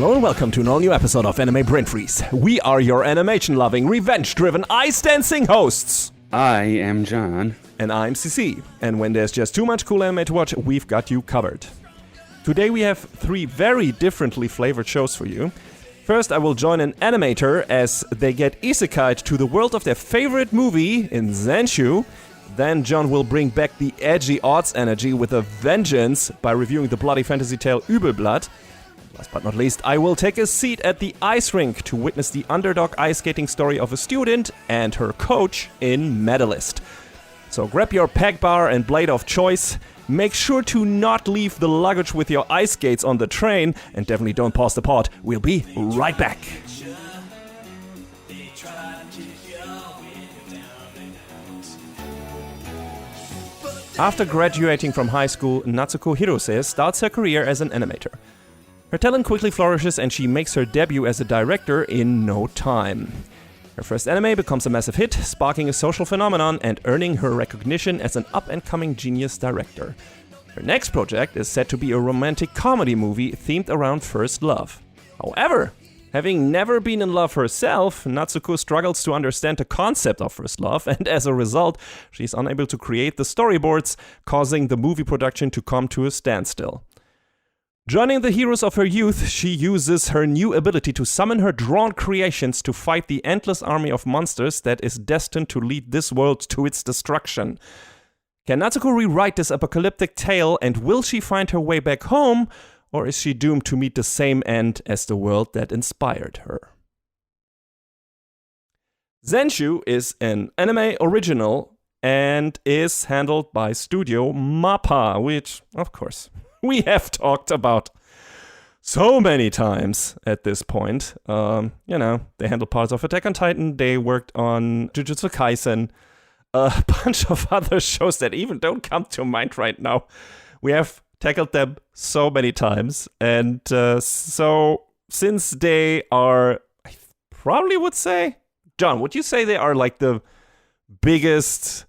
Hello and welcome to an all-new episode of Anime Brain Freeze. We are your animation-loving, revenge-driven, ice-dancing hosts. I am John. And I'm CC. And when there's just too much cool anime to watch, we've got you covered. Today we have 3 very differently flavored shows for you. First, I will join an animator as they get isekai'd to the world of their favorite movie in Zenshu. Then John will bring back the edgy arts energy with a vengeance by reviewing the bloody fantasy tale Übel Blatt. Last but not least, I will take a seat at the ice rink to witness the underdog ice skating story of a student and her coach in Medalist. So grab your peg bar and blade of choice, make sure to not leave the luggage with your ice skates on the train, and definitely don't pause the pod. We'll be right back. After graduating from high school, Natsuko Hirose starts her career as an animator. Her talent quickly flourishes and she makes her debut as a director in no time. Her first anime becomes a massive hit, sparking a social phenomenon and earning her recognition as an up-and-coming genius director. Her next project is set to be a romantic comedy movie themed around first love. However, having never been in love herself, Natsuko struggles to understand the concept of first love, and as a result, she's unable to create the storyboards, causing the movie production to come to a standstill. Joining the heroes of her youth, she uses her new ability to summon her drawn creations to fight the endless army of monsters that is destined to lead this world to its destruction. Can Natsuko rewrite this apocalyptic tale, and will she find her way back home, or is she doomed to meet the same end as the world that inspired her? Zenshu is an anime original and is handled by Studio MAPPA, which, of course, we have talked about so many times at this point. They handle parts of Attack on Titan, they worked on Jujutsu Kaisen, a bunch of other shows that even don't come to mind right now. We have tackled them so many times, and so since they are, I probably would say, John, would you say they are like the biggest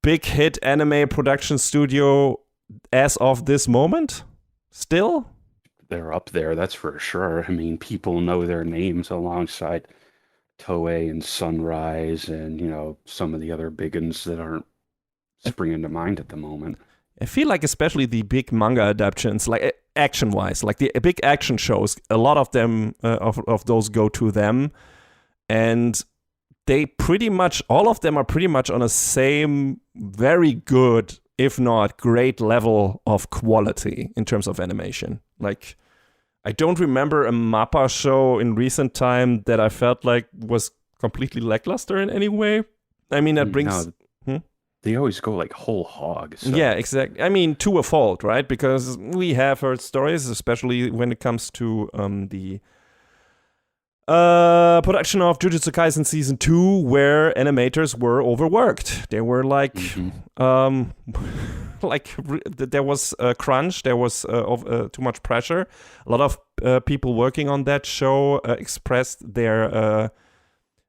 big hit anime production studio as of this moment? Still? They're up there, that's for sure. I mean, people know their names alongside Toei and Sunrise and, some of the other big ones that aren't springing to mind at the moment. I feel like especially the big manga adaptations, like action-wise, like the big action shows, a lot of them, of those go to them. And they pretty much, all of them are pretty much on a same very good, if not great level of quality in terms of animation. Like, I don't remember a MAPPA show in recent time that I felt like was completely lackluster in any way. I mean, that brings... They always go like whole hog. So. Yeah, exactly. I mean, to a fault, right? Because we have heard stories, especially when it comes to the production of Jujutsu Kaisen Season 2, where animators were overworked. They were like, there was a crunch, there was too much pressure. A lot of people working on that show expressed their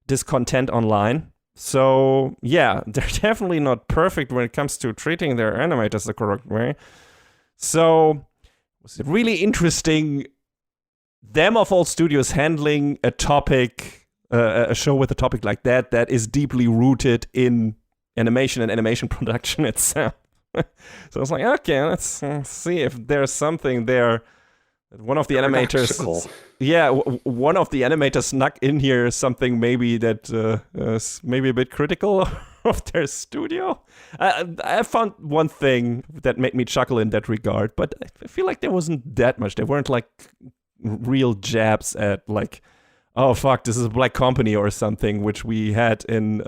discontent online. So, yeah, they're definitely not perfect when it comes to treating their animators the correct way. So, was it really interesting, them of all studios handling a topic, a show with a topic like that is deeply rooted in animation and animation production itself. So I was like, okay, let's see if there's something there. One of the animators, one of the animators snuck in here something maybe that is maybe a bit critical of their studio. I found one thing that made me chuckle in that regard, but I feel like there wasn't that much. There weren't like real jabs at like, oh fuck, this is a black company or something, which we had in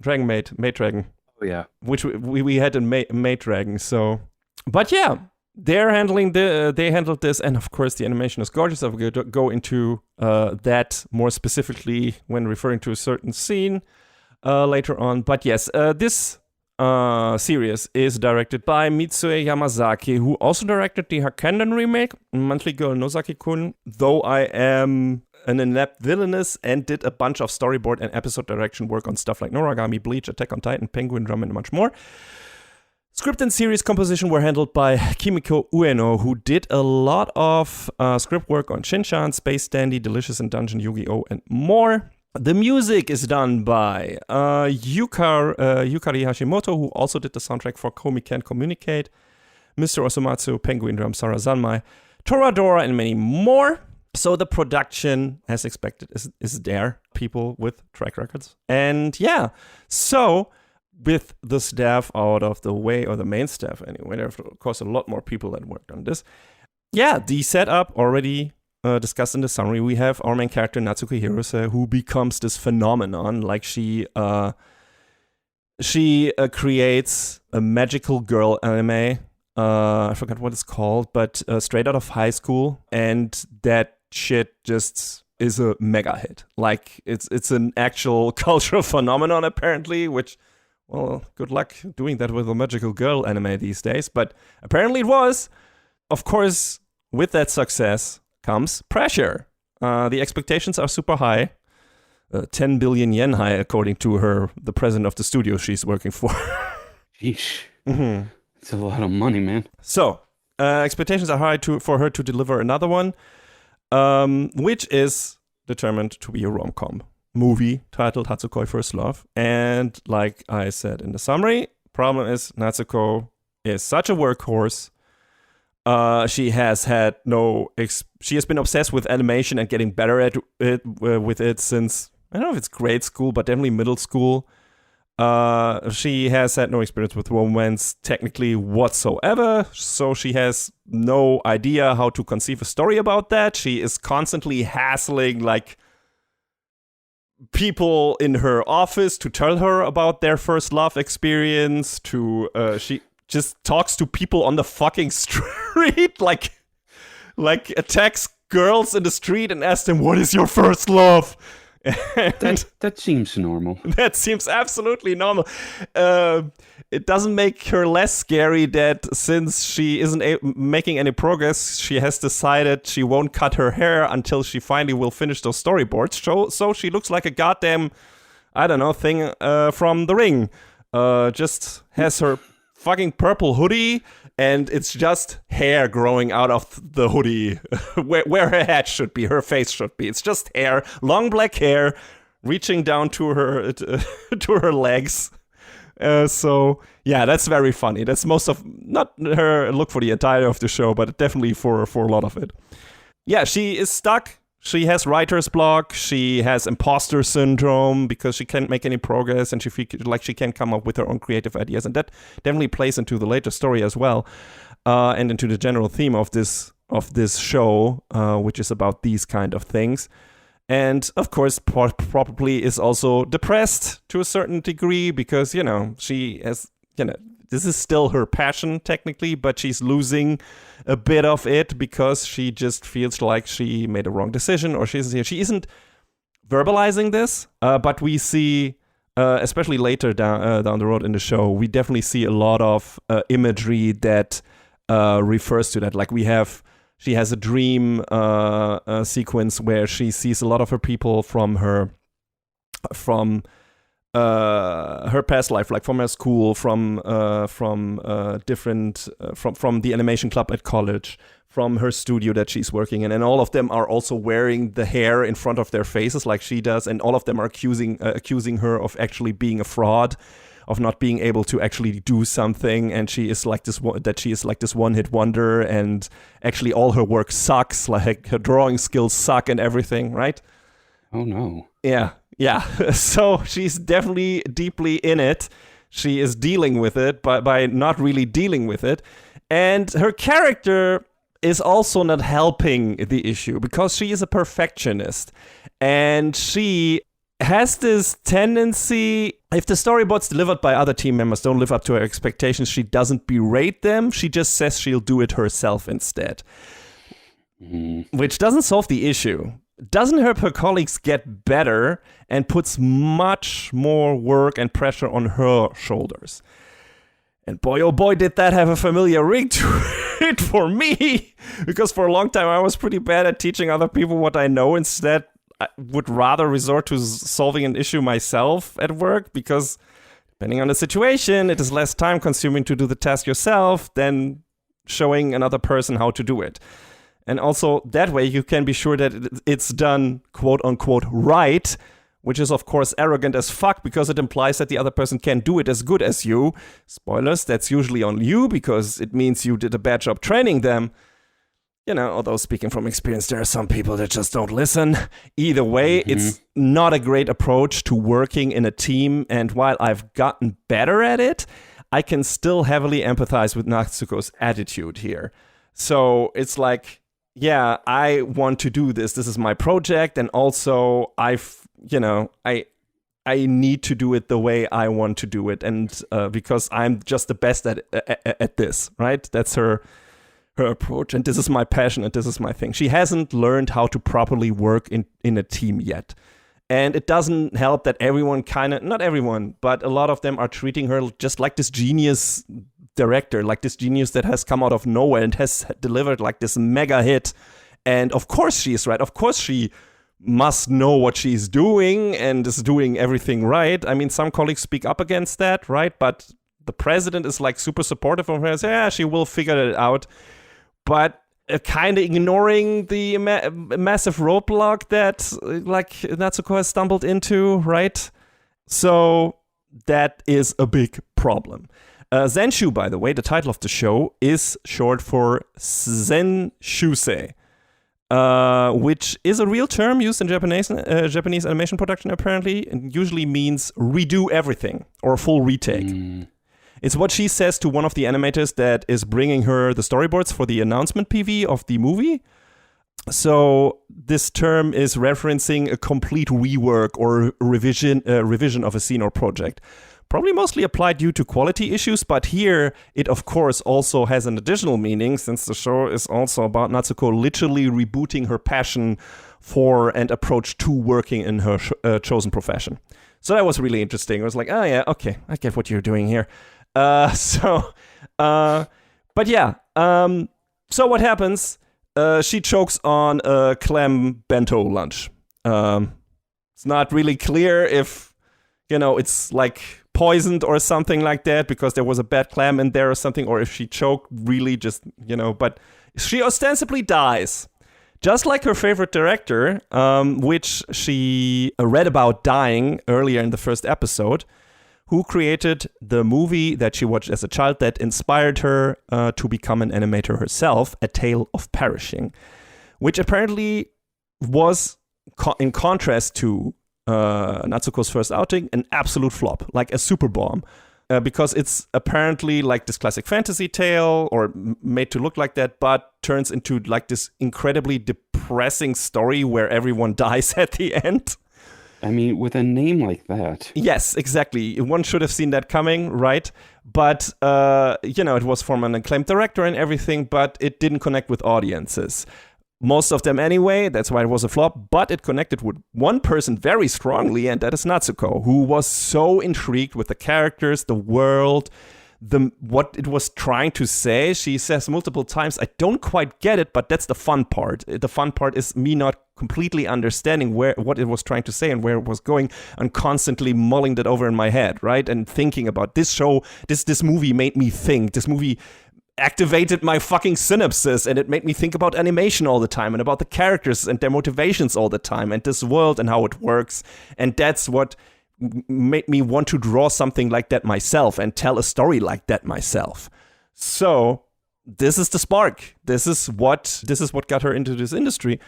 Dragon Maid Dragon. Oh yeah, which we had in Maid Dragon. So, but yeah. They handled this, and of course the animation is gorgeous. I will go into that more specifically when referring to a certain scene later on. But yes, this series is directed by Mitsue Yamazaki, who also directed the Hakenden remake, Monthly Girl Nozaki-kun, though I am an inept villainous and did a bunch of storyboard and episode direction work on stuff like Noragami, Bleach, Attack on Titan, Penguin Drum, and much more. Script and series composition were handled by Kimiko Ueno, who did a lot of script work on Shin-chan, Space Dandy, Delicious in Dungeon, Yu-Gi-Oh! And more. The music is done by Yukari Hashimoto, who also did the soundtrack for Komi Can't Communicate, Mr. Osomatsu, Penguin Drum, Sarah Zanmai, Toradora, and many more. So the production, as expected, is there. People with track records. And yeah, so with the staff out of the way, or the main staff anyway, there are of course a lot more people that worked on this. Yeah, the setup already discussed in the summary. We have our main character Natsuki Hirose, who becomes this phenomenon. Like she creates a magical girl anime. I forgot what it's called, but straight out of high school, and that shit just is a mega hit. Like it's an actual cultural phenomenon apparently, which, well, good luck doing that with a magical girl anime these days, but apparently it was. Of course, with that success comes pressure. The expectations are super high. 10 billion yen high, according to the president of the studio she's working for. Sheesh. Mm-hmm. It's a lot of money, man. So, expectations are high for her to deliver another one, which is determined to be a rom-com movie titled Hatsukoi First Love. And like I said in the summary, problem is Natsuko is such a workhorse. She has been obsessed with animation and getting better at it with it since, I don't know if it's grade school, but definitely middle school. She has had no experience with romance technically whatsoever, so she has no idea how to conceive a story about that. She is constantly hassling like people in her office to tell her about their first love experience. She just talks to people on the fucking street, like attacks girls in the street and asks them, "What is your first love?" That seems normal. That seems absolutely normal. It doesn't make her less scary that since she isn't making any progress, she has decided she won't cut her hair until she finally will finish those storyboards. So she looks like a goddamn, I don't know, thing from The Ring. Just has her fucking purple hoodie, and it's just hair growing out of the hoodie where her head should be, her face should be. It's just hair, long black hair, reaching down to her to her legs. So yeah, that's very funny. That's most of, not her look for the entirety of the show, but definitely for a lot of it. Yeah, she is stuck. She has writer's block. She has imposter syndrome because she can't make any progress, and she feels like she can't come up with her own creative ideas. And that definitely plays into the later story as well, and into the general theme of this show, which is about these kind of things. And of course, probably is also depressed to a certain degree because, she has, this is still her passion technically, but she's losing a bit of it because she just feels like she made a wrong decision, or she isn't verbalizing this. But we see, especially later down the road in the show, we definitely see a lot of imagery that refers to that. Like she has a dream sequence where she sees a lot of her people from her past life, like from her school, from the animation club at college, from her studio that she's working in, and all of them are also wearing the hair in front of their faces like she does, and all of them are accusing her of actually being a fraud, of not being able to actually do something, and she is like this one-hit wonder, and actually all her work sucks, like her drawing skills suck and everything, right? Oh no. Yeah. So she's definitely deeply in it. She is dealing with it by not really dealing with it, and her character is also not helping the issue because she is a perfectionist, and she has this tendency, if the storyboards delivered by other team members don't live up to her expectations, she doesn't berate them. She just says she'll do it herself instead, which doesn't solve the issue. Doesn't help her colleagues get better and puts much more work and pressure on her shoulders. And boy, oh boy, did that have a familiar ring to it for me, because for a long time I was pretty bad at teaching other people what I know. Instead, I would rather resort to solving an issue myself at work, because Depending on the situation, it is less time consuming to do the task yourself than showing another person how to do it. And also that way you can be sure that it's done quote unquote right, which is of course arrogant as fuck because it implies that the other person can do it as good as you. Spoilers, that's usually on you because it means you did a bad job training them. You know, although speaking from experience, there are some people that just don't listen. Either way, it's not a great approach to working in a team. And while I've gotten better at it, I can still heavily empathize with Natsuko's attitude here. So it's like, yeah, I want to do this. This is my project. And also I need to do it the way I want to do it. And because I'm just the best at this, right? That's her approach, and this is my passion, and this is my thing. She hasn't learned how to properly work in a team yet. And it doesn't help that everyone not everyone, but a lot of them are treating her just like this genius director, like this genius that has come out of nowhere and has delivered like this mega hit. And of course she's right. Of course she must know what she's doing and is doing everything right. I mean, some colleagues speak up against that, right? But the president is like super supportive of her. Says, yeah, she will figure it out. But kind of ignoring the massive roadblock that like Natsuko has stumbled into, right? So that is a big problem. Zenshu, by the way, the title of the show is short for Zenshusei, which is a real term used in Japanese animation production apparently, and usually means redo everything or a full retake. It's what she says to one of the animators that is bringing her the storyboards for the announcement PV of the movie. So this term is referencing a complete rework or revision of a scene or project. Probably mostly applied due to quality issues, but here it of course also has an additional meaning since the show is also about Natsuko literally rebooting her passion for and approach to working in her chosen profession. So that was really interesting. I was like, oh yeah, okay, I get what you're doing here. So what happens? She chokes on a clam bento lunch. It's not really clear if, it's like poisoned or something like that because there was a bad clam in there or something, or if she choked really just, but she ostensibly dies. Just like her favorite director, which she read about dying earlier in the first episode, who created the movie that she watched as a child that inspired her to become an animator herself, A Tale of Perishing, which apparently was, in contrast to Natsuko's first outing, an absolute flop, like a super bomb. Because it's apparently like this classic fantasy tale, or made to look like that, but turns into like this incredibly depressing story where everyone dies at the end. I mean, with a name like that. Yes, exactly. One should have seen that coming, right? But, it was from an acclaimed director and everything, but it didn't connect with audiences. Most of them anyway, that's why it was a flop, but it connected with one person very strongly, and that is Natsuko, who was so intrigued with the characters, the world, what it was trying to say. She says multiple times, I don't quite get it, but that's the fun part. The fun part is me not completely understanding what it was trying to say and where it was going, and constantly mulling that over in my head, right? And thinking about this show, this movie made me think. This movie activated my fucking synapses, and it made me think about animation all the time and about the characters and their motivations all the time and this world and how it works. And that's what made me want to draw something like that myself and tell a story like that myself. So this is the spark. This is what got her into this industry,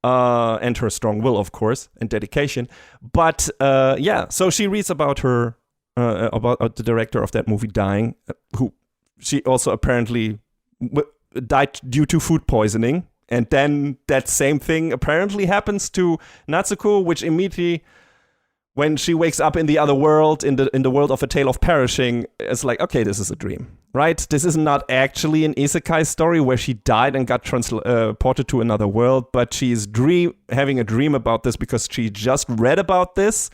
and her strong will, of course, and dedication. But so she reads about her about the director of that movie dying, who she also apparently died due to food poisoning. And then that same thing apparently happens to Natsuko, which immediately, when she wakes up in the other world, in the world of A Tale of Perishing, it's like, okay, this is a dream, right? This is not actually an isekai story where she died and got transported to another world, but she's having a dream about this because she just read about this,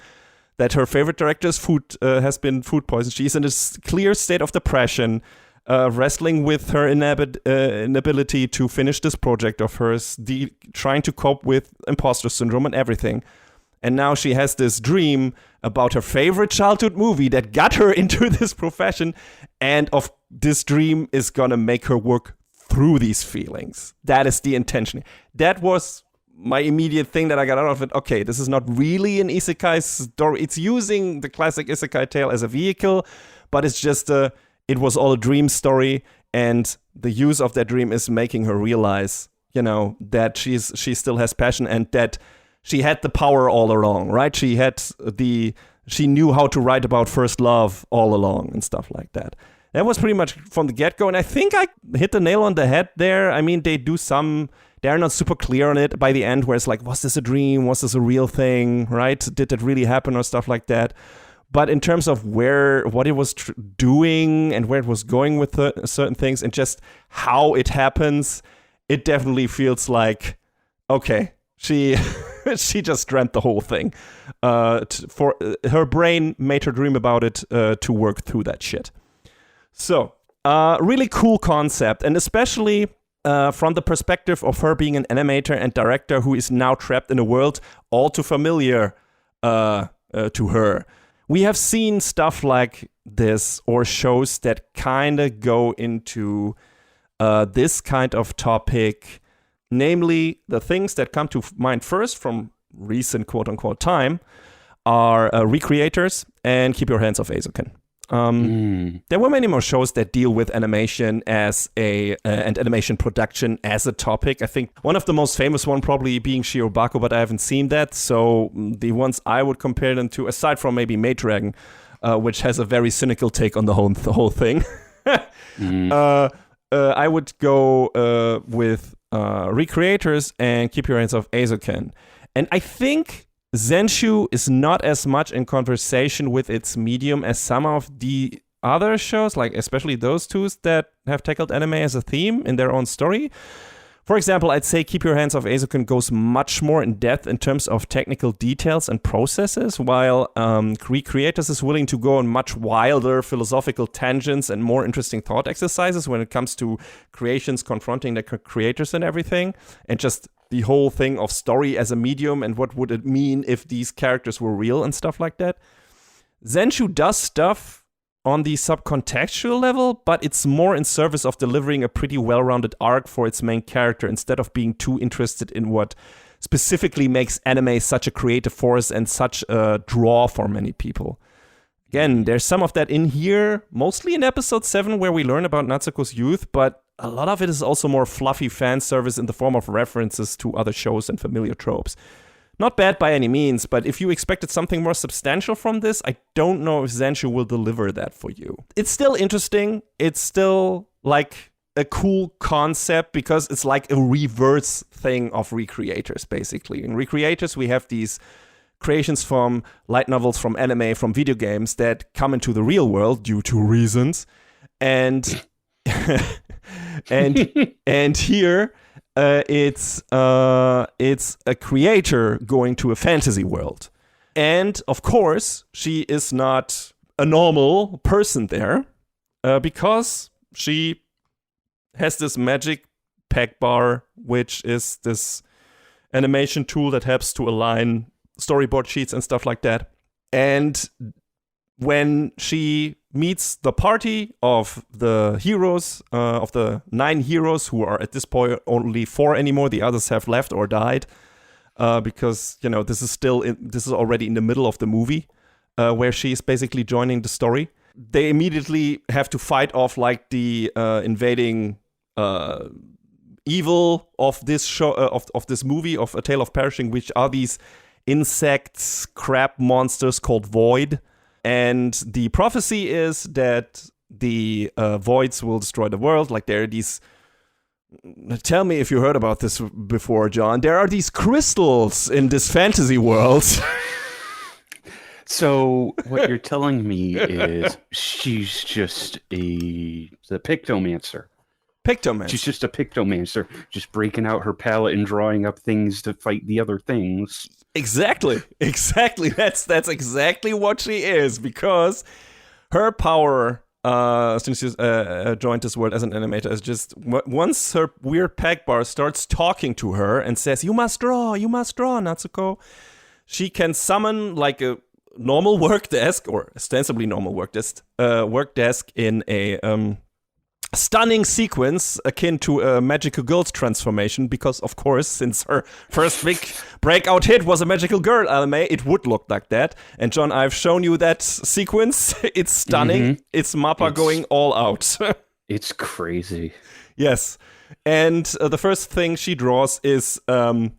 that her favorite director's food has been food poisoned. She's in a clear state of depression, wrestling with her inability to finish this project of hers, trying to cope with imposter syndrome and everything. And now she has this dream about her favorite childhood movie that got her into this profession. And of this dream is going to make her work through these feelings. That is the intention. That was my immediate thing that I got out of it. Okay, this is not really an isekai story. It's using the classic isekai tale as a vehicle, but it's just it was all a dream story. And the use of that dream is making her realize, that she still has passion and that she had the power all along, right? She knew how to write about first love all along and stuff like that. That was pretty much from the get-go, and I think I hit the nail on the head there. I mean, they're not super clear on it by the end, where it's like, was this a dream? Was this a real thing, right? Did it really happen or stuff like that? But in terms of what it was doing and where it was going with certain things and just how it happens, it definitely feels like, okay, she just dreamt the whole thing. For her brain made her dream about it to work through that shit. So, really cool concept, and especially from the perspective of her being an animator and director who is now trapped in a world all too familiar to her. We have seen stuff like this or shows that kind of go into this kind of topic. Namely, the things that come to mind first from recent quote-unquote time are Recreators and Keep Your Hands Off Eizouken. There were many more shows that deal with animation and animation production as a topic. I think one of the most famous one probably being Shirobako, but I haven't seen that. So the ones I would compare them to, aside from maybe Maid Dragon, which has a very cynical take on the whole thing, I would go with Recreators and Keep Your Hands Off Eizouken. And I think Zenshu is not as much in conversation with its medium as some of the other shows, like especially those two that have tackled anime as a theme in their own story. For example, I'd say Keep Your Hands Off Eizouken goes much more in depth in terms of technical details and processes, while Recreators is willing to go on much wilder philosophical tangents and more interesting thought exercises when it comes to creations confronting the creators and everything, and just the whole thing of story as a medium and what would it mean if these characters were real and stuff like that. Zenshu does stuff on the subcontextual level, but it's more in service of delivering a pretty well-rounded arc for its main character instead of being too interested in what specifically makes anime such a creative force and such a draw for many people. Again, there's some of that in here, mostly in episode 7 where we learn about Natsuko's youth, but a lot of it is also more fluffy fan service in the form of references to other shows and familiar tropes. Not bad by any means, but if you expected something more substantial from this, I don't know if Zenshu will deliver that for you. It's still interesting. It's still like a cool concept because it's like a reverse thing of Recreators, basically. In Recreators, we have these creations from light novels, from anime, from video games that come into the real world due to reasons. And and here it's a creator going to a fantasy world, and of course she is not a normal person there because she has this magic peg bar, which is this animation tool that helps to align storyboard sheets and stuff like that. And when she meets the party of the heroes, of the 9 heroes, who are at this point only 4 anymore, the others have left or died, because this is already in the middle of the movie, where she's basically joining the story. They immediately have to fight off like the invading evil of this show, of this movie of A Tale of Perishing, which are these insects, crab monsters called Void. And the prophecy is that the Voids will destroy the world. Like there are these... Tell me if you heard about this before, John. There are these crystals in this fantasy world. So what you're telling me is she's just the pictomancer. Pictomancer. She's just a pictomancer, just breaking out her palette and drawing up things to fight the other things. Exactly. That's exactly what she is, because her power, since she's joined this world as an animator, is just once her weird peg bar starts talking to her and says, "You must draw, Natsuko," she can summon like a normal work desk, or ostensibly normal work desk in a stunning sequence akin to a magical girl's transformation, because of course, since her first big breakout hit was a magical girl anime, it would look like that. And John, I've shown you that sequence. It's stunning. It's Mappa going all out. It's crazy. Yes. And the first thing she draws is a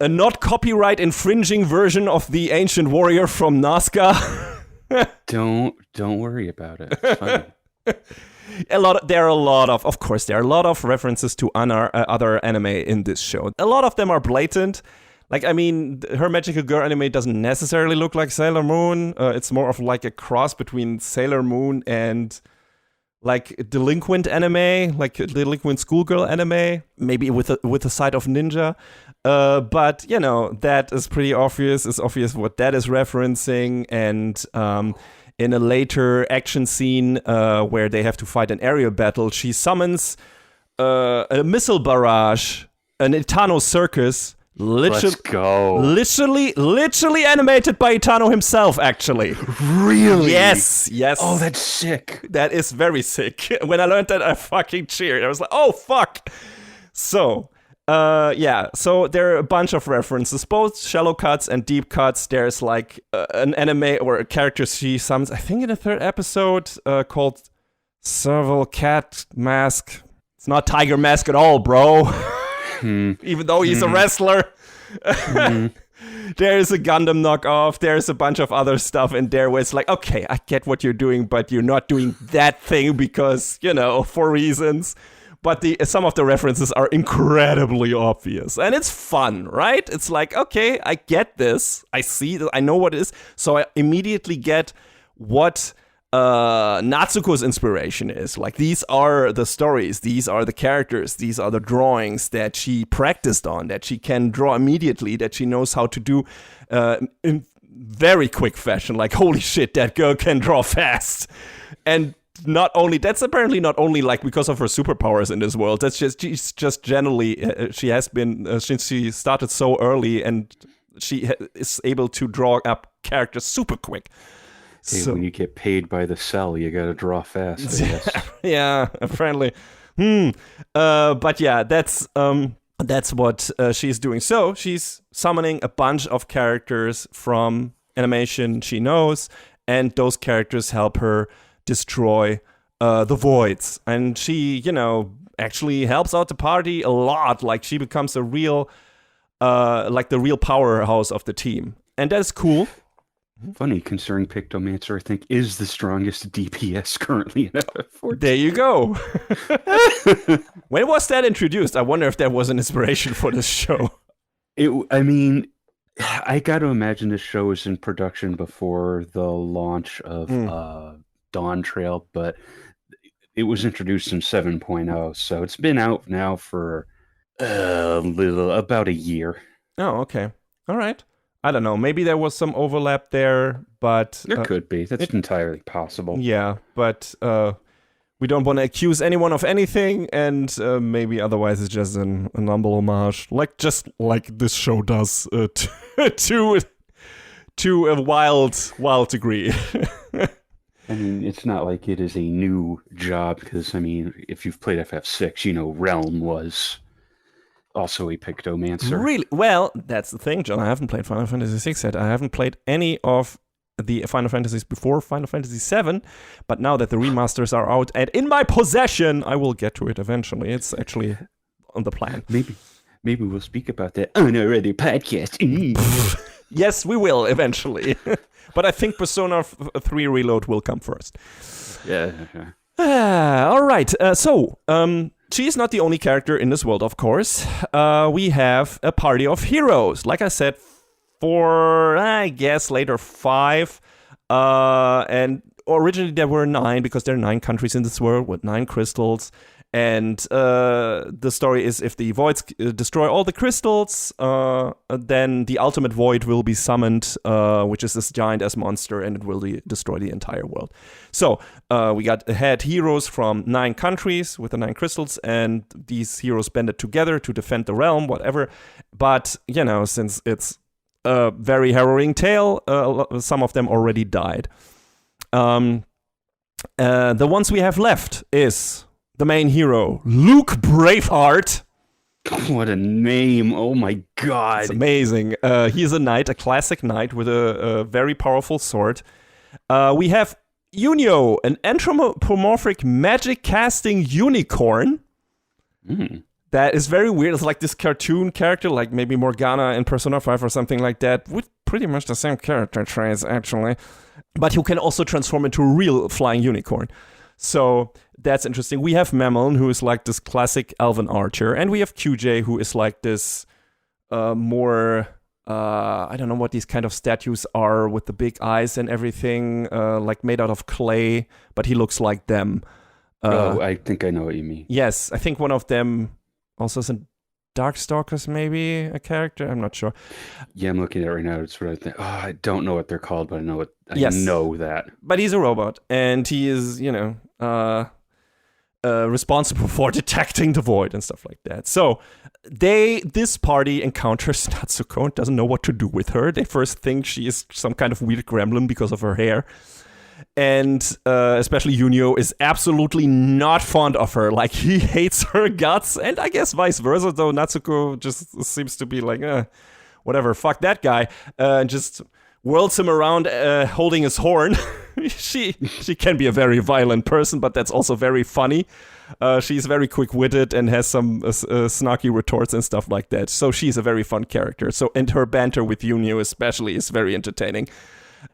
not copyright infringing version of the ancient warrior from Nazca. Don't worry about it. It's funny. There are a lot of references to other anime in this show. A lot of them are blatant. Like, I mean, her Magical Girl anime doesn't necessarily look like Sailor Moon. It's more of like a cross between Sailor Moon and like delinquent anime, like delinquent schoolgirl anime, maybe with a side of ninja. But you know, that is pretty obvious. It's obvious what that is referencing, and in a later action scene where they have to fight an aerial battle, she summons a missile barrage, an Itano circus. Let's go. Literally animated by Itano himself, actually. Really? Yes. Oh, that's sick. That is very sick. When I learned that, I fucking cheered. I was like, oh, fuck. So, so there are a bunch of references, both shallow cuts and deep cuts. There's like an anime or a character she summons, I think in the third episode, called Serval Cat Mask. It's not Tiger Mask at all, bro. Even though he's a wrestler. There's a Gundam knockoff. There's a bunch of other stuff in there where it's like, okay, I get what you're doing, but you're not doing that thing because, you know, for reasons. But some of the references are incredibly obvious. And it's fun, right? It's like, okay, I get this. I see that. I know what it is. So I immediately get what Natsuko's inspiration is. Like, these are the stories, these are the characters, these are the drawings that she practiced on, that she can draw immediately, that she knows how to do in very quick fashion. Like, holy shit, that girl can draw fast. And that's apparently not only like because of her superpowers in this world. She's just generally, she has been, since she started so early, and she is able to draw up characters super quick. Hey, so, when you get paid by the cell, you gotta draw fast, I guess. Yeah, apparently. But yeah, that's what she's doing. So she's summoning a bunch of characters from animation she knows, and those characters help her destroy the voids. And she, you know, actually helps out the party a lot. Like, she becomes a real, like the real powerhouse of the team. And that's cool. Funny, considering Pictomancer, I think, is the strongest DPS currently in FF14. There you go. When was that introduced? I wonder if that was an inspiration for this show. I got to imagine this show was in production before the launch of Dawn Trail, but it was introduced in 7.0, so it's been out now for about a year. Oh, okay. All right. I don't know. Maybe there was some overlap there, but there could be. That's entirely possible. Yeah, but we don't want to accuse anyone of anything, and maybe otherwise it's just an humble homage, just like this show does to a wild degree. I mean, it's not like it is a new job, because I mean, if you've played FF6, you know Realm was also a Pictomancer. Really? Well, that's the thing, John. I haven't played Final Fantasy VI yet. I haven't played any of the Final Fantasies before Final Fantasy VII, but now that the remasters are out and in my possession, I will get to it eventually. It's actually on the plan. Maybe we'll speak about that on our other podcast. Yes, we will eventually. But I think Persona 3 Reload will come first. Yeah. All right. So, she is not the only character in this world, of course. We have a party of heroes. Like I said, later 5. And originally there were 9, because there are 9 countries in this world with 9 crystals. And the story is, if the voids destroy all the crystals, then the ultimate void will be summoned, which is this giant-ass monster, and it will destroy the entire world. So we had heroes from 9 countries with the 9 crystals, and these heroes banded together to defend the realm, whatever. But, you know, since it's a very harrowing tale. Some of them already died. The ones we have left is the main hero, Luke Braveheart. What a name. Oh my god. It's amazing. He's a knight, a classic knight with a very powerful sword. We have Unio, an anthropomorphic magic casting unicorn. That is very weird. It's like this cartoon character, like maybe Morgana in Persona 5 or something like that, with pretty much the same character traits, actually. But who can also transform into a real flying unicorn. So that's interesting. We have Mammon, who is like this classic elven archer, and we have QJ, who is like this more... I don't know what these kind of statues are with the big eyes and everything, like made out of clay, but he looks like them. I think I know what you mean. Yes, I think one of them also is in Darkstalkers, maybe a character. I'm not sure. Yeah, I'm looking at it right now. It's sort of I don't know what they're called, but I know Yes. know that. But he's a robot, and he is, responsible for detecting the void and stuff like that. So this party encounters Natsuko and doesn't know what to do with her. They first think she is some kind of weird gremlin because of her hair. And especially Junio is absolutely not fond of her. Like, he hates her guts. And I guess vice versa, though. Natsuko just seems to be like, whatever, fuck that guy. And just whirls him around holding his horn. She can be a very violent person, but that's also very funny. She's very quick-witted and has some snarky retorts and stuff like that. So she's a very fun character. And her banter with Junio especially is very entertaining.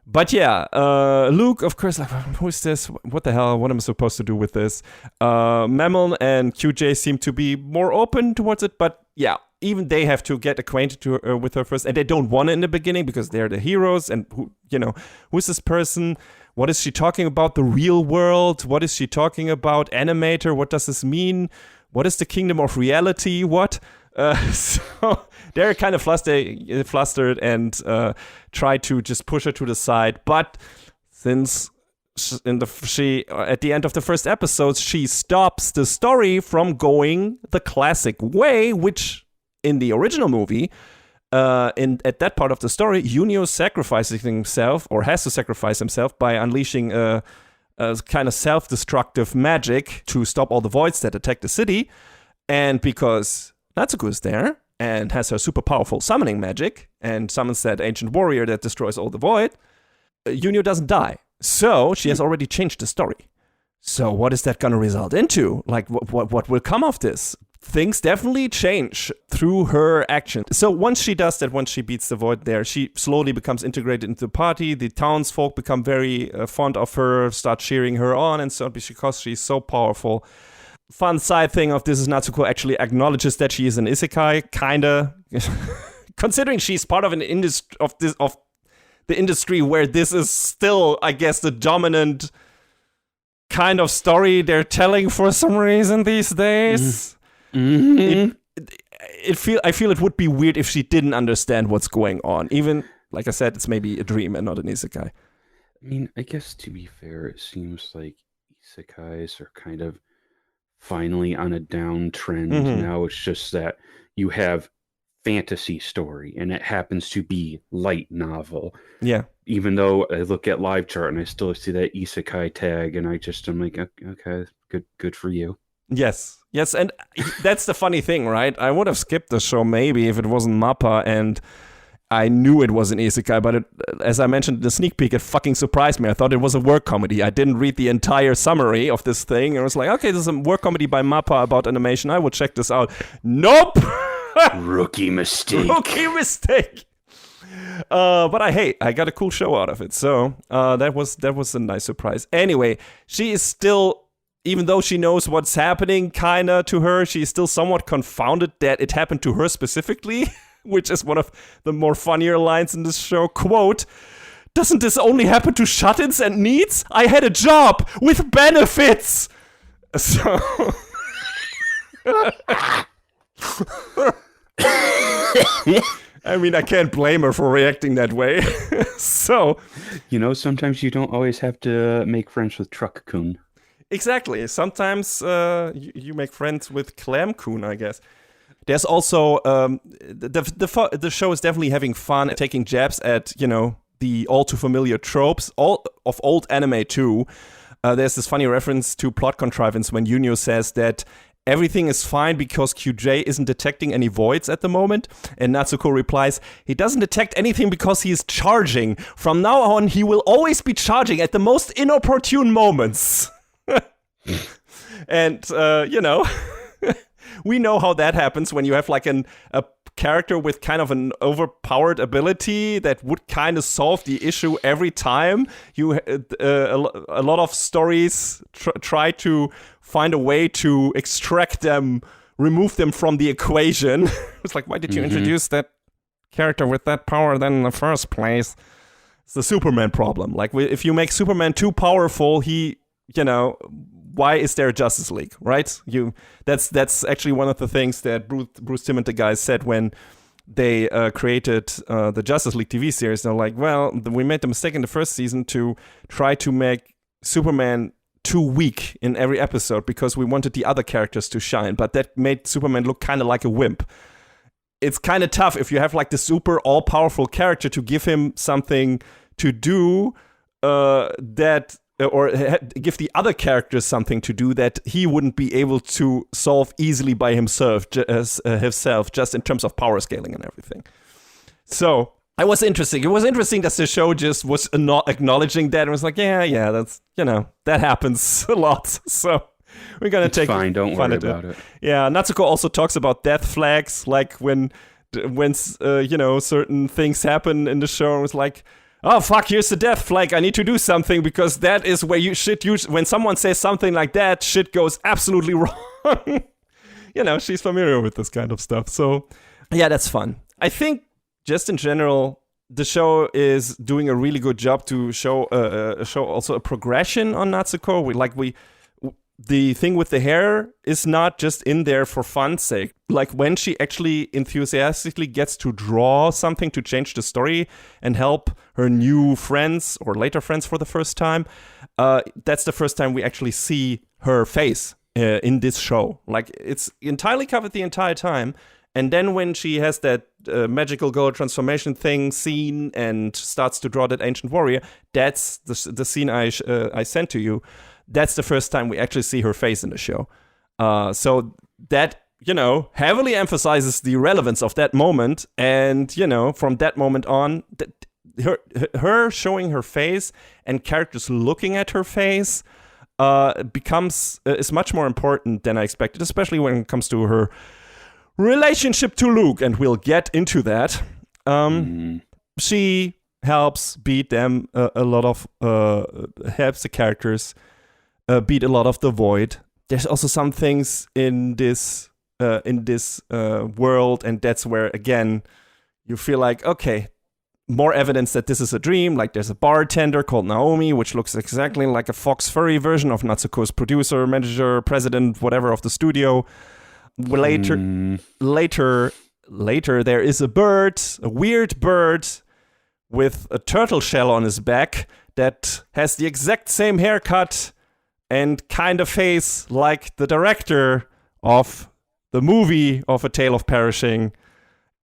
But yeah, Luke, of course, like, who's this? What the hell? What am I supposed to do with this? Mammon and QJ seem to be more open towards it, but yeah, even they have to get acquainted with her first, and they don't want it in the beginning because they're the heroes, and who's this person? What is she talking about? The real world? What is she talking about? Animator? What does this mean? What is the kingdom of reality? What? So they're kind of flustered and try to just push her to the side. But since she at the end of the first episode, she stops the story from going the classic way, which in the original movie, at that part of the story, Junio sacrifices himself, or has to sacrifice himself, by unleashing a kind of self-destructive magic to stop all the voids that attack the city. And because Natsuko is there and has her super powerful summoning magic and summons that ancient warrior that destroys all the void, Junio doesn't die. So she has already changed the story. So what is that going to result into? Like, what will come of this? Things definitely change through her action. So once she does that, once she beats the void there, she slowly becomes integrated into the party. The townsfolk become very fond of her, start cheering her on, and so because she's so powerful. Fun side thing of this is Natsuko actually acknowledges that she is an isekai, kinda, considering she's part of an of the industry where this is still, I guess, the dominant kind of story they're telling for some reason these days. Mm-hmm. I feel it would be weird if she didn't understand what's going on. Even, like I said, it's maybe a dream and not an isekai. I mean, I guess to be fair, it seems like isekais are kind of finally on a downtrend. Mm-hmm. Now it's just that you have fantasy story and it happens to be light novel. Yeah. Even though I look at live chart and I still see that isekai tag and I'm like, okay, good for you. Yes, and that's the funny thing, right? I would have skipped the show maybe if it wasn't Mappa and I knew it was an isekai, but as I mentioned in the sneak peek, it fucking surprised me. I thought it was a work comedy. I didn't read the entire summary of this thing, and I was like, okay, this is a work comedy by Mappa about animation. I will check this out. Nope! Rookie mistake. But I got a cool show out of it, so that was a nice surprise. Anyway, she is still, even though she knows what's happening kinda to her, she's still somewhat confounded that it happened to her specifically. Which is one of the more funnier lines in this show. Quote, "Doesn't this only happen to shut-ins and needs? I had a job with benefits!" So... I mean, I can't blame her for reacting that way. So... sometimes you don't always have to make friends with Truck-kun. Exactly. Sometimes you make friends with Clam-kun, I guess. There's also the show is definitely having fun taking jabs at the all too familiar tropes of old anime too. There's this funny reference to plot contrivance when Yunio says that everything is fine because QJ isn't detecting any voids at the moment. And Natsuko replies, he doesn't detect anything because he is charging. From now on, he will always be charging at the most inopportune moments. And, we know how that happens when you have like a character with kind of an overpowered ability that would kind of solve the issue every time. A lot of stories try to find a way to extract them, remove them from the equation. It's like, why did you introduce that character with that power then in the first place? It's the Superman problem. Like, if you make Superman too powerful, why is there a Justice League, right? That's actually one of the things that Bruce Timm and the guys said when they created the Justice League TV series. They're like, well, we made the mistake in the first season to try to make Superman too weak in every episode because we wanted the other characters to shine, but that made Superman look kind of like a wimp. It's kind of tough if you have like the super all-powerful character to give him something to do or give the other characters something to do that he wouldn't be able to solve easily by himself, just in terms of power scaling and everything. So it was interesting. It was interesting that the show just was not acknowledging that and was like, yeah, that's that happens a lot. So we're gonna take fine. Don't worry about it. Yeah, Natsuko also talks about death flags, like when certain things happen in the show. And was like, oh, fuck, here's the death flag. I need to do something because that is where you should use. When someone says something like that, shit goes absolutely wrong. She's familiar with this kind of stuff. So, yeah, that's fun. I think just in general, the show is doing a really good job to show also a progression on Natsuko. The thing with the hair is not just in there for fun's sake. Like when she actually enthusiastically gets to draw something to change the story and help her new friends or later friends for the first time, that's the first time we actually see her face in this show. Like it's entirely covered the entire time. And then when she has that magical girl transformation thing scene and starts to draw that ancient warrior, that's the scene I sent to you. That's the first time we actually see her face in the show. So that, heavily emphasizes the relevance of that moment. And, from that moment on, her showing her face and characters looking at her face is much more important than I expected, especially when it comes to her relationship to Luke. And we'll get into that. She helps beat them helps the characters beat a lot of the void. There's also some things in this world, and that's where again you feel like, okay, more evidence that this is a dream. Like there's a bartender called Naomi, which looks exactly like a Fox Furry version of Natsuko's producer, manager, president, whatever of the studio. Later, there is a weird bird with a turtle shell on his back that has the exact same haircut and kind of face like the director of the movie of A Tale of Perishing,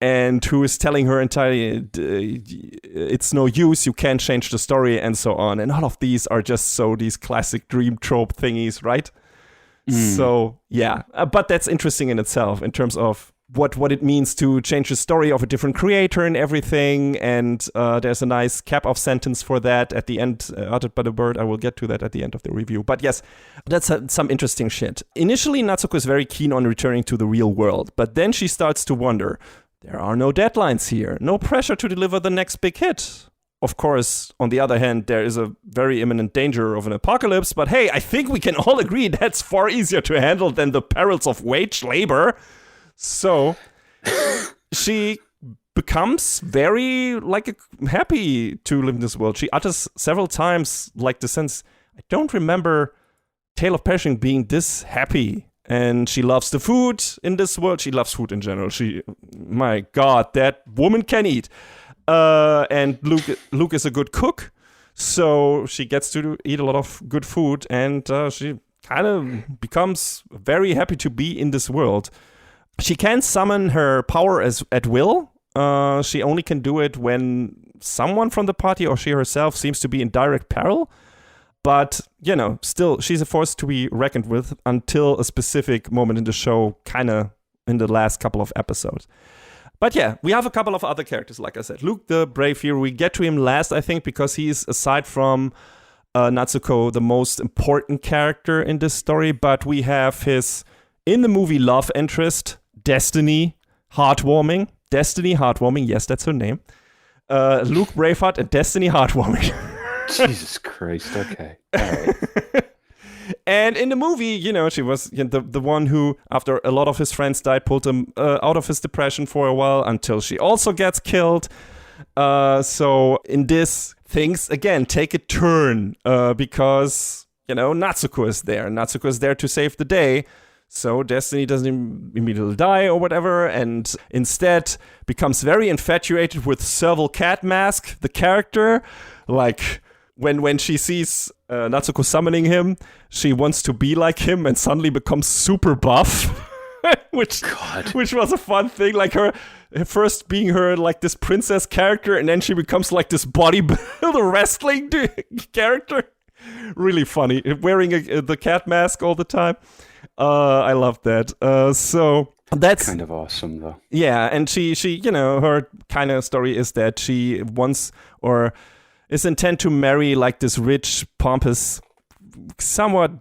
and who is telling her entirely, it's no use, you can't change the story, and so on. And all of these are just these classic dream trope thingies, right? So, yeah. But that's interesting in itself in terms of what it means to change the story of a different creator and everything. And there's a nice cap-off sentence for that at the end, uttered by the bird. I will get to that at the end of the review. But yes, that's some interesting shit. Initially, Natsuko is very keen on returning to the real world, but then she starts to wonder, there are no deadlines here, no pressure to deliver the next big hit. Of course, on the other hand, there is a very imminent danger of an apocalypse, but hey, I think we can all agree that's far easier to handle than the perils of wage labor. So she becomes very happy to live in this world. She utters several times the sense, I don't remember Tale of Perishing being this happy. And she loves the food in this world. She loves food in general. My God, that woman can eat. And Luke is a good cook, so she gets to eat a lot of good food, and she kind of becomes very happy to be in this world. She can summon her power at will. She only can do it when someone from the party or she herself seems to be in direct peril. But, still, she's a force to be reckoned with until a specific moment in the show, kind of in the last couple of episodes. But yeah, we have a couple of other characters, like I said. Luke the Brave Hero, we get to him last, I think, because he's, aside from Natsuko, the most important character in this story. But we have his, in the movie, love interest, Destiny Heartwarming. Destiny Heartwarming, yes, that's her name. Luke Braveheart and Destiny Heartwarming. Jesus Christ, okay. All right. And in the movie, she was the one who, after a lot of his friends died, pulled him out of his depression for a while until she also gets killed. So in this, things, again, take a turn because, Natsuko is there. Natsuko is there to save the day. So Destiny doesn't immediately die or whatever, and instead becomes very infatuated with Serval Cat Mask, the character. Like, when she sees Natsuko summoning him, she wants to be like him and suddenly becomes super buff, which was a fun thing. Like her first being her like this princess character, and then she becomes like this bodybuilder wrestling character. Really funny, wearing the cat mask all the time. I love that. So that's kind of awesome, though. Yeah, and she, her kind of story is that she wants or is intent to marry like this rich, pompous, somewhat,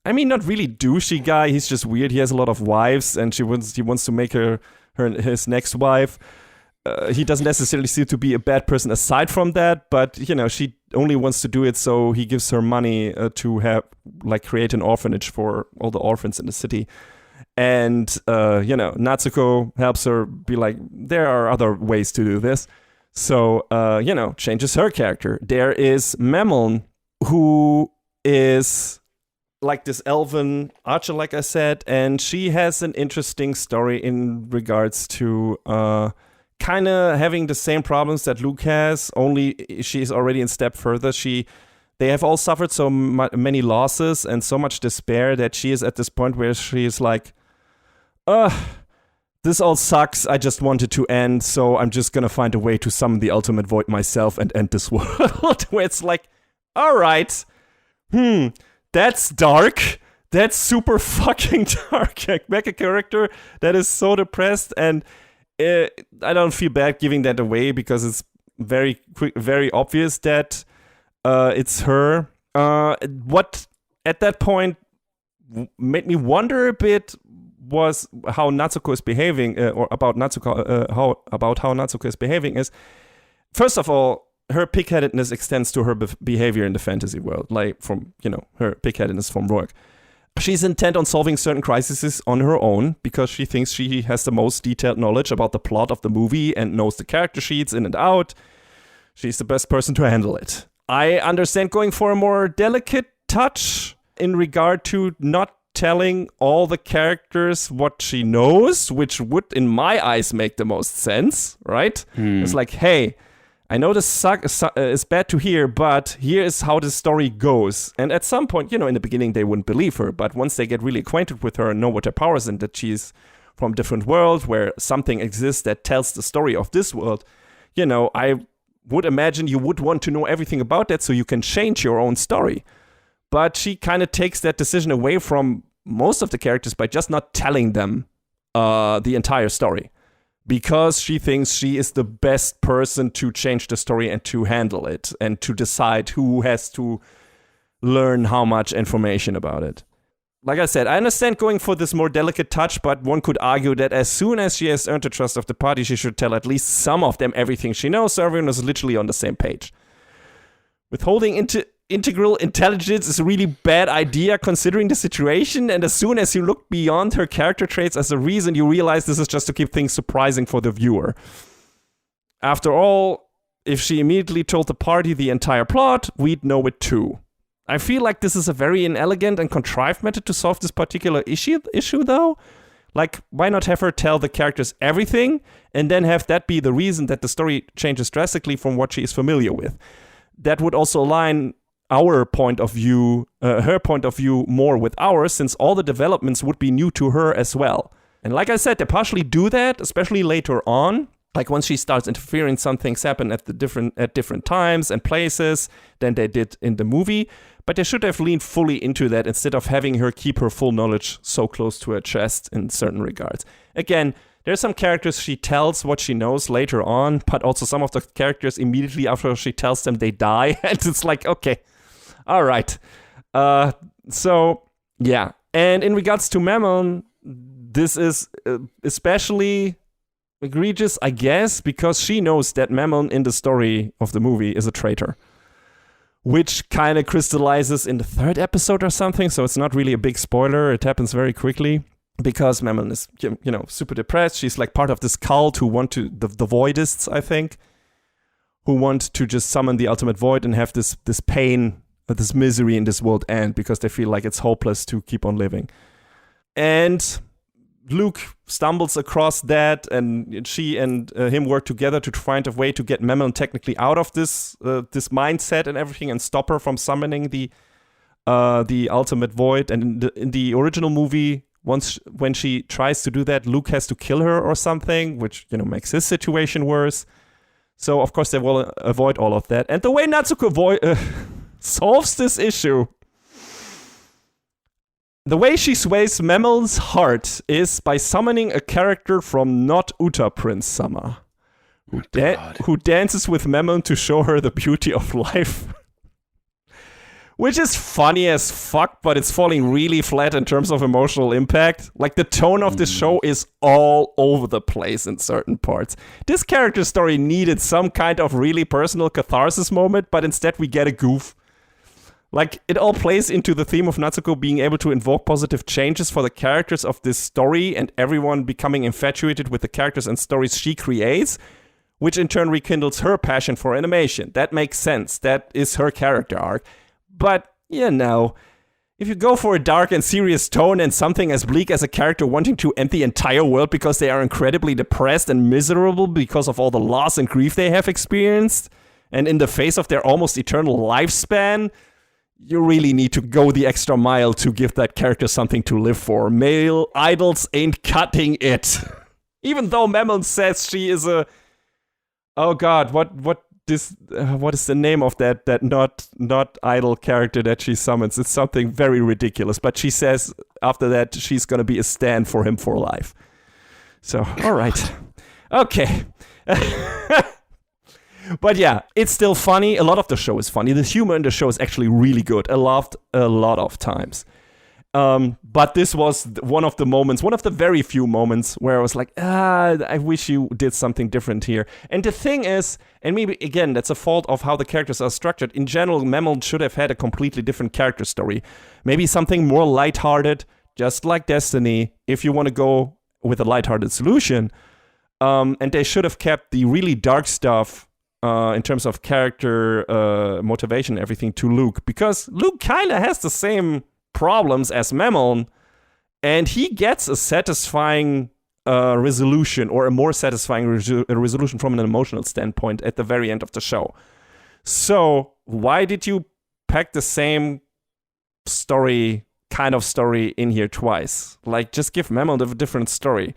not really douchey guy. He's just weird. He has a lot of wives, and he wants to make her his next wife. He doesn't necessarily seem to be a bad person aside from that, but she only wants to do it so he gives her money to have create an orphanage for all the orphans in the city. And Natsuko helps her be like, there are other ways to do this. So, changes her character. There is Memon, who is like this elven archer, like I said, and she has an interesting story in regards to kind of having the same problems that Luke has, only she's already a step further. They have all suffered so many losses and so much despair that she is at this point where she is like, this all sucks. I just want it to end, so I'm just gonna find a way to summon the ultimate void myself and end this world. Where it's like, all right, that's dark. That's super fucking dark. Make a character that is so depressed, and I don't feel bad giving that away because it's very obvious that it's her. What at that point made me wonder a bit was how Natsuko is behaving, or about Natsuko, how Natsuko is behaving is, first of all, her pigheadedness extends to her behavior in the fantasy world, like from, her pigheadedness from work. She's intent on solving certain crises on her own because she thinks she has the most detailed knowledge about the plot of the movie and knows the character sheets in and out. She's the best person to handle it. I understand going for a more delicate touch in regard to not telling all the characters what she knows, which would, in my eyes, make the most sense, right? It's like, hey, I know this is bad to hear, but here is how the story goes. And at some point, in the beginning, they wouldn't believe her. But once they get really acquainted with her and know what her powers and that she's from a different world where something exists that tells the story of this world, I would imagine you would want to know everything about that so you can change your own story. But she kind of takes that decision away from most of the characters by just not telling them the entire story. Because she thinks she is the best person to change the story and to handle it and to decide who has to learn how much information about it. Like I said, I understand going for this more delicate touch, but one could argue that as soon as she has earned the trust of the party, she should tell at least some of them everything she knows, so everyone is literally on the same page. Withholding integral intelligence is a really bad idea considering the situation, and as soon as you look beyond her character traits as a reason, you realize this is just to keep things surprising for the viewer. After all, if she immediately told the party the entire plot, we'd know it too. I feel like this is a very inelegant and contrived method to solve this particular issue though. Like, why not have her tell the characters everything, and then have that be the reason that the story changes drastically from what she is familiar with? That would also align our point of view, her point of view more with ours, since all the developments would be new to her as well. And like I said, they partially do that, especially later on. Like once she starts interfering, some things happen at different times and places than they did in the movie. But they should have leaned fully into that instead of having her keep her full knowledge so close to her chest in certain regards. Again, there's some characters she tells what she knows later on, but also some of the characters immediately after she tells them they die. And it's like, okay, all right. So, yeah. And in regards to Mammon, this is especially egregious, I guess, because she knows that Mammon in the story of the movie is a traitor, which kind of crystallizes in the 3rd episode or something, so it's not really a big spoiler. It happens very quickly because Mammon is, super depressed. She's like part of this cult who want to, the Voidists, I think, who want to just summon the ultimate void and have this pain, this misery in this world end because they feel like it's hopeless to keep on living. And Luke stumbles across that, and she and him work together to find a way to get Mammon technically out of this mindset and everything, and stop her from summoning the ultimate void. And in the original movie, when she tries to do that, Luke has to kill her or something, which makes his situation worse. So of course they will avoid all of that. And the way Natsuko solves this issue. The way she sways Mammel's heart is by summoning a character from Not Uta Prince Sama, who dances with Mammon to show her the beauty of life. Which is funny as fuck, but it's falling really flat in terms of emotional impact. Like, the tone of this show is all over the place in certain parts. This character story needed some kind of really personal catharsis moment, but instead we get a goof. Like, it all plays into the theme of Natsuko being able to invoke positive changes for the characters of this story and everyone becoming infatuated with the characters and stories she creates, which in turn rekindles her passion for animation. That makes sense. That is her character arc. But, if you go for a dark and serious tone and something as bleak as a character wanting to end the entire world because they are incredibly depressed and miserable because of all the loss and grief they have experienced, and in the face of their almost eternal lifespan, you really need to go the extra mile to give that character something to live for. Male idols ain't cutting it. Even though Mammon says she is a... Oh god, what is the name of that not idol character that she summons? It's something very ridiculous. But she says after that she's gonna be a stand for him for life. So, alright. Okay. But yeah, it's still funny. A lot of the show is funny. The humor in the show is actually really good. I laughed a lot of times. But this was one of the very few moments where I was like, I wish you did something different here. And the thing is, and maybe, again, that's a fault of how the characters are structured. In general, Mammon should have had a completely different character story. Maybe something more lighthearted, just like Destiny, if you want to go with a lighthearted solution. And they should have kept the really dark stuff in terms of character motivation and everything to Luke, because Luke kind of has the same problems as Mammon, and he gets a satisfying resolution, or a more satisfying resolution from an emotional standpoint at the very end of the show. So why did you pack the same kind of story in here twice? Like, just give Mammon a different story.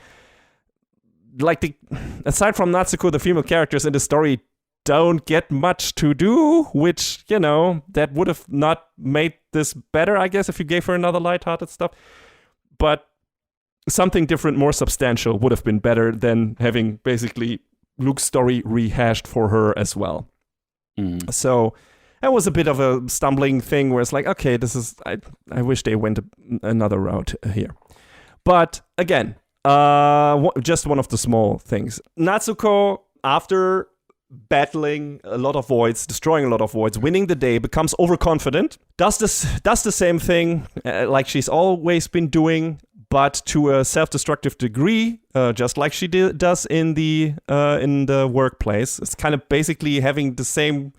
Like, aside from Natsuko, the female characters in the story don't get much to do, which, that would have not made this better, I guess, if you gave her another lighthearted stuff. But something different, more substantial, would have been better than having basically Luke's story rehashed for her as well. So that was a bit of a stumbling thing where it's like, okay, I wish they went another route here. But again, just one of the small things. Natsuko, after battling a lot of voids, destroying a lot of voids, winning the day, becomes overconfident, does the same thing like she's always been doing, but to a self-destructive degree, just like she does in the workplace. It's kind of basically having the same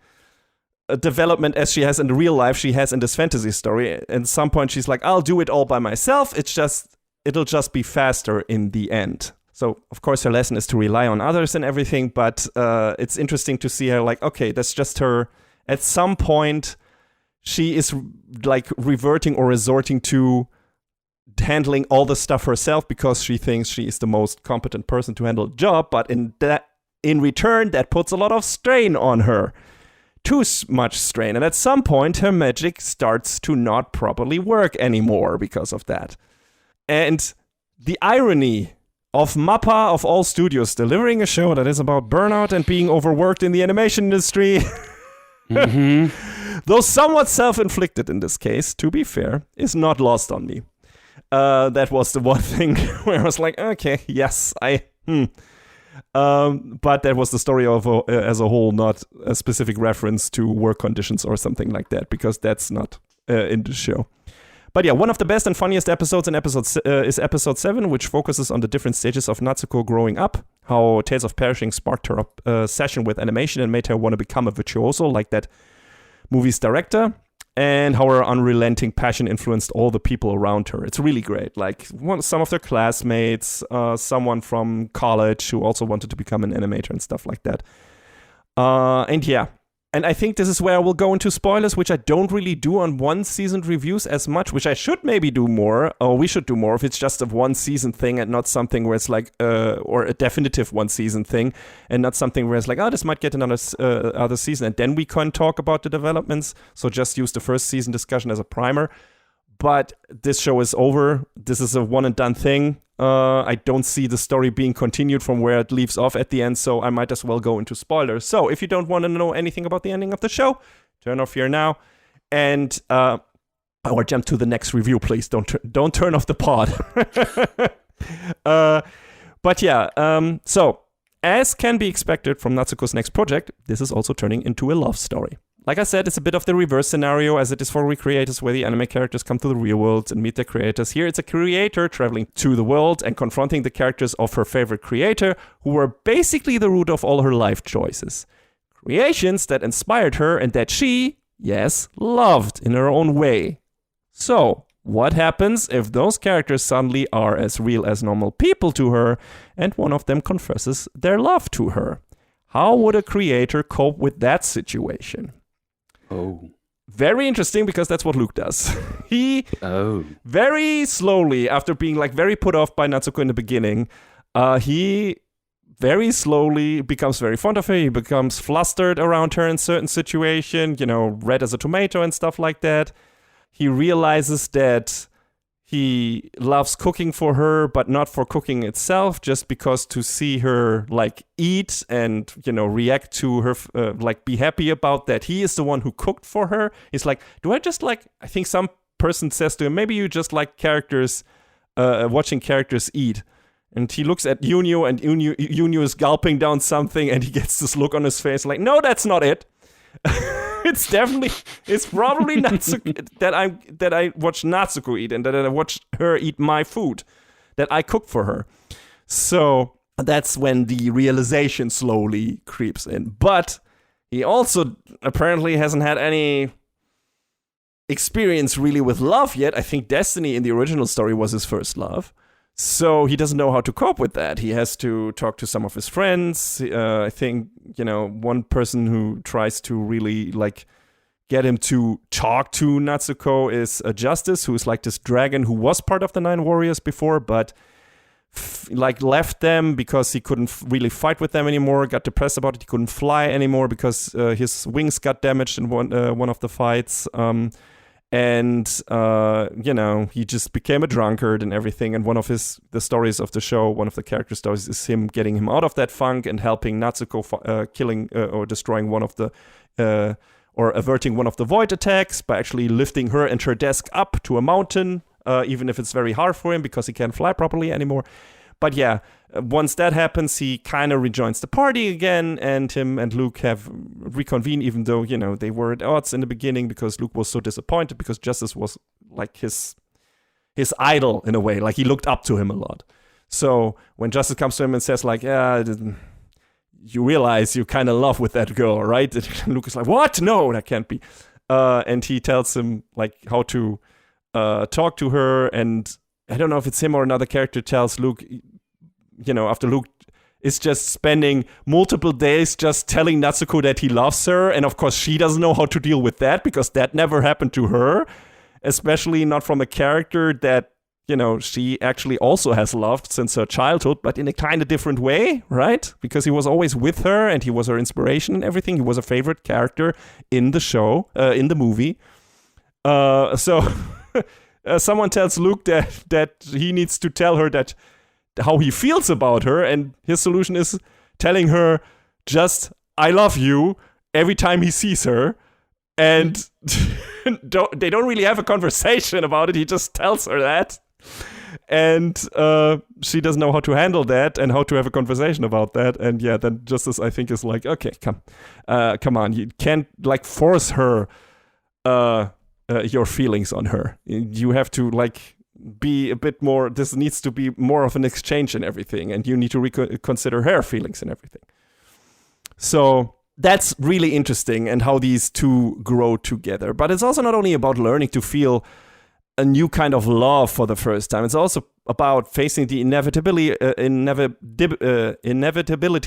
development as she has in the real life, she has in this fantasy story. At some point she's like, I'll do it all by myself, it'll just be faster in the end. So, of course, her lesson is to rely on others and everything, but it's interesting to see her like, okay, that's just her. At some point, she is like reverting or resorting to handling all the stuff herself because she thinks she is the most competent person to handle the job, but in return, that puts a lot of strain on her. Too much strain. And at some point, her magic starts to not properly work anymore because of that. And the irony of MAPPA of all studios delivering a show that is about burnout and being overworked in the animation industry, though somewhat self-inflicted in this case, to be fair, is not lost on me. That was the one thing where I was like, okay, yes, but that was the story of as a whole, not a specific reference to work conditions or something like that, because that's not in the show. But yeah, one of the best and funniest episodes in is episode 7, which focuses on the different stages of Natsuko growing up, how Tales of Perishing sparked her obsession with animation and made her want to become a virtuoso like that movie's director, and how her unrelenting passion influenced all the people around her. It's really great. Like some of their classmates, someone from college who also wanted to become an animator and stuff like that. And yeah. And I think this is where I will go into spoilers, which I don't really do on one-season reviews as much, which I should maybe do more, or we should do more if it's just a one-season thing and not something where it's like, or a definitive one-season thing, and not something where it's like, oh, this might get another other season, and then we can talk about the developments. So just use the first season discussion as a primer. But this show is over. This is a one-and-done thing. I don't see the story being continued from where it leaves off at the end, so I might as well go into spoilers. So if you don't want to know anything about the ending of the show, turn off here now, and or jump to the next review, please. Don't turn off the pod. But yeah, so as can be expected from Natsuko's next project, this is also turning into a love story. Like I said, it's a bit of the reverse scenario as it is for recreators, where the anime characters come to the real world and meet their creators. Here it's a creator traveling to the world and confronting the characters of her favorite creator, who were basically the root of all her life choices. Creations that inspired her and that she, yes, loved in her own way. So, what happens if those characters suddenly are as real as normal people to her and one of them confesses their love to her? How would a creator cope with that situation? Oh. Very interesting, because that's what Luke does. He very slowly, after being like very put off by Natsuko in the beginning, he very slowly becomes very fond of her. He becomes flustered around her in certain situation, red as a tomato and stuff like that. He realizes that he loves cooking for her, but not for cooking itself, just because to see her like eat and, react to her, like be happy about that he is the one who cooked for her. He's like, do I just like, I think some person says to him, maybe you just like characters, watching characters eat. And he looks at Yunyu, and Yunyu is gulping down something, and he gets this look on his face like, no, that's not it. It's probably Natsuko that I watch Natsuko eat, and that I watch her eat my food that I cook for her. So that's when the realization slowly creeps in. But he also apparently hasn't had any experience really with love yet. I think Destiny in the original story was his first love. So he doesn't know how to cope with that. He has to talk to some of his friends. I think, one person who tries to really like get him to talk to Natsuko is Justice, who's like this dragon who was part of the 9 Warriors before, but left them because he couldn't really fight with them anymore, got depressed about it. He couldn't fly anymore because his wings got damaged in one of the fights. And, he just became a drunkard and everything. And one of the stories of the show, one of the character stories, is him getting him out of that funk and helping Natsuko killing or destroying one of the, or averting one of the void attacks by actually lifting her and her desk up to a mountain, even if it's very hard for him because he can't fly properly anymore. But yeah, once that happens, he kind of rejoins the party again, and him and Luke have reconvened, even though, they were at odds in the beginning because Luke was so disappointed because Justice was like his idol in a way, like he looked up to him a lot. So when Justice comes to him and says like, yeah, you realize you kind of love with that girl, right? And Luke is like, what? No, that can't be. And he tells him like how to talk to her, and I don't know if it's him or another character tells Luke, after Luke is just spending multiple days just telling Natsuko that he loves her, and of course she doesn't know how to deal with that because that never happened to her, especially not from a character that she actually also has loved since her childhood, but in a kind of different way, right? Because he was always with her and he was her inspiration and everything. He was a favorite character in the show, in the movie. So someone tells Luke that he needs to tell her that how he feels about her, and his solution is telling her just, I love you, every time he sees her. And they don't really have a conversation about it. He just tells her that. And she doesn't know how to handle that and how to have a conversation about that. And yeah, then Justice, I think, is like, okay, come on. You can't like force her your feelings on her. You have to like be a bit more, this needs to be more of an exchange and everything. And you need to consider her feelings and everything. So that's really interesting, and how these two grow together. But it's also not only about learning to feel a new kind of love for the first time. It's also about facing the inevitability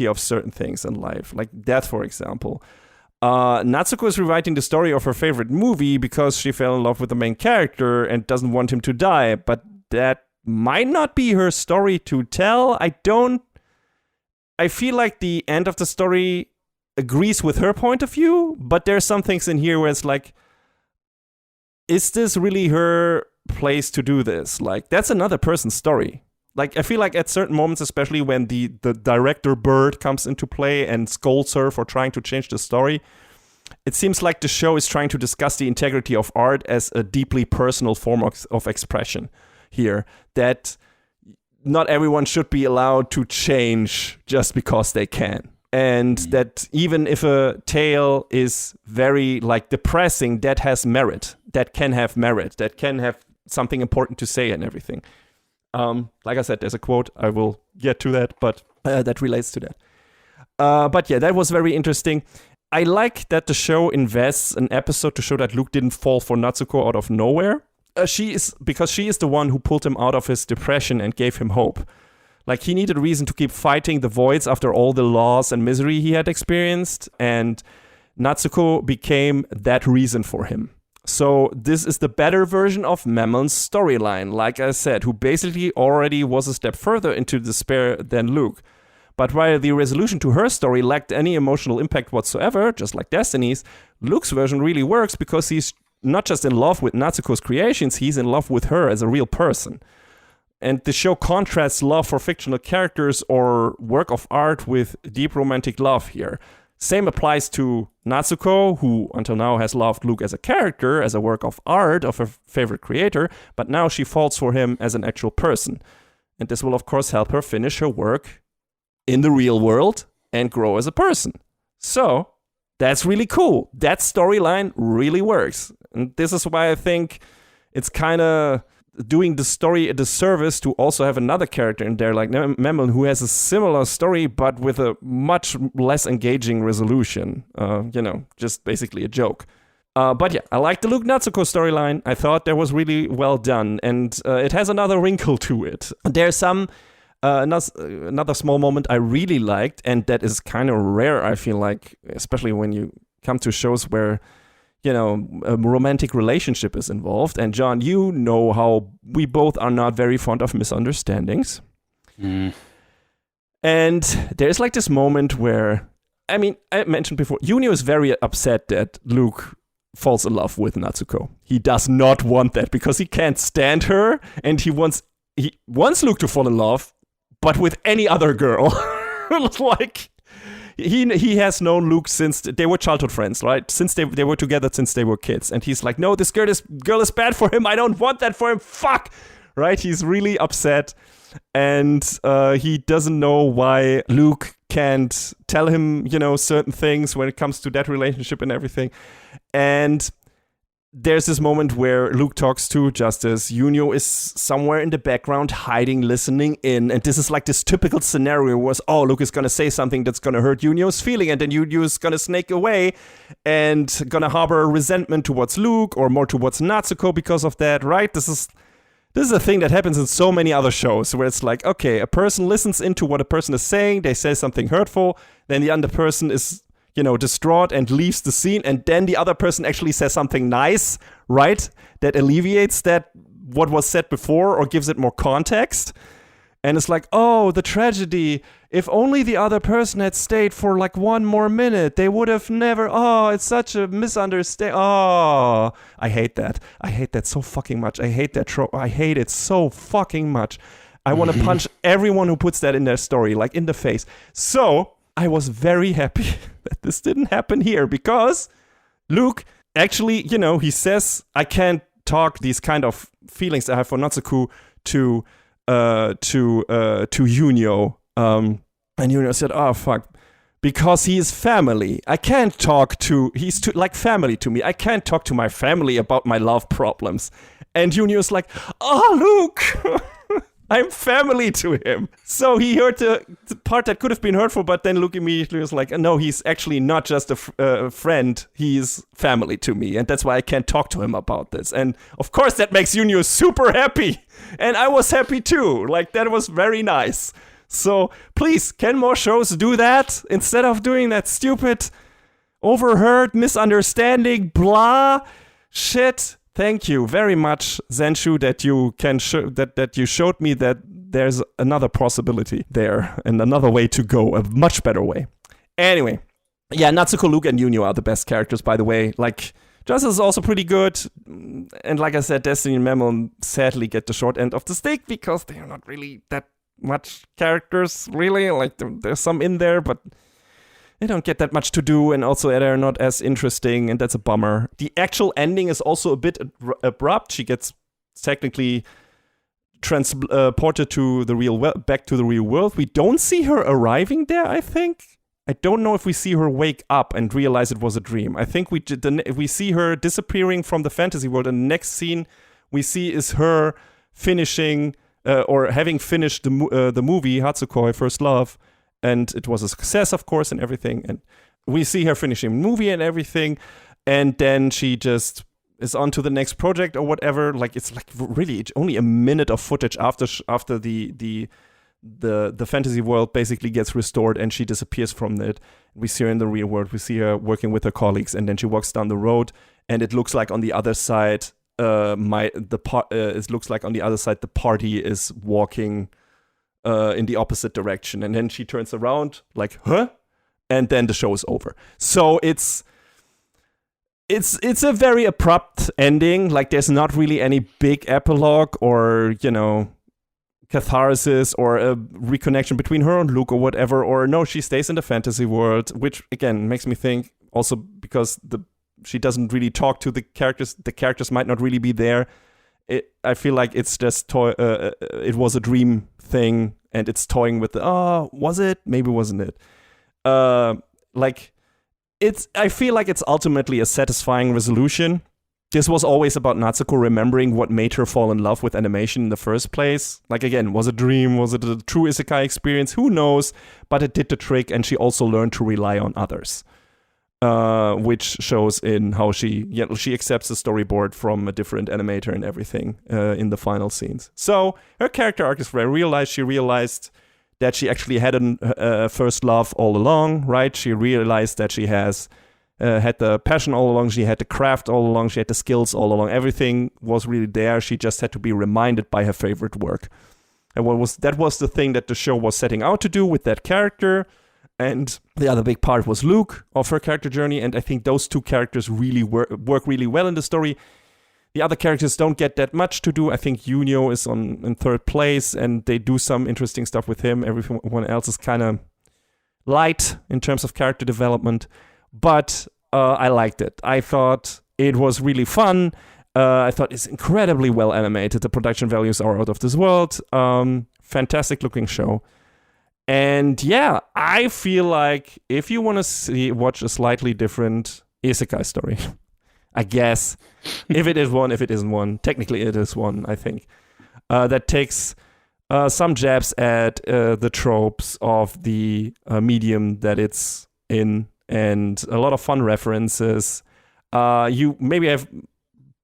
of certain things in life, like death, for example. Natsuko is rewriting the story of her favorite movie because she fell in love with the main character and doesn't want him to die. But that might not be her story to tell. I feel like the end of the story agrees with her point of view, but there's some things in here where it's like, is this really her place to do this? Like, that's another person's story. Like, I feel like at certain moments, especially when the director Bird comes into play and scolds her for trying to change the story, it seems like the show is trying to discuss the integrity of art as a deeply personal form of expression here, that not everyone should be allowed to change just because they can. And that even if a tale is very like depressing, that has merit, that can have merit, that can have something important to say and everything. Like I said, there's a quote, I will get to that, but that relates to that. But yeah, that was very interesting. I like that the show invests an episode to show that Luke didn't fall for Natsuko out of nowhere. Because she is the one who pulled him out of his depression and gave him hope. Like, he needed a reason to keep fighting the voids after all the loss and misery he had experienced, and Natsuko became that reason for him. So this is the better version of Mammon's storyline, like I said, who basically already was a step further into despair than Luke. But while the resolution to her story lacked any emotional impact whatsoever, just like Destiny's, Luke's version really works because he's not just in love with Natsuko's creations, he's in love with her as a real person. And the show contrasts love for fictional characters or work of art with deep romantic love here. Same applies to Natsuko, who until now has loved Luke as a character, as a work of art of her favorite creator, but now she falls for him as an actual person. And this will, of course, help her finish her work in the real world and grow as a person. So, that's really cool. That storyline really works. And this is why I think it's kind of doing the story a disservice to also have another character in there like Mammon, who has a similar story but with a much less engaging resolution. Just basically a joke. But yeah, I like the Luke Natsuko storyline. I thought that was really well done, and it has another wrinkle to it. There's some another small moment I really liked, and that is kind of rare, I feel like, especially when you come to shows where a romantic relationship is involved. And John, you know how we both are not very fond of misunderstandings. And there's like this moment where, I mentioned before, Junio is very upset that Luke falls in love with Natsuko. He does not want that because he can't stand her, and he wants Luke to fall in love, but with any other girl. Like, He has known Luke since they were childhood friends, right? Since they were together since they were kids. And he's like, no, this girl is bad for him. I don't want that for him. Fuck! Right? He's really upset. And he doesn't know why Luke can't tell him, certain things when it comes to that relationship and everything. And there's this moment where Luke talks to Justice. Junio is somewhere in the background, hiding, listening in. And this is like this typical scenario where, Luke is going to say something that's going to hurt Junio's feeling. And then Junio is going to snake away and going to harbor resentment towards Luke or more towards Natsuko because of that, right? This is a thing that happens in so many other shows where it's like, okay, a person listens into what a person is saying. They say something hurtful. Then the other person is distraught and leaves the scene, and then the other person actually says something nice, right? That alleviates that what was said before or gives it more context. And it's like, oh, the tragedy. If only the other person had stayed for like 1 more minute, they would have never. Oh, it's such a misunderstanding. Oh, I hate that. I hate that so fucking much. I hate that trope. I hate it so fucking much. I want to punch everyone who puts that in their story, like in the face. So I was very happy that this didn't happen here because Luke actually, he says, I can't talk these kind of feelings I have for Natsuko to Yunio. And Yunio said, oh, fuck. Because he is family. I can't talk to... He's like family to me. I can't talk to my family about my love problems. And Yunio's like, oh, Luke... I'm family to him. So he heard the part that could have been hurtful, but then Luke immediately was like, no, he's actually not just a friend. He's family to me. And that's why I can't talk to him about this. And of course, that makes Yunio super happy. And I was happy too. Like, that was very nice. So please, can more shows do that instead of doing that stupid, overheard, misunderstanding, blah shit? Thank you very much, Zenshu, that you can that you showed me that there's another possibility there and another way to go, a much better way. Anyway, yeah, Natsuko, Luke, and Yunio are the best characters, by the way. Like, Justice is also pretty good, and like I said, Destiny and Memo sadly get the short end of the stick because they are not really that much characters, really. Like, there's some in there, but they don't get that much to do, and also they're not as interesting, and that's a bummer. The actual ending is also a bit abrupt. She gets technically transported to the back to the real world. We don't see her arriving there, I think. I don't know if we see her wake up and realize it was a dream. I think we see her disappearing from the fantasy world, and the next scene we see is her finishing or having finished the movie Hatsukoi First Love. And it was a success, of course, and everything. And we see her finishing the movie and everything. And then she just is on to the next project or whatever. Like, it's like really only a minute of footage after the fantasy world basically gets restored and she disappears from it. We see her in the real world. We see her working with her colleagues, and then she walks down the road. And it looks like on the other side, it looks like on the other side the party is walking in the opposite direction, and then she turns around like, huh? And then the show is over. So it's a very abrupt ending. Like, there's not really any big epilogue or, catharsis or a reconnection between her and Luke or whatever. Or no, she stays in the fantasy world, which again makes me think also because she doesn't really talk to the characters. The characters might not really be there. I feel like it's just it was a dream thing, and it's toying with was it? Maybe wasn't it? I feel like it's ultimately a satisfying resolution. This was always about Natsuko remembering what made her fall in love with animation in the first place. Like, again, was it a dream? Was it a true isekai experience? Who knows? But it did the trick, and she also learned to rely on others. Which shows in how she accepts the storyboard from a different animator and everything in the final scenes. So her character arc is very realized. She realized that she actually had a first love all along, right? She realized that she has had the passion all along. She had the craft all along. She had the skills all along. Everything was really there. She just had to be reminded by her favorite work. And that was the thing that the show was setting out to do with that character. And the other big part was Luke of her character journey, and I think those two characters really work really well in the story. The other characters don't get that much to do. I think Yunio is in third place, and they do some interesting stuff with him. Everyone else is kind of light in terms of character development, but I liked it. I thought it was really fun. I thought it's incredibly well animated. The production values are out of this world. Fantastic looking show. And yeah, I feel like if you want to watch a slightly different isekai story, I guess, if it is one, if it isn't one, technically it is one, I think, that takes some jabs at the tropes of the medium that it's in, and a lot of fun references. You maybe have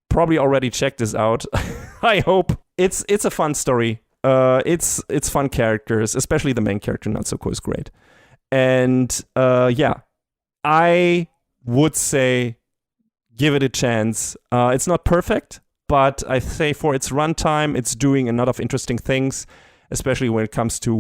probably already checked this out. I hope. It's a fun story. It's fun characters, especially the main character, Natsuko, is great. And I would say give it a chance. It's not perfect, but I say for its runtime, it's doing a lot of interesting things, especially when it comes to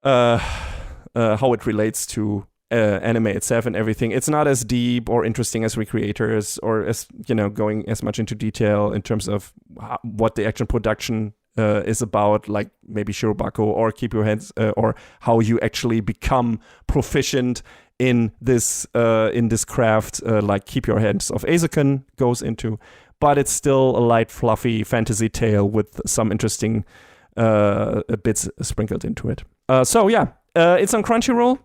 how it relates to anime itself and everything. It's not as deep or interesting as Recreators, or as going as much into detail in terms of what the action production is about, like maybe Shirobako or Keep Your Hands, or how you actually become proficient in this craft, like Keep Your Hands of Eizouken goes into. But it's still a light, fluffy fantasy tale with some interesting bits sprinkled into it. It's on Crunchyroll.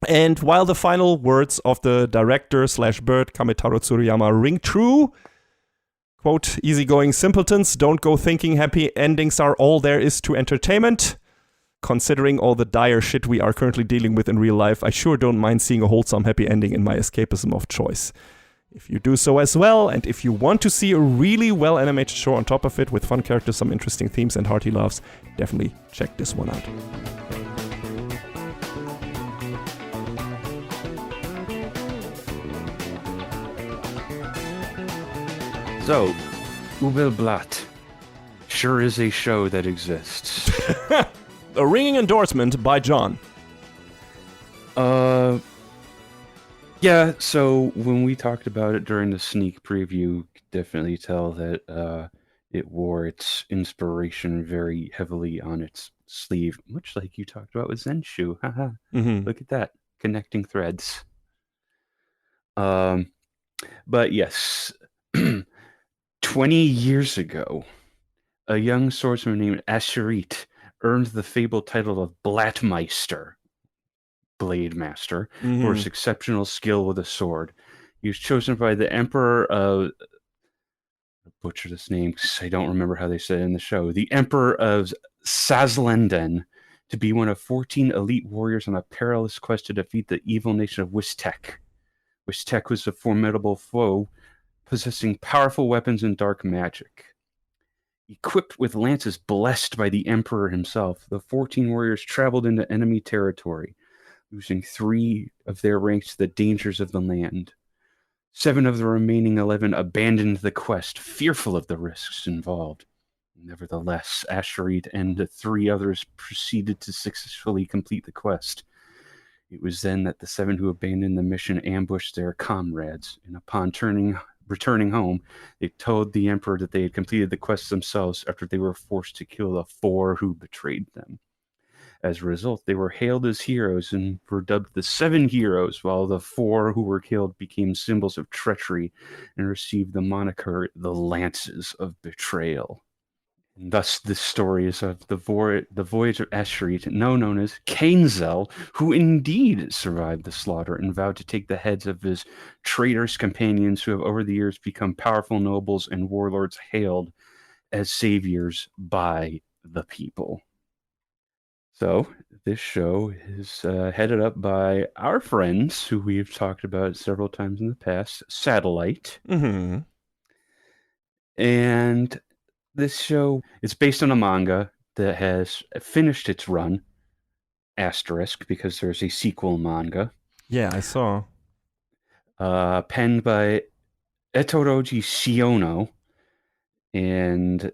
And while the final words of the director/bird Kametaro Tsuruyama ring true, quote, "Easygoing simpletons, don't go thinking happy endings are all there is to entertainment. Considering all the dire shit we are currently dealing with in real life, I sure don't mind seeing a wholesome happy ending in my escapism of choice. If you do so as well, and if you want to see a really well-animated show on top of it with fun characters, some interesting themes, and hearty laughs, definitely check this one out." So, Übel Blatt sure is a show that exists. A ringing endorsement by John. Yeah, so when we talked about it during the sneak preview, you could definitely tell that it wore its inspiration very heavily on its sleeve, much like you talked about with Zenshu. Haha. Look at that. Connecting threads. But yes, 20 years ago, a young swordsman named Asherit earned the fabled title of Blattmeister, Blade Master, for his exceptional skill with a sword. He was chosen by the Emperor of... I'll butcher this name because I don't remember how they said it in the show. The Emperor of Sazlenden to be one of 14 elite warriors on a perilous quest to defeat the evil nation of Wistek. Wistek was a formidable foe, possessing powerful weapons and dark magic. Equipped with lances blessed by the Emperor himself, the 14 warriors traveled into enemy territory, losing 3 of their ranks to the dangers of the land. 7 of the remaining 11 abandoned the quest, fearful of the risks involved. Nevertheless, Asherit and the 3 others proceeded to successfully complete the quest. It was then that the 7 who abandoned the mission ambushed their comrades, and upon returning home, they told the Emperor that they had completed the quest themselves after they were forced to kill the 4 who betrayed them. As a result, they were hailed as heroes and were dubbed the 7 heroes, while the 4 who were killed became symbols of treachery and received the moniker the Lances of Betrayal. And thus, this story is of the voyage of Asherit, now known as Kainzel, who indeed survived the slaughter and vowed to take the heads of his traitorous companions who have over the years become powerful nobles and warlords hailed as saviors by the people. So, this show is headed up by our friends, who we've talked about several times in the past, Satellite. And this show is based on a manga that has finished its run, asterisk, because there's a sequel manga. Yeah, I saw. Penned by Etoroji Shiono. And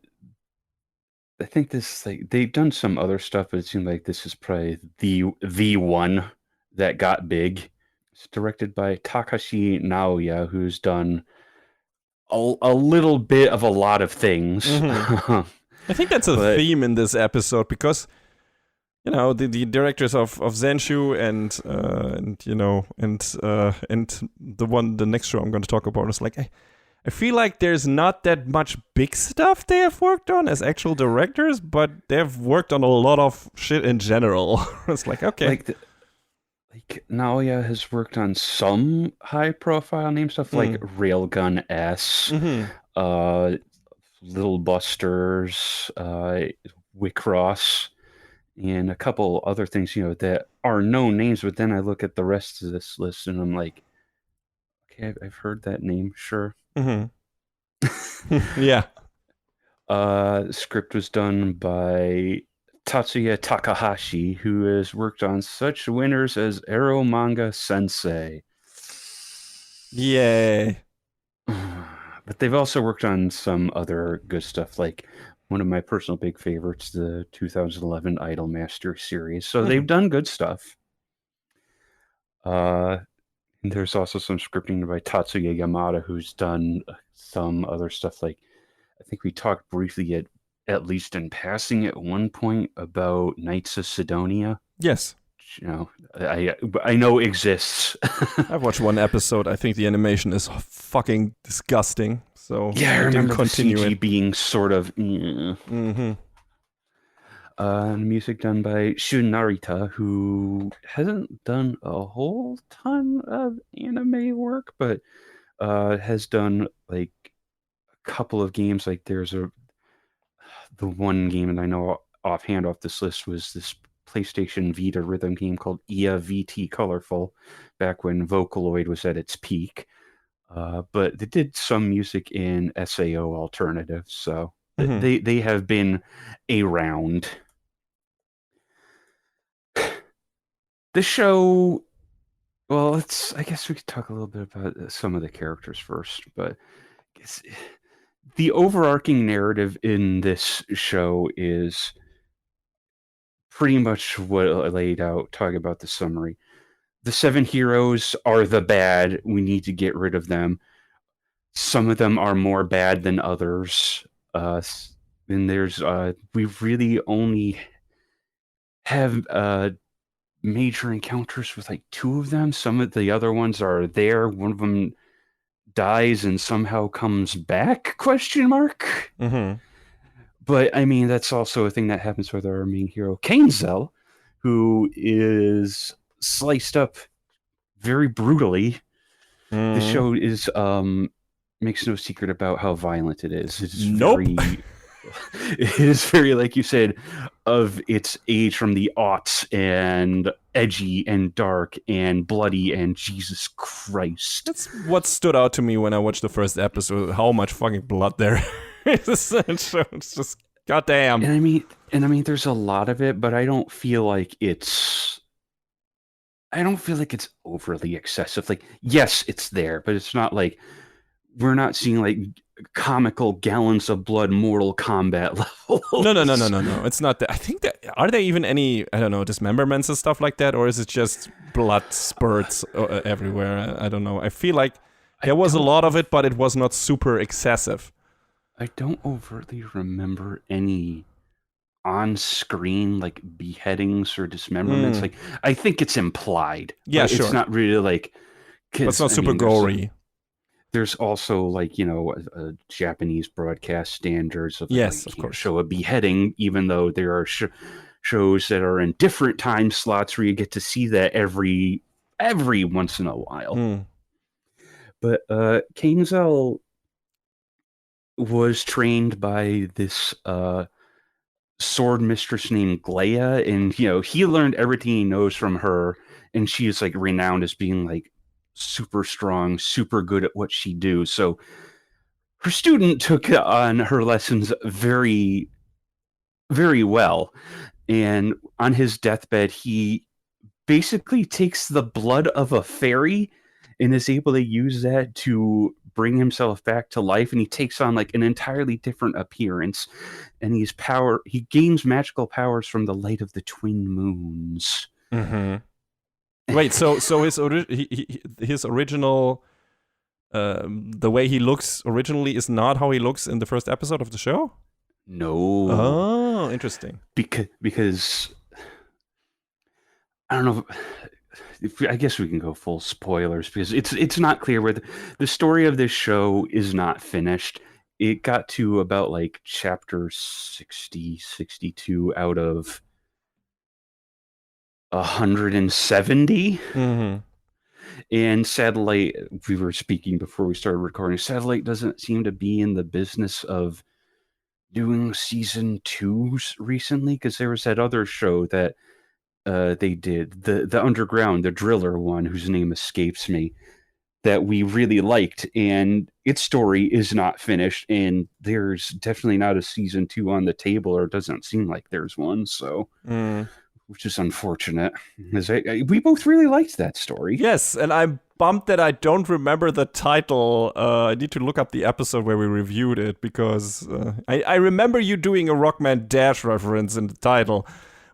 I think this, like, they've done some other stuff, but it seemed like this is probably the one that got big. It's directed by Takashi Naoya, who's done a little bit of a lot of things. I think that's a theme in this episode, because the directors of Zenshu and the next show I'm going to talk about is like, I feel like there's not that much big stuff they have worked on as actual directors, but they've worked on a lot of shit in general. It's like, okay. Like Naoya has worked on some high-profile name stuff, like Railgun S, Little Busters, Wicross, and a couple other things, that are known names. But then I look at the rest of this list and I'm like, okay, I've heard that name, sure. Yeah. The script was done by Tatsuya Takahashi, who has worked on such winners as Arrow Manga Sensei. Yay. But they've also worked on some other good stuff, like one of my personal big favorites, the 2011 Idolmaster series. So they've done good stuff. And there's also some scripting by Tatsuya Yamada, who's done some other stuff. Like I think we talked briefly at least in passing at one point about Knights of Sidonia. Yes. You know, I know exists. I've watched one episode. I think the animation is fucking disgusting. So Yeah, I remember continue the CG it. being sort of. Music done by Shun Narita, who hasn't done a whole ton of anime work, but has done like a couple of games. Like there's the one game that I know offhand off this list was this PlayStation Vita rhythm game called Ia VT Colorful, back when Vocaloid was at its peak. But they did some music in SAO alternatives, so they have been around. The show, well, I guess we could talk a little bit about some of the characters first, but the overarching narrative in this show is pretty much what I laid out, talking about the summary. The 7 heroes are the bad. We need to get rid of them. Some of them are more bad than others. And there's, we really only have major encounters with like 2 of them. Some of the other ones are there. One of them dies and somehow comes back, question mark. But I mean, that's also a thing that happens with our main hero, Kainzel, who is sliced up very brutally. The show is makes no secret about how violent it is. It's very it is very, like you said, of its age from the aughts, and edgy and dark and bloody and Jesus Christ. That's what stood out to me when I watched the first episode, how much fucking blood there is. It's just goddamn. And I mean there's a lot of it, but I don't feel like it's overly excessive. Like, yes, it's there, but it's not like we're not seeing like comical gallons of blood Mortal Kombat levels. No. It's not that. I think that, are there even any, I don't know, dismemberments and stuff like that, or is it just blood spurts everywhere? I don't know. I feel like there was a lot of it, but it was not super excessive. I don't overtly remember any on-screen like beheadings or dismemberments. Like, I think it's implied. Yeah, sure. It's not really like. But it's not super gory. There's also like, you know, Japanese broadcast standards of, yes, like, of course, show a beheading, even though there are shows that are in different time slots where you get to see that every once in a while. But Kainzel was trained by this sword mistress named Glea, and you know, he learned everything he knows from her, and she is like renowned as being like super strong, super good at what she do. So her student took on her lessons very, very well. And on his deathbed, he basically takes the blood of a fairy and is able to use that to bring himself back to life. And he takes on like an entirely different appearance. And he gains magical powers from the light of the twin moons. Wait, so his original, the way he looks originally is not how he looks in the first episode of the show? No. Oh, interesting. Because I don't know. I guess we can go full spoilers, because it's not clear where the story of this show is not finished. It got to about like chapter 60, 62 out of 170. And Satellite, we were speaking before we started recording, Satellite doesn't seem to be in the business of doing season 2s recently, because there was that other show that they did, the Underground, the Driller one, whose name escapes me, that we really liked, and its story is not finished, and there's definitely not a season 2 on the table, or it doesn't seem like there's one, so which is unfortunate, because we both really liked that story. Yes, and I'm bummed that I don't remember the title. I need to look up the episode where we reviewed it because I remember you doing a Rockman Dash reference in the title,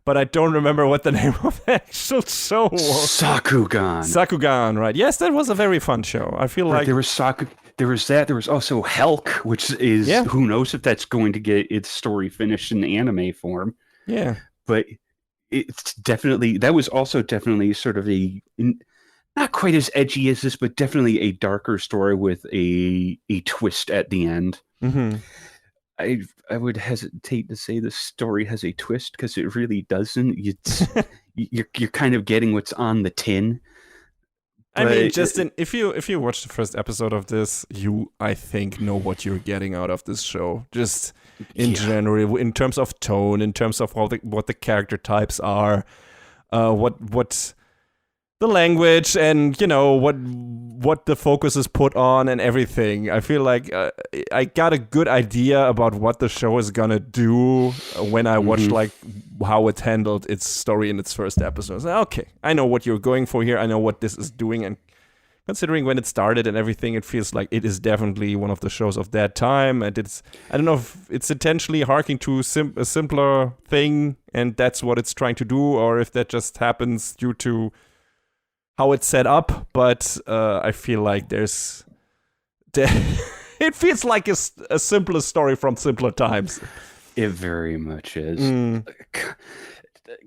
but I don't remember what the name of the actual show was. Sakugan. Sakugan, right? Yes, that was a very fun show. I feel like there was There was that. There was also Helk, which is who knows if that's going to get its story finished in anime form. Yeah, but it's definitely sort of not quite as edgy as this, but definitely a darker story with a twist at the end. Mm-hmm. I would hesitate to say the story has a twist because it really doesn't. It's you're kind of getting what's on the tin. I mean, Justin, if you watch the first episode of this, I think know what you're getting out of this show. Just in general, in terms of tone, in terms of what the character types are, what the language, and what the focus is put on, and everything. I feel like I got a good idea about what the show is gonna do when I watched like how it handled its story in its first episode. So, okay, I know what you're going for here. I know what this is doing, and considering when it started and everything, it feels like it is definitely one of the shows of that time. And I don't know if it's intentionally harking to a simpler thing, and that's what it's trying to do, or if that just happens due to how it's set up, but I feel like it feels like a simpler story from simpler times. It very much is.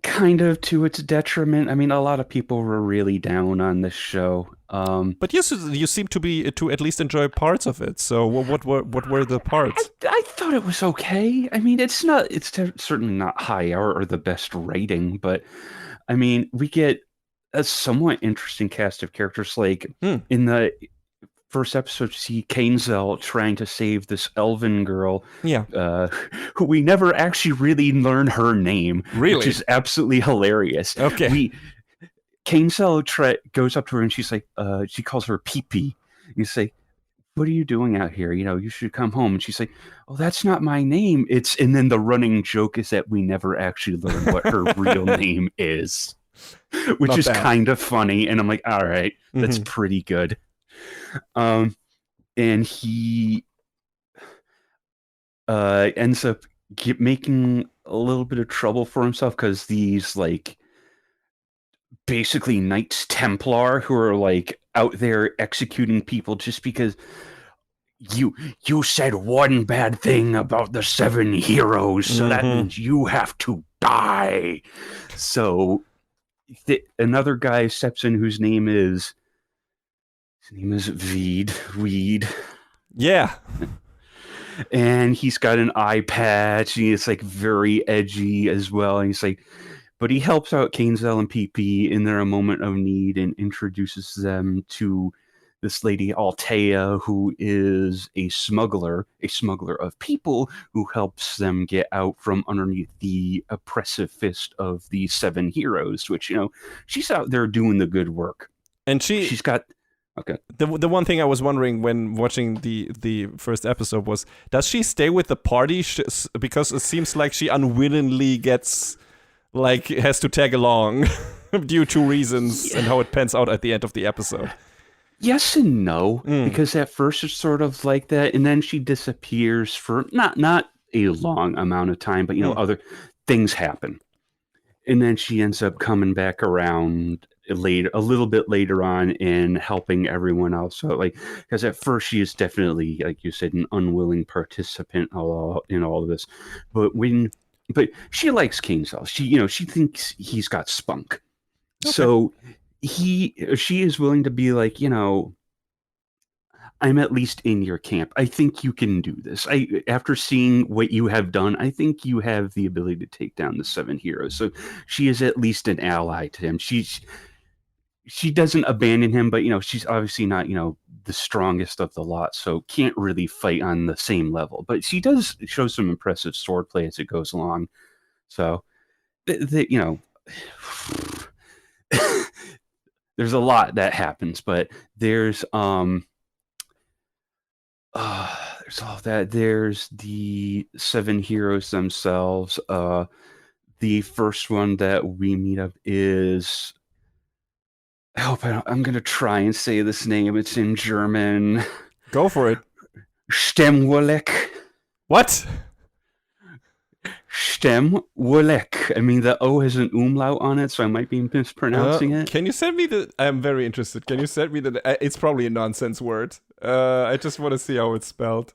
Kind of to its detriment. I mean, a lot of people were really down on this show. But you seem to at least enjoy parts of it. So what were the parts? I thought it was okay. I mean, it's certainly not high or the best rating, but I mean, we get a somewhat interesting cast of characters. Like in the first episode, you see Kainzel trying to save this elven girl, who we never actually really learn her name, which is absolutely hilarious. Okay, Kainzel goes up to her and she's like, she calls her Pee-Pee. You say, "What are you doing out here? You should come home." And she's like, "Oh, that's not my name." And then the running joke is that we never actually learn what her real name is. Which not is bad. Kind of funny, and I'm like, all right, that's pretty good. And he ends up making a little bit of trouble for himself because these like basically Knights Templar who are like out there executing people just because you said one bad thing about the 7 heroes, so that means you have to die. So another guy steps in whose name is Weed. Yeah. And he's got an eye patch, and it's like very edgy as well. And he's like, but he helps out Kainzel and PP in their moment of need and introduces them to this lady Altea, who is a smuggler of people who helps them get out from underneath the oppressive fist of the 7 heroes, which, she's out there doing the good work. And she's got... Okay. The one thing I was wondering when watching the first episode was, does she stay with the party? Because it seems like she unwillingly has to tag along due to reasons and how it pans out at the end of the episode. Yes and no, because at first it's sort of like that, and then she disappears for not a long amount of time, but other things happen, and then she ends up coming back around a little bit later on and helping everyone else. So because at first she is definitely, like you said, an unwilling participant in all of this, but she likes Kainzel. She thinks he's got spunk, so. She is willing to be like, I'm at least in your camp. I think you can do this. After seeing what you have done, I think you have the ability to take down the 7 heroes. So she is at least an ally to him. She doesn't abandon him, but she's obviously not the strongest of the lot, so can't really fight on the same level. But she does show some impressive swordplay as it goes along. So there's a lot that happens, but there's all that. There's the 7 heroes themselves. The first one that we meet up is I hope I'm going to try and say this name. It's in German. Go for it. Stemwolek. What? Stemwolek. I mean, the O has an umlaut on it, so I might be mispronouncing it. Can you send me the... I'm very interested. Can you send me the... It's probably a nonsense word. I just want to see how it's spelled.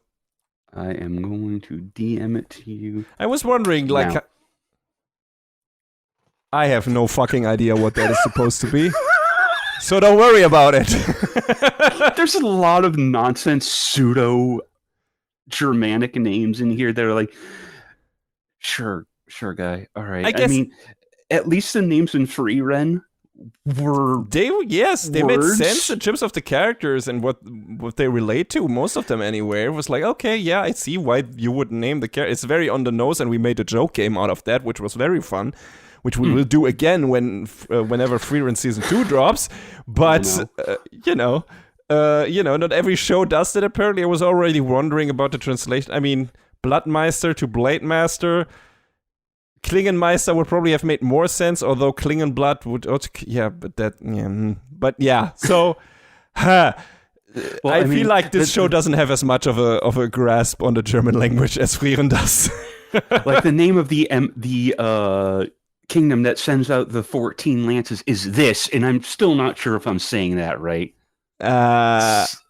I am going to DM it to you. I was wondering, like... I have no fucking idea what that is supposed to be. So don't worry about it. There's a lot of nonsense pseudo-Germanic names in here that are like, sure, guy. All right. I mean, at least the names in Free Ren were they words. Made sense in terms of the characters and what they relate to. Most of them, anyway. It was like, okay, yeah, I see why you would name the character. It's very on the nose, and we made a joke game out of that, which was very fun. Which we will do again whenever Free Ren Season 2 drops. But, not every show does that, apparently. I was already wondering about the translation. I mean, Bloodmeister to Blade Master. Klingenmeister would probably have made more sense, although Klingenblatt would... But yeah, so... I feel like this show doesn't have as much of a grasp on the German language as Free Ren does. Like, the name of the kingdom that sends out the 14 lances is this, and I'm still not sure if I'm saying that right.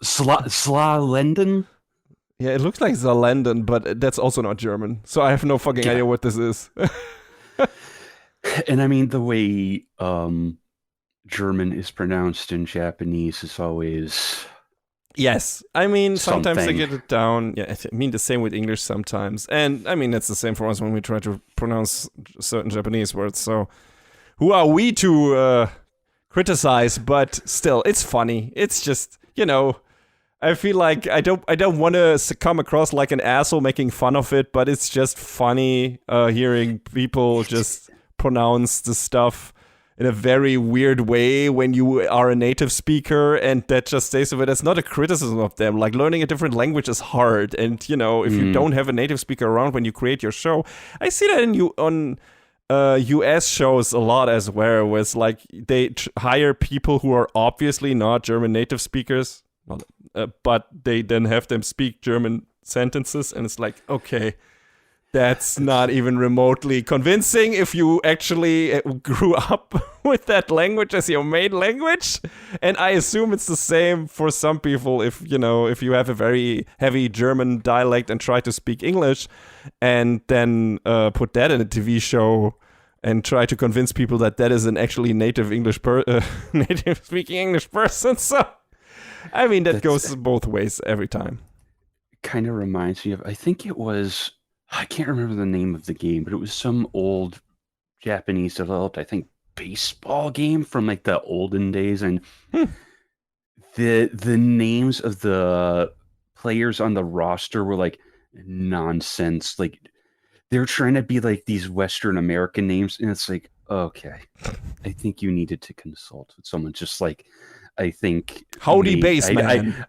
Slalen? Yeah, it looks like Zalenden, but that's also not German. So I have no fucking idea what this is. And I mean, the way German is pronounced in Japanese is always... Yes, I mean, sometimes something. they get it down. Yeah, I mean, the same with English sometimes. And, I mean, it's the same for us when we try to pronounce certain Japanese words. So, who are we to criticize? But still, it's funny. It's just, I feel like I don't want to come across like an asshole making fun of it, but it's just funny hearing people just pronounce the stuff in a very weird way when you are a native speaker, and that just stays with it. It's not a criticism of them. Like, learning a different language is hard, and if you don't have a native speaker around when you create your show, I see that on US shows a lot as well, where it's like they hire people who are obviously not German native speakers, but they then have them speak German sentences, and it's like, okay, that's not even remotely convincing if you actually grew up with that language as your main language. And I assume it's the same for some people if you have a very heavy German dialect and try to speak English and then put that in a TV show and try to convince people that is an actually native native speaking English person. So, I mean, that goes both ways every time. Kind of reminds me of, I think it was... I can't remember the name of the game, but it was some old Japanese developed, I think, baseball game from like the olden days, and the names of the players on the roster were like nonsense. Like, they're trying to be like these Western American names, and it's like, okay, I think you needed to consult with someone. Just like, I think Howdy Baseman.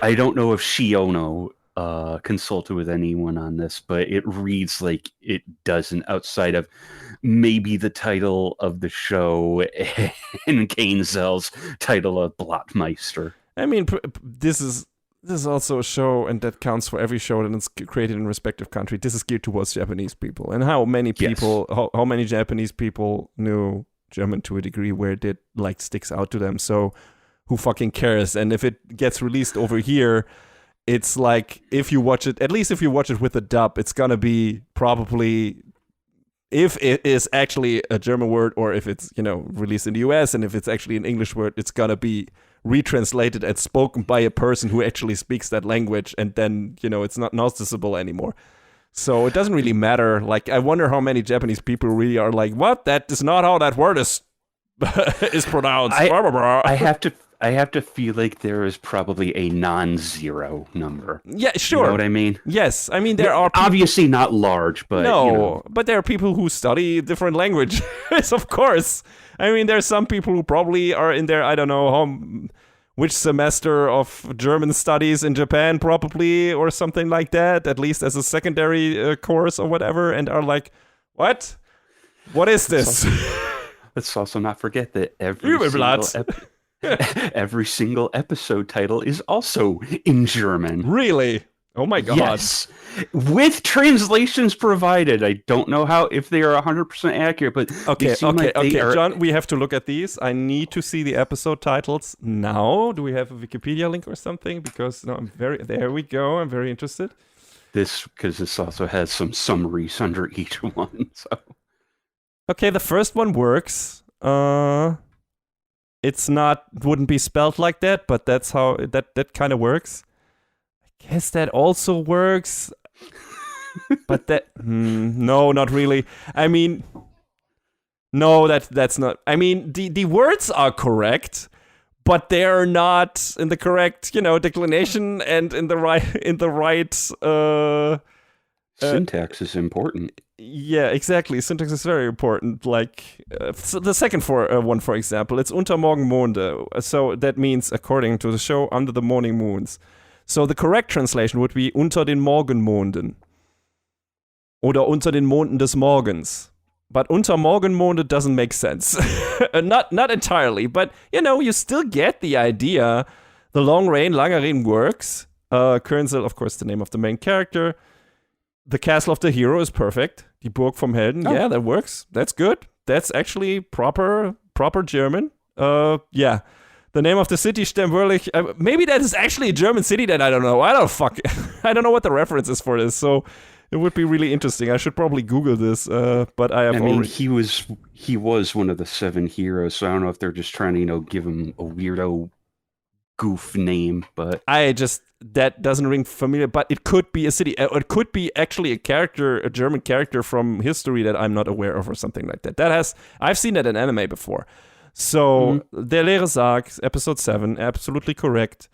I don't know if Shiono consulted with anyone on this, but it reads like it doesn't, outside of maybe the title of the show and Kainzel's title of Blattmeister. I mean, this is also a show, and that counts for every show that is created in a respective country. This is geared towards Japanese people, and how many people, how many Japanese people knew German to a degree where it like sticks out to them. So who fucking cares? And if it gets released over here, it's like, if you watch it, at least if you watch it with a dub, it's gonna be probably, if it is actually a German word, or if it's, released in the US, and if it's actually an English word, it's gonna be retranslated and spoken by a person who actually speaks that language, and then, it's not noticeable anymore. So it doesn't really matter. Like, I wonder how many Japanese people really are like, what? That is not how that word is pronounced. I have to feel like there is probably a non-zero number. Yeah, sure. You know what I mean? Yes. I mean, there are obviously not large, but no, but there are people who study different languages, of course. I mean, there are some people who probably are in their, I don't know, which semester of German studies in Japan, probably, or something like that, at least as a secondary course or whatever, and are like, what is this? Let's also not forget that every Übel single Blatt. Every single episode title is also in German. Really? Oh my god. Yes, with translations provided. I don't know if they are 100% accurate, but Okay, they are. John, we have to look at these. I need to see the episode titles now. Do we have a Wikipedia link or something? Because there we go. I'm very interested. Because this also has some summaries under each one. So. Okay, the first one works. Wouldn't be spelled like that, but that's how that kind of works. I guess that also works. But no, not really. I mean, no, that's not. I mean, the words are correct, but they're not in the correct, declination and in the right. Syntax is important. Yeah, exactly. Syntax is very important. Like so the second one, for example, it's unter Morgenmonde. So that means, according to the show, under the morning moons. So the correct translation would be unter den Morgenmonden. Oder unter den Monden des Morgens. But unter Morgenmonde doesn't make sense. Not entirely, but you still get the idea. The long rain, langer Regen works. Kernzel, of course, the name of the main character. The castle of the hero is perfect. Die Burg vom Helden, yeah, that works. That's good. That's actually proper German. Yeah. The name of the city, Stemwörlich. Maybe that is actually a German city that I don't know. I don't know what the reference is for this. So it would be really interesting. I should probably Google this. But he was one of the 7 heroes. So I don't know if they're just trying to, give him a weirdo goof name. But that doesn't ring familiar. But it could be a city. It could be actually a German character from history that I'm not aware of or something like that. I've seen that in anime before. So, Der leere Sarg, episode 7, absolutely correct.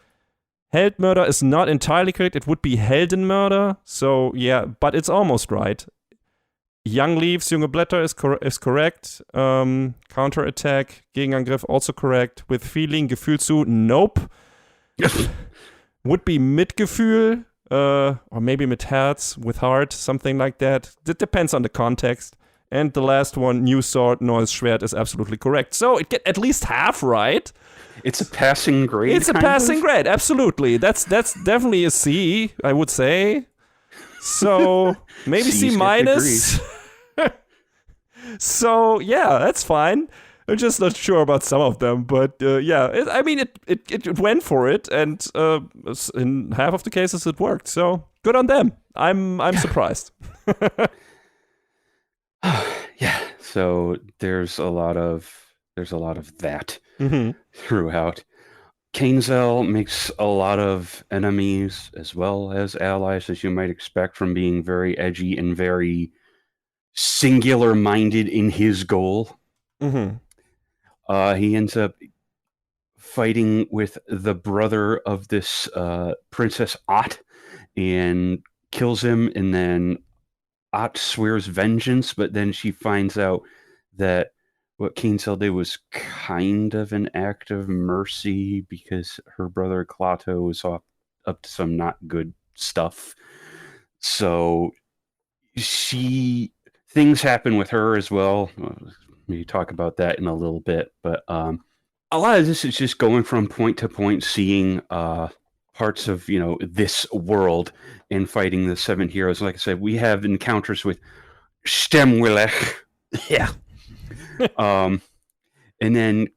Heldmörder is not entirely correct. It would be Heldenmörder. So, yeah, but it's almost right. Young Leaves, junge Blätter is correct. Counterattack, Gegenangriff, also correct. With Feeling, Gefühl zu, nope. Would be Mitgefühl, or maybe mit Herz, with heart, something like that. It depends on the context. And the last one, New Sword, Neues Schwert, is absolutely correct. So it get at least half right. It's a passing grade. It's a passing grade, absolutely. That's definitely a C, I would say. So maybe C minus. So yeah, that's fine. I'm just not sure about some of them, but yeah, it went for it, and in half of the cases it worked. So good on them. I'm surprised. Yeah, so there's a lot of that throughout. Kainzel makes a lot of enemies as well as allies, as you might expect from being very edgy and very singular-minded in his goal. He ends up fighting with the brother of this Princess Ott and kills him, and then Ott swears vengeance, but then she finds out that what Kainzel did was kind of an act of mercy because her brother Klato was up to some not good stuff. So things happen with her as well. Maybe talk about that in a little bit, but a lot of this is just going from point to point, seeing parts of this world and fighting the 7 heroes. Like I said, we have encounters with Stemwörlich. Yeah. And then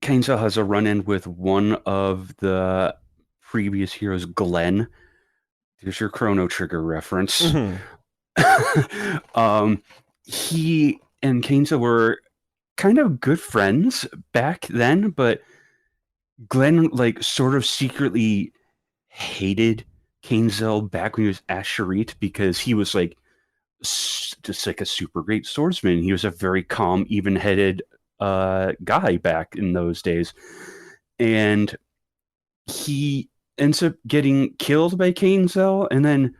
Kainzel has a run-in with one of the previous heroes, Glenn. There's your Chrono Trigger reference. He and Kainzel were kind of good friends back then, but Glenn sort of secretly hated Kainzel back when he was Asherit because he was just a super great swordsman. He was a very calm, even-headed guy back in those days. And he ends up getting killed by Kainzel and then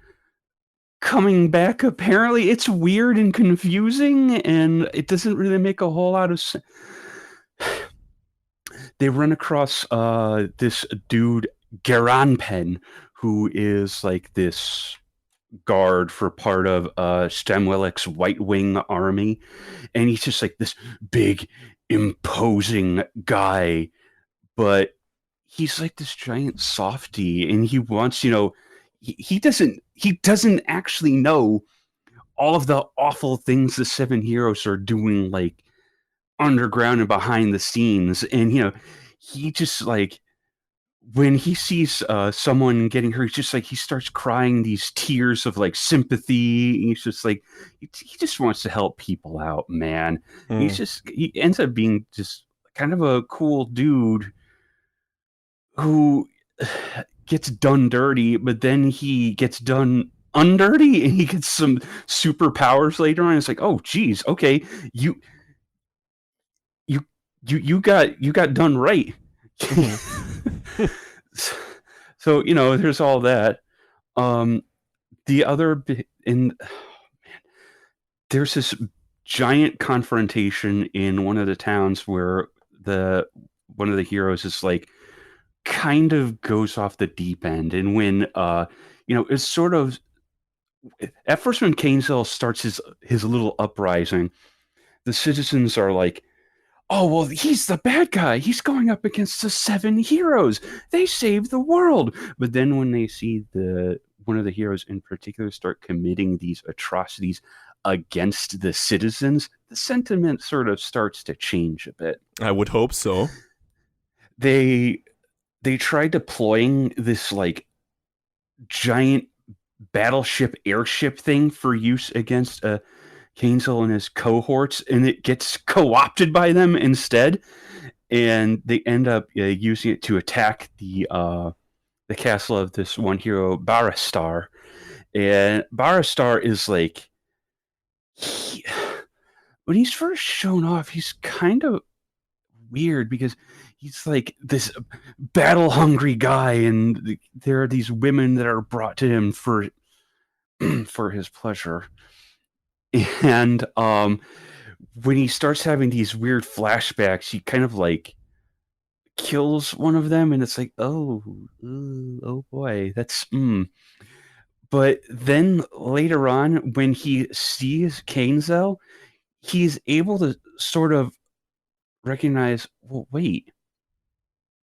coming back. Apparently it's weird and confusing, and it doesn't really make a whole lot of sense. They run across this dude, Geranpen, who is this guard for part of Stemwellich's White Wing army, and he's just this big, imposing guy, but he's like this giant softy, and he wants, he doesn't actually know all of the awful things the seven heroes are doing, like underground and behind the scenes. And he just like, when he sees someone getting hurt, he's just like, he starts crying these tears of like sympathy. He's just like, he just wants to help people out, man. He ends up being just kind of a cool dude who gets done dirty, but then he gets done undirty, and he gets some superpowers later on. It's like, oh geez, okay, you got done right. So there's all that. The other there's this giant confrontation in one of the towns where one of the heroes is like kind of goes off the deep end, and when it's sort of, at first when Kainzel starts his little uprising, the citizens are like, oh, well, he's the bad guy. He's going up against the seven heroes. They saved the world. But then when they see one of the heroes in particular start committing these atrocities against the citizens, the sentiment sort of starts to change a bit. I would hope so. They tried deploying this like giant battleship airship thing for use against Kainzel and his cohorts, and it gets co-opted by them instead, and they end up using it to attack the castle of this one hero, Barastar. And Barastar is like, when he's first shown off, he's kind of weird because he's like this battle-hungry guy, and there are these women that are brought to him for his pleasure. And when he starts having these weird flashbacks, he kind of like kills one of them, and it's like, oh boy, that's But then later on, when he sees Kainzel, he's able to sort of recognize, well, wait,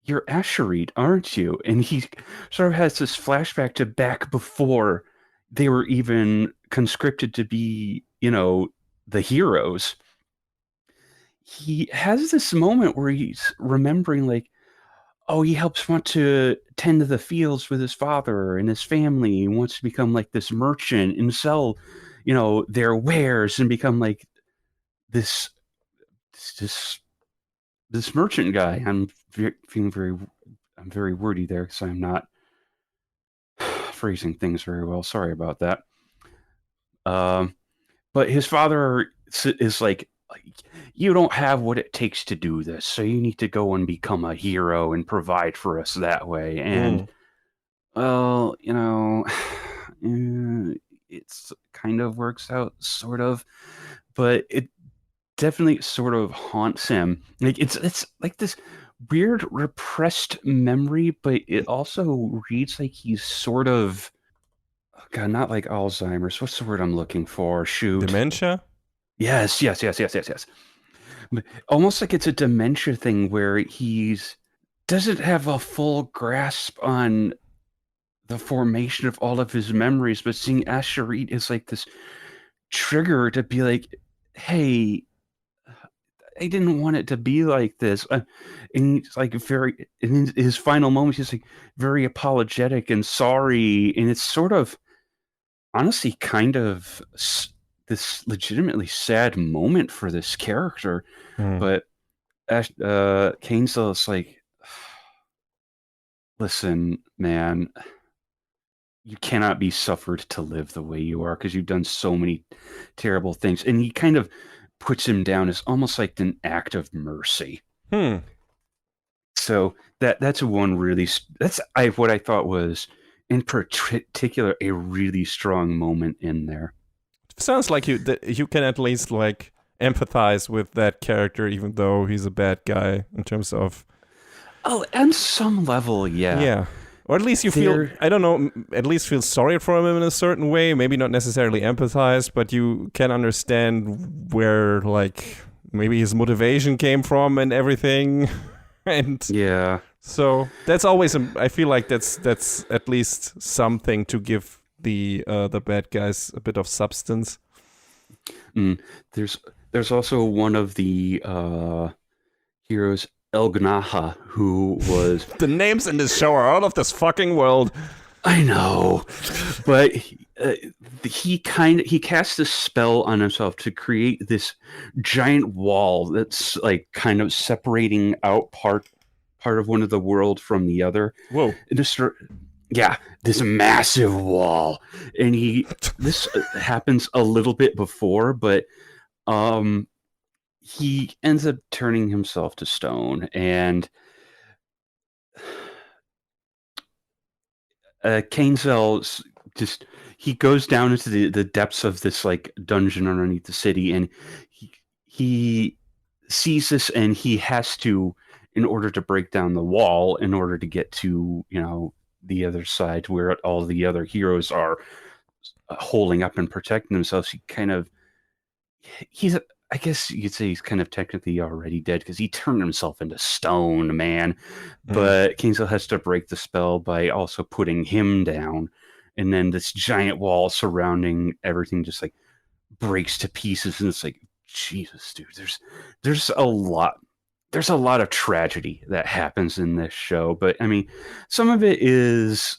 you're Asherit, aren't you? And he sort of has this flashback to back before they were even conscripted to be, the heroes. He has this moment where he's remembering, like, oh, he want to tend to the fields with his father and his family. He wants to become like this merchant and sell, their wares and become like this merchant guy. I'm very wordy there because I'm not phrasing things very well. Sorry about that. But his father is like, you don't have what it takes to do this, so you need to go and become a hero and provide for us that way. And, well, it's kind of works out, sort of, but it definitely sort of haunts him. Like it's like this weird repressed memory, but it also reads like he's sort of, oh God, not like Alzheimer's. What's the word I'm looking for? Shoot. Dementia? Yes. Almost like it's a dementia thing where he's doesn't have a full grasp on the formation of all of his memories, but seeing Asherit is like this trigger to be like, hey, I didn't want it to be like this. And he's like in his final moments, he's like very apologetic and sorry. And it's sort of, honestly, kind of this legitimately sad moment for this character. But Kainzel is like, listen, man, you cannot be suffered to live the way you are because you've done so many terrible things. And he kind of puts him down as almost like an act of mercy. So that's one really, what I thought was in particular a really strong moment in there. Sounds like you can at least like empathize with that character, even though he's a bad guy in terms of. Oh, on some level, yeah. Yeah. Or at least you feel, I don't know, at least feel sorry for him in a certain way. Maybe not necessarily empathize, but you can understand where, like, maybe his motivation came from and everything. And Yeah. so that's always I feel like that's at least something to give the bad guys a bit of substance. Mm. There's also one of the heroes, Elgnaha, who was The names in this show are out of this fucking world. I know, but he cast a spell on himself to create this giant wall that's like kind of separating out part of one of the world from the other. Whoa. Yeah, this massive wall, and this happens a little bit before, but he ends up turning himself to stone, and Cainzel he goes down into the depths of this like dungeon underneath the city, and he sees this, and he has to, in order to break down the wall, in order to get to the other side where all the other heroes are holding up and protecting themselves. I guess you could say he's kind of technically already dead because he turned himself into stone, man. But Cainzel has to break the spell by also putting him down. And then this giant wall surrounding everything just like breaks to pieces. And it's like, Jesus, dude, there's a lot of tragedy that happens in this show. But I mean, some of it is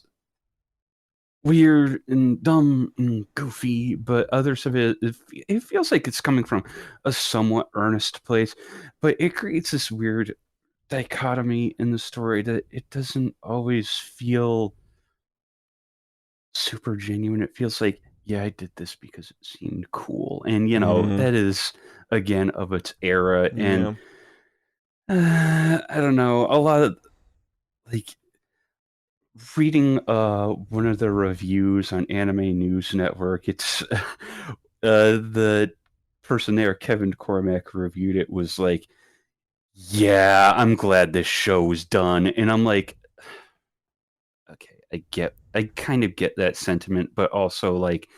weird and dumb and goofy, but others of it feels like it's coming from a somewhat earnest place, but it creates this weird dichotomy in the story that it doesn't always feel super genuine. It feels like, yeah, I did this because it seemed cool, and that is again of its era. And I don't know, a lot of like reading one of the reviews on Anime News Network, it's the person there, Kevin Cormack, reviewed it, was like, yeah, I'm glad this show was done. And I'm like, okay, I kind of get that sentiment, but also like,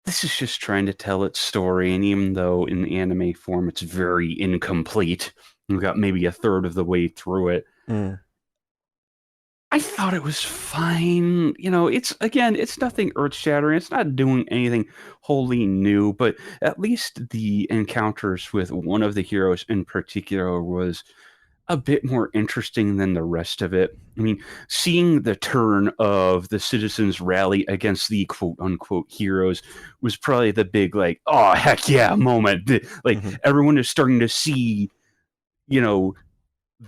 this is just trying to tell its story, and even though in anime form it's very incomplete, we got maybe a third of the way through it. I thought it was fine. It's nothing earth-shattering. It's not doing anything wholly new, but at least the encounters with one of the heroes in particular was a bit more interesting than the rest of it. I mean, seeing the turn of the citizens rally against the quote-unquote heroes was probably the big, like, oh, heck yeah moment. Like, everyone is starting to see,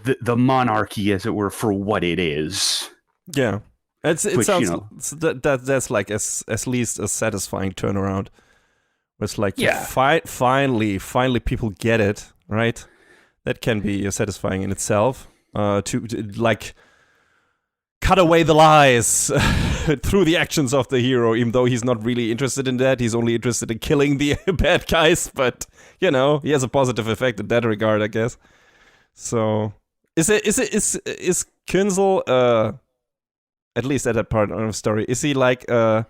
the monarchy, as it were, for what it is. Yeah, it sounds that's like as least a satisfying turnaround. It's like, finally people get it, right? That can be satisfying in itself. To like cut away the lies through the actions of the hero, even though he's not really interested in that. He's only interested in killing the bad guys, but he has a positive effect in that regard, I guess. So is Cainzel, at least at that part of the story, is he like a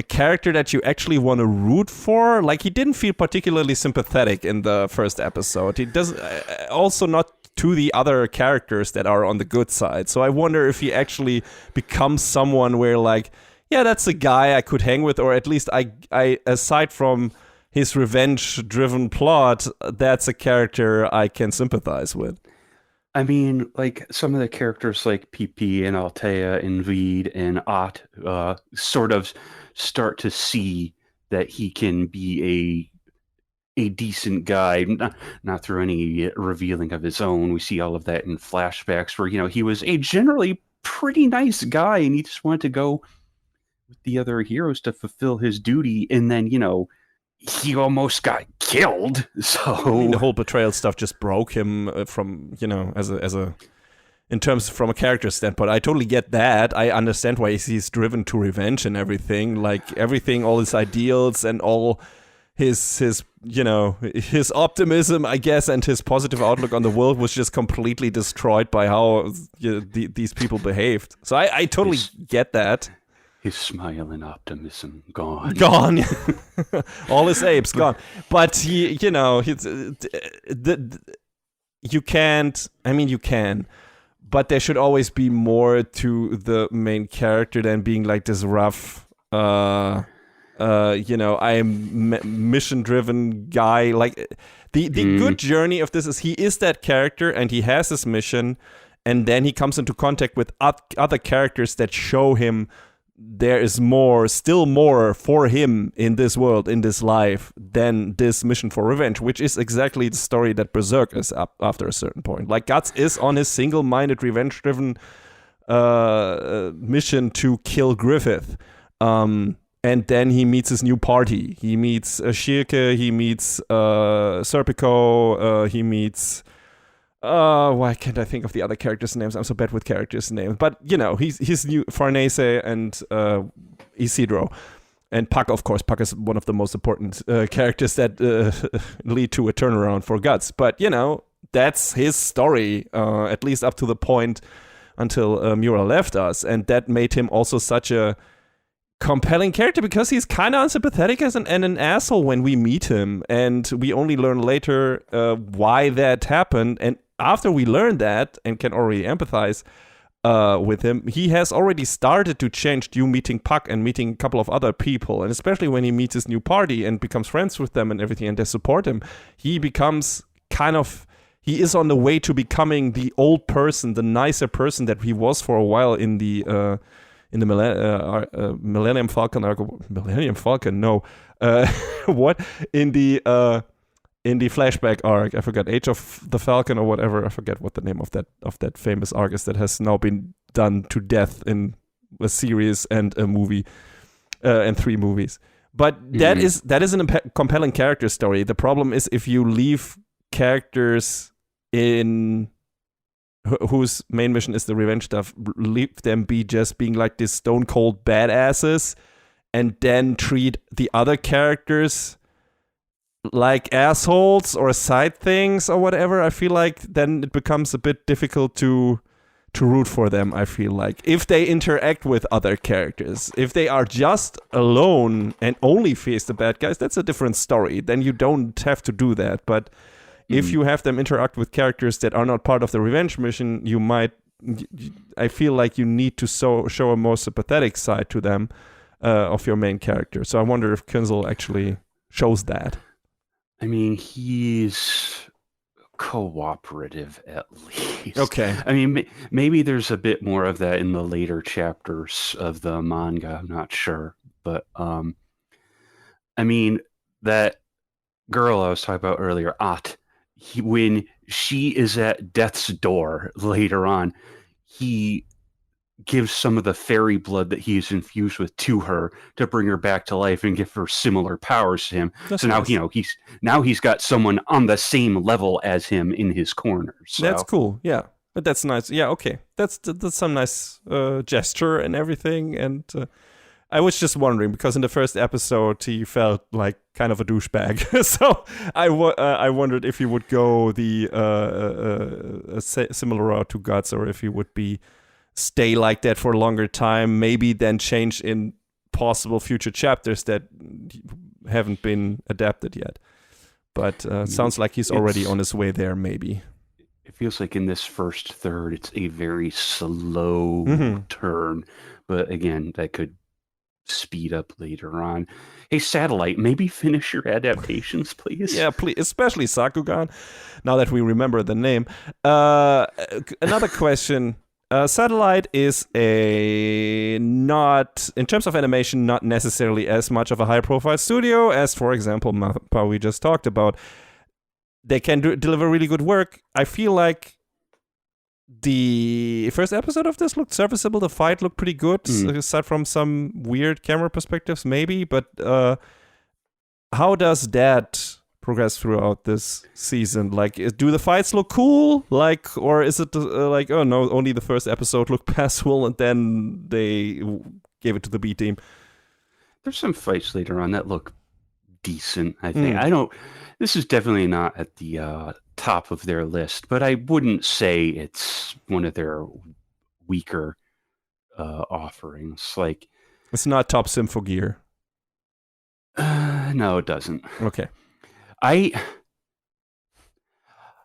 character that you actually want to root for? Like, he didn't feel particularly sympathetic in the first episode. He does also not to the other characters that are on the good side. So I wonder if he actually becomes someone where, like, yeah, that's a guy I could hang with, or at least I aside from his revenge-driven plot, that's a character I can sympathize with. I mean, like, some of the characters like PP and Altea and Veed and Ott sort of start to see that he can be a decent guy, not through any revealing of his own. We see all of that in flashbacks where, he was a generally pretty nice guy, and he just wanted to go with the other heroes to fulfill his duty, and then, he almost got killed. So I mean, the whole betrayal stuff just broke him from, as a in terms from a character standpoint. I totally get that. I understand why he's driven to revenge and everything. Like, everything, all his ideals and all his optimism, I guess, and his positive outlook on the world was just completely destroyed by how these people behaved. So I totally get that. His smile and optimism gone. All his apes gone. But you can't. I mean, you can, but there should always be more to the main character than being like this rough. I am mission driven guy. Like the good journey of this is he is that character and he has his mission, and then he comes into contact with other characters that show him there is still more for him in this world, in this life, than this mission for revenge, which is exactly the story that Berserk is up after a certain point. Like, Guts is on his single-minded, revenge-driven mission to kill Griffith. And then he meets his new party. He meets Shirke, he meets Serpico, he meets... why can't I think of the other characters' names? I'm so bad with characters' names. But, he's new Farnese and Isidro. And Puck, of course. Puck is one of the most important characters that lead to a turnaround for Guts. But, that's his story, at least up to the point until Mura left us. And that made him also such a compelling character because he's kind of unsympathetic and an asshole when we meet him. And we only learn later why that happened. And after we learn that and can already empathize with him, he has already started to change due meeting Puck and meeting a couple of other people. And especially when he meets his new party and becomes friends with them and everything, and they support him, he becomes he is on the way to becoming the old person, the nicer person that he was for a while in the Millennium Falcon arc. Millennium Falcon, no. What? In the flashback arc, I forgot, Age of the Falcon or whatever. I forget what the name of that famous arc is that has now been done to death in a series and a movie, and 3 movies. But that is an compelling character story. The problem is if you leave characters in whose main mission is the revenge stuff, leave them being like these stone cold badasses, and then treat the other characters like assholes or side things or whatever. I feel like then it becomes a bit difficult to root for them. I feel like if they interact with other characters, if they are just alone and only face the bad guys, that's a different story. Then you don't have to do that. But if you have them interact with characters that are not part of the revenge mission, I feel like you need to show a more sympathetic side to them of your main character. So I wonder if Kinzel actually shows that. I mean, he's cooperative at least. Okay. I mean, maybe there's a bit more of that in the later chapters of the manga. I'm not sure. But, I mean, that girl I was talking about earlier, when she is at death's door later on, he gives some of the fairy blood that he's infused with to her to bring her back to life and give her similar powers to him. That's so now, he's got someone on the same level as him in his corner. So. That's cool. Yeah, but that's nice. Yeah, okay, that's some nice gesture and everything. And I was just wondering because in the first episode he felt like kind of a douchebag, so I wondered if he would go the similar route to Guts, or if he would stay like that for a longer time, maybe then change in possible future chapters that haven't been adapted yet. But sounds like he's already on his way there, maybe. It feels like in this first third, it's a very slow turn. But again, that could speed up later on. Hey, Satellite, maybe finish your adaptations, please. Yeah, please, especially Sakugan, now that we remember the name. Another question. Satellite is not, in terms of animation, not necessarily as much of a high-profile studio as, for example, Mappa we just talked about. They can deliver really good work. I feel like the first episode of this looked serviceable. The fight looked pretty good, aside from some weird camera perspectives, maybe. But how does that progress throughout this season? Like, do the fights look cool? Like, or is it like, oh no, only the first episode looked passable and then they gave it to the B team? There's some fights later on that look decent, I think. This is definitely not at the top of their list, but I wouldn't say it's one of their weaker offerings. Like, it's not top Symphogear. No, it doesn't. Okay.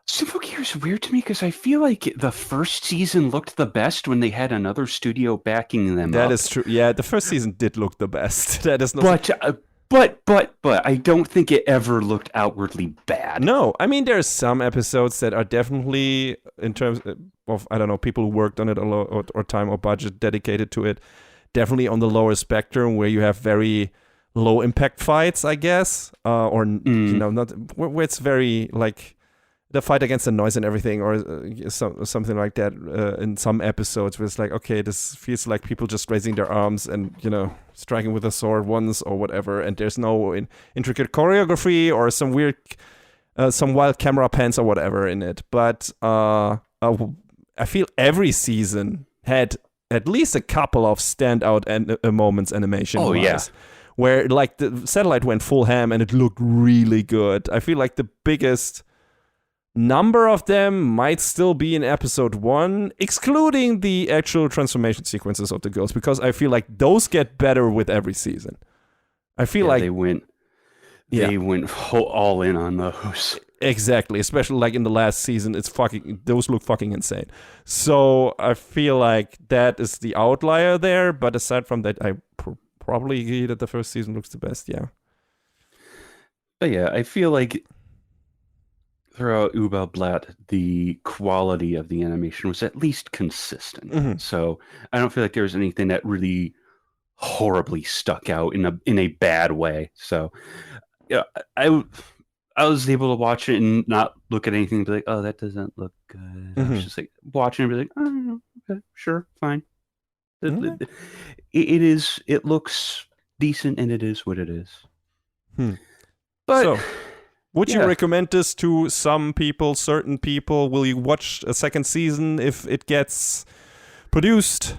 Symphogear is weird to me because I feel like the first season looked the best when they had another studio backing them up. That is true. Yeah, the first season did look the best. That is not. But I don't think it ever looked outwardly bad. No, I mean there's some episodes that are definitely, in terms of, I don't know, people who worked on it a lot or time or budget dedicated to it, definitely on the lower spectrum where you have very low impact fights, I guess, or you know, not where it's very like the fight against the noise and everything, or something like that. In some episodes, where it's like, okay, this feels like people just raising their arms and, you know, striking with a sword once or whatever, and there's no intricate choreography or some weird, some wild camera pans or whatever in it. But I feel every season had at least a couple of standout moments animation-wise. Oh yeah. Where like the satellite went full ham and it looked really good. I feel like the biggest number of them might still be in episode 1, excluding the actual transformation sequences of the girls, because I feel like those get better with every season. I feel like they went all in on those. Exactly, especially like in the last season, those look fucking insane. So I feel like that is the outlier there, but aside from that, I probably agree that the first season looks the best, yeah. But yeah, I feel like throughout Übel Blatt, the quality of the animation was at least consistent. Mm-hmm. So I don't feel like there was anything that really horribly stuck out in a bad way. So yeah, I was able to watch it and not look at anything and be like, oh, that doesn't look good. Mm-hmm. I was just like watching and be like, oh, okay, sure, fine. Mm-hmm. It looks decent and it is what it is. But so, would you recommend this to some people, certain people? Will you watch a second season if it gets produced?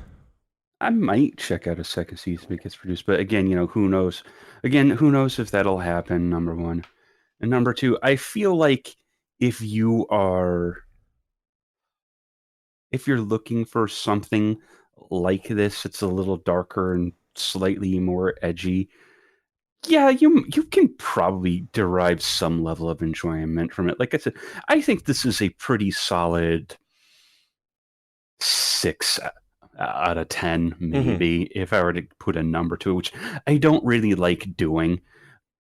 I might check out a second season if it gets produced. But again, you know, who knows? Again, who knows if that'll happen, number one. And number two, I feel like if you're looking for something like this, it's a little darker and slightly more edgy, yeah, you can probably derive some level of enjoyment from it. Like I said, I think this is a pretty solid 6 out of 10, maybe, if I were to put a number to it, which I don't really like doing,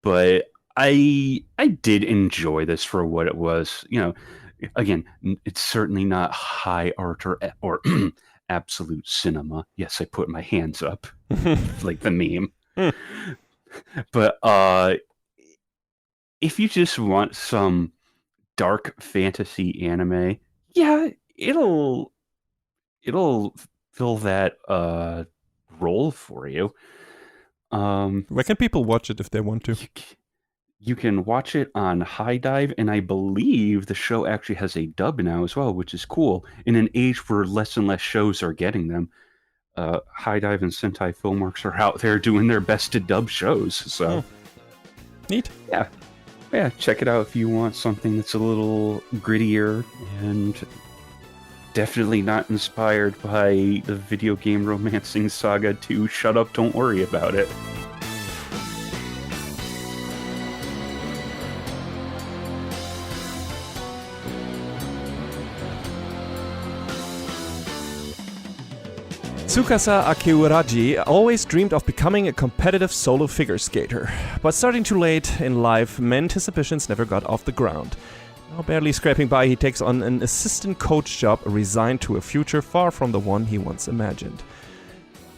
but I did enjoy this for what it was. You know, again, it's certainly not high art or absolute cinema. Yes, I put my hands up like the meme. But if you just want some dark fantasy anime, yeah, it'll fill that role for you. Where can people watch it if they want to? You can watch it on High Dive, and I believe the show actually has a dub now as well, which is cool. In an age where less and less shows are getting them, High Dive and Sentai Filmworks are out there doing their best to dub shows. So neat. Yeah, check it out if you want something that's a little grittier and definitely not inspired by the video game romancing saga 2 Shut Up, Don't Worry About It. Tsukasa Akiuraji always dreamed of becoming a competitive solo figure skater, but starting too late in life meant his ambitions never got off the ground. Now barely scraping by, he takes on an assistant coach job, resigned to a future far from the one he once imagined.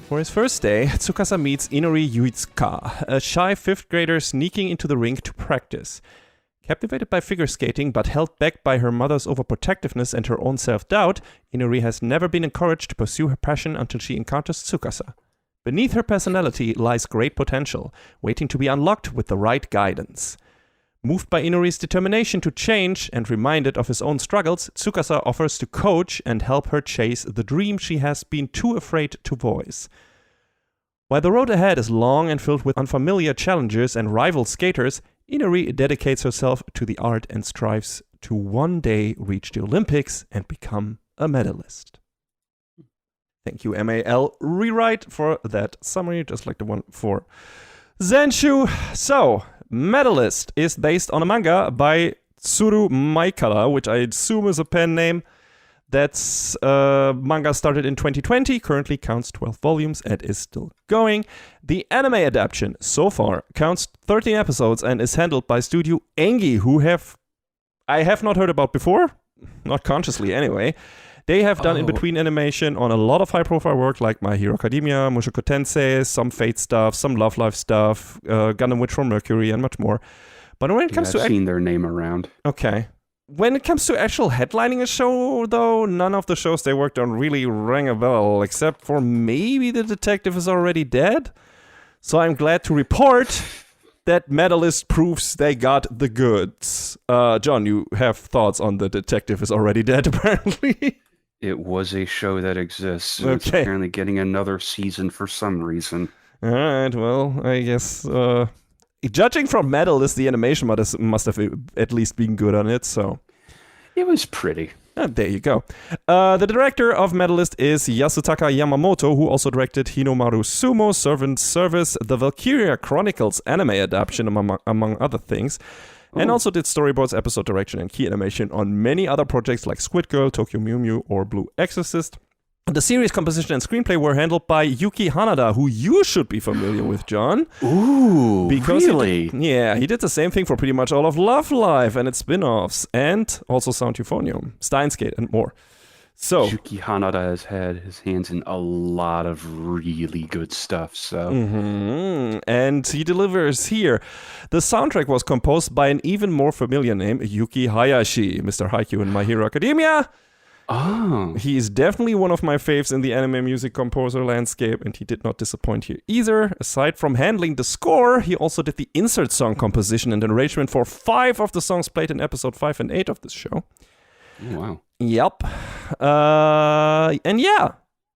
For his first day, Tsukasa meets Inori Yuitsuka, a shy 5th grader sneaking into the rink to practice. Captivated by figure skating, but held back by her mother's overprotectiveness and her own self-doubt, Inori has never been encouraged to pursue her passion until she encounters Tsukasa. Beneath her personality lies great potential, waiting to be unlocked with the right guidance. Moved by Inori's determination to change and reminded of his own struggles, Tsukasa offers to coach and help her chase the dream she has been too afraid to voice. While the road ahead is long and filled with unfamiliar challengers and rival skaters, Inori dedicates herself to the art and strives to one day reach the Olympics and become a medalist. Thank you, MAL Rewrite, for that summary, just like the one for Zenshu. So, Medalist is based on a manga by Tsuru Maikara, which I assume is a pen name. That's manga started in 2020, currently counts 12 volumes and is still going. The anime adaptation so far counts 13 episodes and is handled by Studio Engi, who I have not heard about before, not consciously anyway. They have done in-between animation on a lot of high-profile work like My Hero Academia, Mushoku Tensei, some Fate stuff, some Love Life stuff, Gundam Witch from Mercury, and much more. But when it comes I've seen their name around. Okay. When it comes to actual headlining a show, though, none of the shows they worked on really rang a bell, except for maybe The Detective Is Already Dead. So I'm glad to report that Medalist proves they got the goods. John, you have thoughts on The Detective Is Already Dead, apparently. It was a show that exists. Okay. It's apparently getting another season for some reason. All right, well, I guess... judging from Medalist, the animation must have at least been good on it, so... It was pretty. There you go. The director of Medalist is Yasutaka Yamamoto, who also directed Hinomaru Sumo, Servant Service, the Valkyria Chronicles anime adaptation, among other things, and also did storyboards, episode direction, and key animation on many other projects like Squid Girl, Tokyo Mew Mew, or Blue Exorcist. The series composition and screenplay were handled by Yuki Hanada, who you should be familiar with, John. Ooh, really? He did the same thing for pretty much all of Love Life and its spin-offs, and also Sound Euphonium, Steins Gate, and more. So Yuki Hanada has had his hands in a lot of really good stuff, so... And he delivers here. The soundtrack was composed by an even more familiar name, Yuki Hayashi, Mr. Haikyuu in My Hero Academia. Oh. He is definitely one of my faves in the anime music composer landscape, and he did not disappoint here either. Aside from handling the score, he also did the insert song composition and arrangement for 5 of the songs played in episode 5 and 8 of this show. Oh, wow. Yep. And yeah,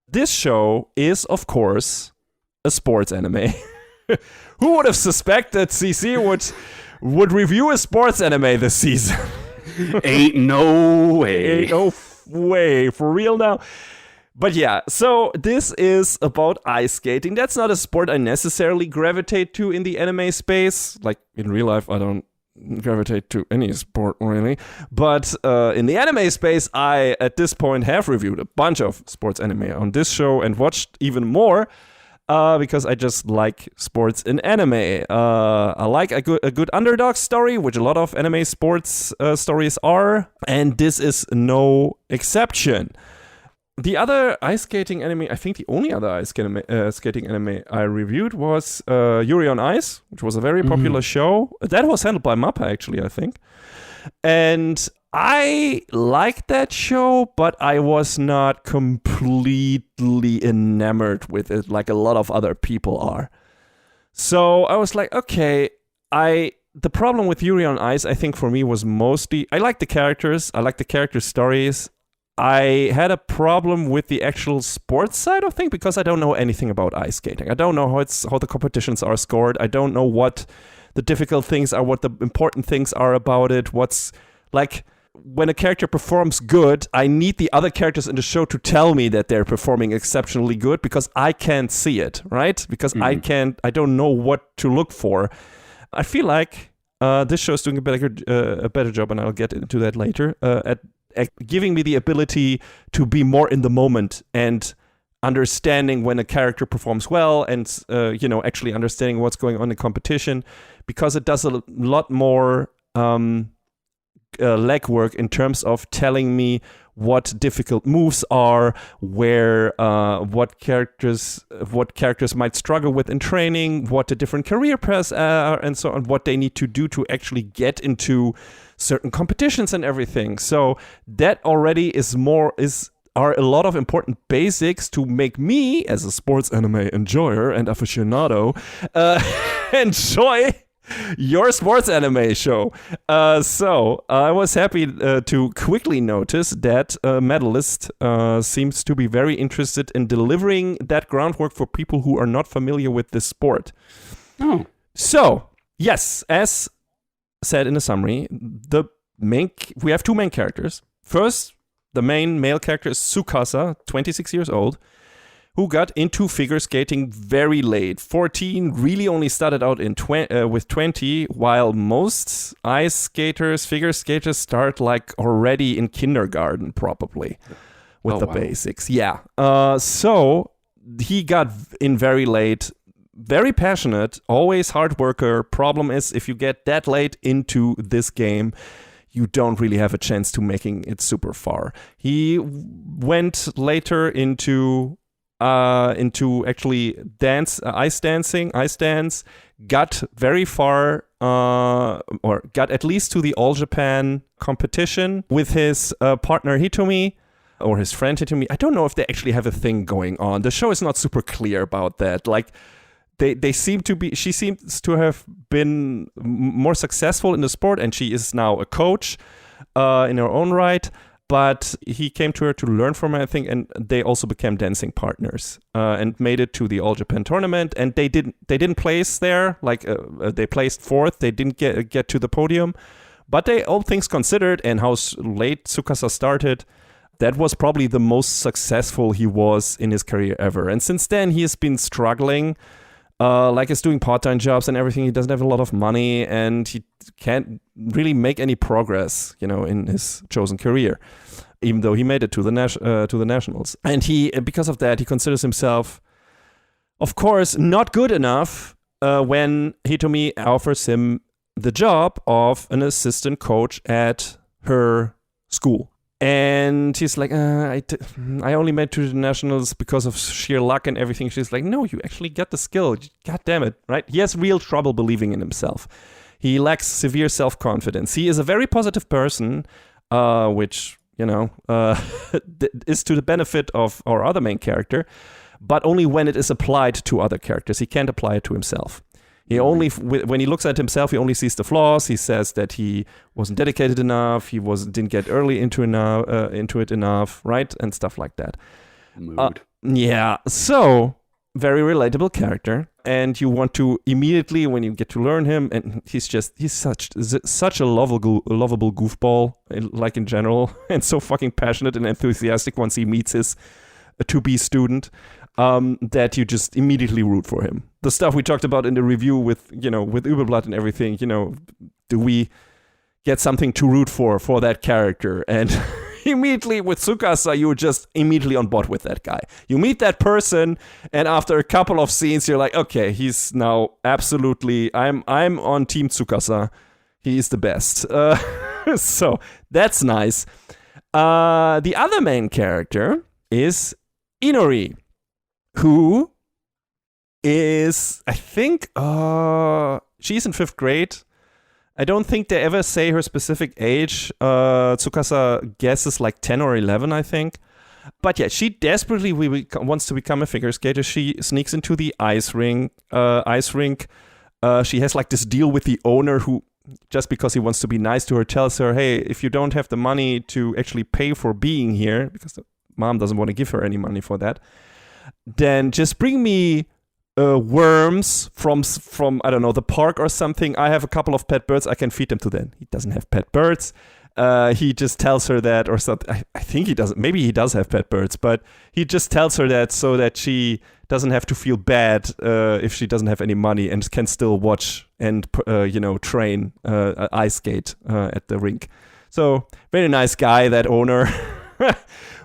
this show is, of course, a sports anime. Who would have suspected CC would review a sports anime this season? Ain't no way. Ain't no way, for real now. But yeah, so this is about ice skating. That's not a sport I necessarily gravitate to in the anime space. Like, in real life, I don't gravitate to any sport, really. But in the anime space, I, at this point, have reviewed a bunch of sports anime on this show and watched even more. Because I just like sports in anime. I like a good underdog story, which a lot of anime sports stories are, and this is no exception. The other ice skating anime, I think the only other ice skating anime I reviewed was Yuri on Ice, which was a very popular show. That was handled by MAPPA, actually, I think. And I liked that show, but I was not completely enamored with it like a lot of other people are. So I was like, okay, the problem with Yuri on Ice, I think for me was mostly, I like the characters, I like the character stories. I had a problem with the actual sports side of things because I don't know anything about ice skating. I don't know how the competitions are scored. I don't know what the difficult things are, what the important things are about it. What's like when a character performs good, I need the other characters in the show to tell me that they're performing exceptionally good because I can't see it, right? Because I don't know what to look for. I feel like this show is doing a better job, and I'll get into that later, at giving me the ability to be more in the moment and understanding when a character performs well and, actually understanding what's going on in competition, because it does a lot more legwork in terms of telling me what difficult moves are, where what characters might struggle with in training, what the different career paths are, and so on, what they need to do to actually get into certain competitions and everything. So that already are a lot of important basics to make me, as a sports anime enjoyer and aficionado, enjoy your sports anime show. So I was happy to quickly notice that Medalist seems to be very interested in delivering that groundwork for people who are not familiar with this sport. So, yes, as said in the summary, we have 2 main characters. First, the main male character is Tsukasa, 26 years old, who got into figure skating very late. 14, really only started out with 20, while most ice skaters, figure skaters start like already in kindergarten probably with basics. Yeah. So he got in very late, very passionate, always hard worker. Problem is, if you get that late into this game, you don't really have a chance to making it super far. He went later into actually ice dance, got very far, or got at least to the All Japan competition with his partner Hitomi, or his friend Hitomi. I don't know if they actually have a thing going on. The show is not super clear about that. Like, she seems to have been more successful in the sport, and she is now a coach in her own right. But he came to her to learn from her, I think, and they also became dancing partners and made it to the All Japan tournament. And they didn't place there, like they placed fourth. They didn't get to the podium, but they, all things considered, and how late Tsukasa started, that was probably the most successful he was in his career ever. And since then, he has been struggling. Like he's doing part-time jobs and everything. He doesn't have a lot of money, and he can't really make any progress, in his chosen career, even though he made it to the nationals. And because of that, he considers himself, of course, not good enough when Hitomi offers him the job of an assistant coach at her school. And he's like, I only made to the nationals because of sheer luck and everything. She's like, no, you actually get the skill. God damn it, right? He has real trouble believing in himself. He lacks severe self-confidence. He is a very positive person, which, is to the benefit of our other main character, but only when it is applied to other characters. He can't apply it to himself. He only, when he looks at himself, he only sees the flaws. He says that he wasn't dedicated enough. He didn't get early into it enough, right? And stuff like that. Mood. Yeah. So, very relatable character. And you want to immediately, when you get to learn him, and he's such a lovable goofball, like in general, and so fucking passionate and enthusiastic once he meets his to-be student. That you just immediately root for him. The stuff we talked about in the review with Übel Blatt and everything, do we get something to root for that character? And immediately with Tsukasa, you're just immediately on board with that guy. You meet that person, and after a couple of scenes, you're like, okay, he's now absolutely, I'm on Team Tsukasa. He is the best. So that's nice. The other main character is Inori, who is, I think, she's in 5th grade. I don't think they ever say her specific age. Tsukasa guesses like 10 or 11, I think. But yeah, she desperately wants to become a figure skater. She sneaks into the ice rink. She has like this deal with the owner who, just because he wants to be nice to her, tells her, hey, if you don't have the money to actually pay for being here, because the mom doesn't want to give her any money for that, then just bring me worms from I don't know, the park or something. I have a couple of pet birds. I can feed them to them. He doesn't have pet birds. He just tells her that, or something. I think he doesn't. Maybe he does have pet birds, but he just tells her that so that she doesn't have to feel bad if she doesn't have any money and can still watch and train ice skate at the rink. So very nice guy, that owner.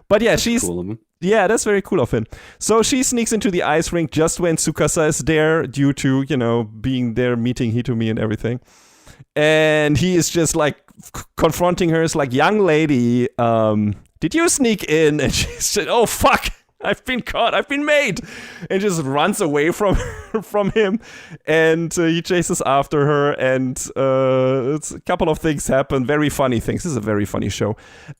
But yeah, she's cool of him. Yeah, that's very cool of him. So she sneaks into the ice rink just when Tsukasa is there, due to, being there, meeting Hitomi and everything. And he is just like confronting her. It's like, young lady, did you sneak in? And she said, oh, fuck. I've been caught. I've been made. And just runs away from him. And he chases after her. And it's a couple of things happen. Very funny things. This is a very funny show.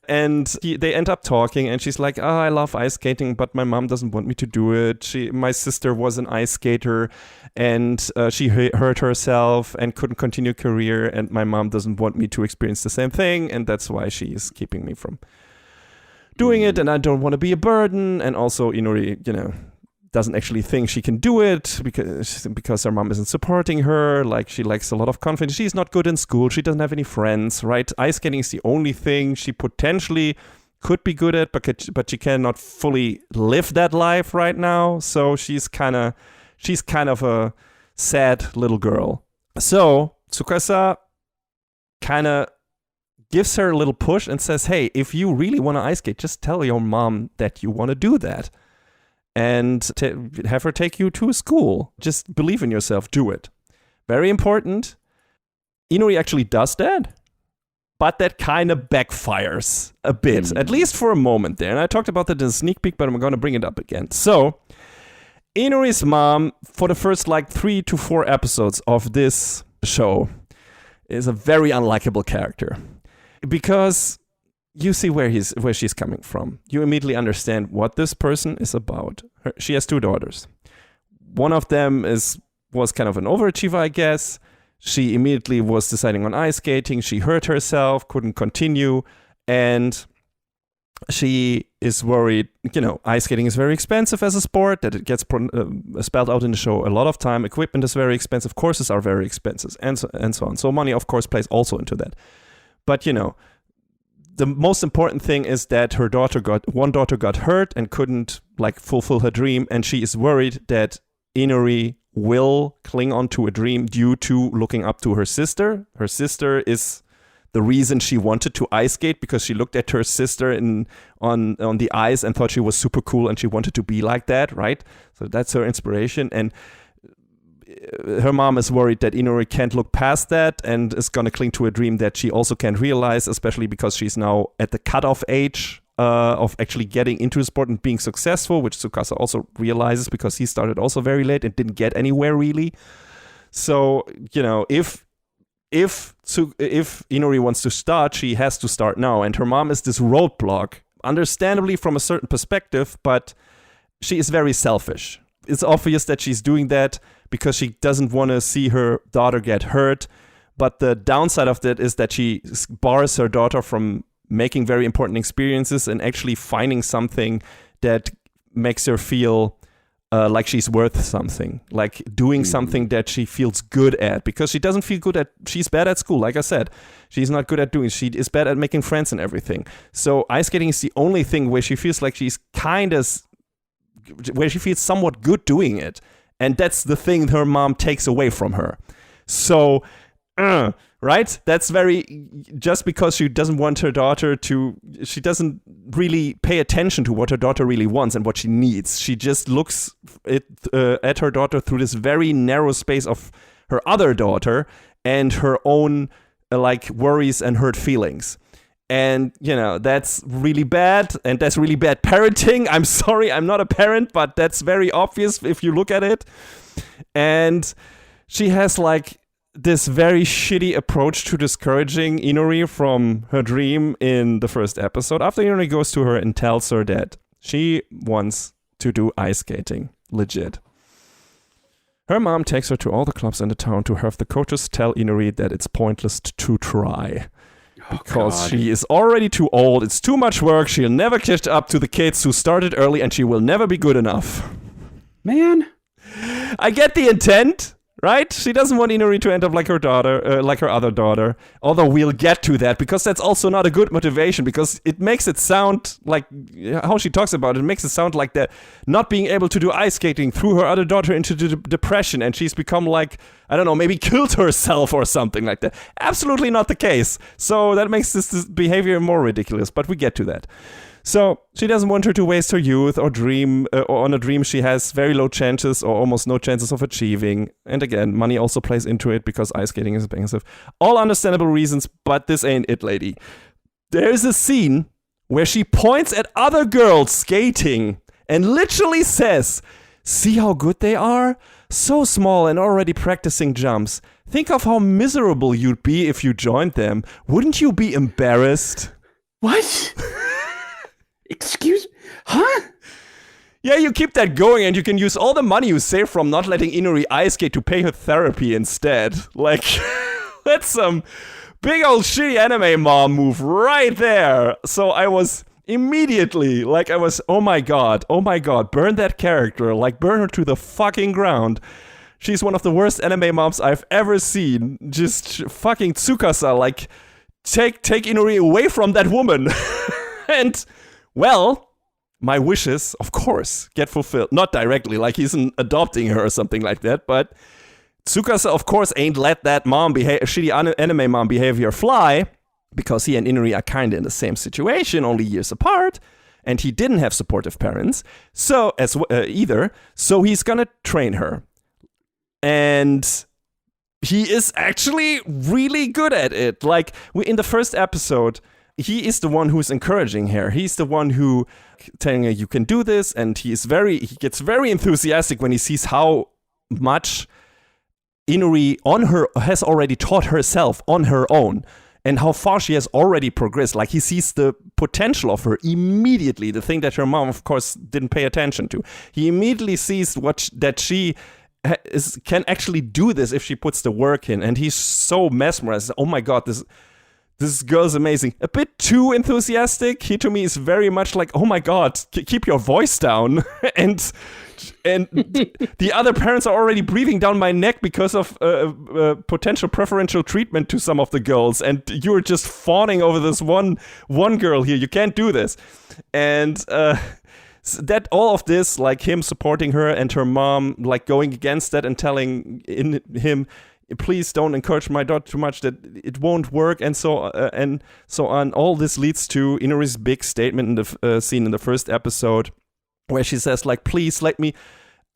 And they end up talking. And she's like, I love ice skating, but my mom doesn't want me to do it. My sister was an ice skater. And she hurt herself and couldn't continue a career. And my mom doesn't want me to experience the same thing. And that's why she is keeping me from doing it, and I don't want to be a burden. And also Inori, doesn't actually think she can do it because her mom isn't supporting her. Like, she lacks a lot of confidence. She's not good in school. She doesn't have any friends, right? Ice skating is the only thing she potentially could be good at, but she cannot fully live that life right now. So she's kind of a sad little girl. So Tsukasa kind of gives her a little push and says, hey, if you really want to ice skate, just tell your mom that you want to do that. And have her take you to school. Just believe in yourself. Do it. Very important. Inori actually does that. But that kind of backfires a bit. At least for a moment there. And I talked about that in a sneak peek, but I'm going to bring it up again. So, Inori's mom, for the first 3 to 4 episodes of this show, is a very unlikable character. Because you see where she's coming from. You immediately understand what this person is about. She has 2 daughters. One of them was kind of an overachiever, I guess. She immediately was deciding on ice skating. She hurt herself, couldn't continue, and she is worried. Ice skating is very expensive as a sport, that it gets spelled out in the show a lot of time. Equipment is very expensive. Courses are very expensive, and so on. So money, of course, plays also into that. But, the most important thing is that one daughter got hurt and couldn't fulfill her dream, and she is worried that Inori will cling on to a dream due to looking up to her sister. Her sister is the reason she wanted to ice skate, because she looked at her sister on the ice and thought she was super cool and she wanted to be like that, right? So that's her inspiration. And her mom is worried that Inori can't look past that and is going to cling to a dream that she also can't realize, especially because she's now at the cutoff age of actually getting into the sport and being successful, which Tsukasa also realizes because he started also very late and didn't get anywhere really. So, if Inori wants to start, she has to start now. And her mom is this roadblock, understandably from a certain perspective, but she is very selfish. It's obvious that she's doing that because she doesn't want to see her daughter get hurt. But the downside of that is that she bars her daughter from making very important experiences and actually finding something that makes her feel like she's worth something, like doing something that she feels good at, because she doesn't feel good at, she's bad at school. Like I said, she's not good at doing, she is bad at making friends and everything. So ice skating is the only thing where she feels like she's where she feels somewhat good doing it. And that's the thing her mom takes away from her. So, right? That's just because she doesn't want her daughter she doesn't really pay attention to what her daughter really wants and what she needs. She just looks at her daughter through this very narrow space of her other daughter and her own worries and hurt feelings. And, that's really bad, and that's really bad parenting. I'm sorry, I'm not a parent, but that's very obvious if you look at it. And she has this very shitty approach to discouraging Inori from her dream in the first episode. After Inori goes to her and tells her that she wants to do ice skating, legit. Her mom takes her to all the clubs in the town to have the coaches tell Inori that it's pointless to try. Because she is already too old, it's too much work, she'll never catch up to the kids who started early, and she will never be good enough. Man. I get the intent, right? She doesn't want Inori to end up like her daughter, like her other daughter. Although we'll get to that, because that's also not a good motivation, because it makes it sound like, how she talks about it, makes it sound like that not being able to do ice skating threw her other daughter into depression, and she's become maybe killed herself or something like that. Absolutely not the case. So that makes this behavior more ridiculous, but we get to that. So she doesn't want her to waste her youth or dream or on a dream she has very low chances or almost no chances of achieving. And again, money also plays into it because ice skating is expensive. All understandable reasons, but this ain't it, lady. There's a scene where she points at other girls skating and literally says, "See how good they are? So small and already practicing jumps. Think of how miserable you'd be if you joined them. Wouldn't you be embarrassed?" What? Excuse? Huh? Yeah, you keep that going and you can use all the money you save from not letting Inori ice skate to pay her therapy instead. That's some big old shitty anime mom move right there. So I was immediately, oh my god, burn that character, burn her to the fucking ground. She's one of the worst anime moms I've ever seen. Just fucking Tsukasa, take Inori away from that woman. And, well, my wishes, of course, get fulfilled. Not directly, like he's adopting her or something like that, but Tsukasa, of course, ain't let that shitty anime mom behavior fly, because he and Inuri are kind of in the same situation, only years apart, and he didn't have supportive parents, either, so he's gonna train her. And he is actually really good at it. Like, in the first episode, he is the one who's encouraging her. He's the one who telling her, you can do this, and he gets very enthusiastic when he sees how much Inuri has already taught herself on her own, and how far she has already progressed. Like, he sees the potential of her immediately, the thing that her mom, of course, didn't pay attention to. He immediately sees that she can actually do this if she puts the work in, and he's so mesmerized. Oh my god, this girl's amazing. A bit too enthusiastic. He, to me, is very much like, oh my god, keep your voice down. and the other parents are already breathing down my neck because of potential preferential treatment to some of the girls, and you're just fawning over this one girl here. You can't do this. And that all of this, like him supporting her and her mom, like going against that and telling him, please don't encourage my daughter too much, that it won't work, and so on. All this leads to Inuri's big statement in the scene in the first episode, where she says, like, please let me,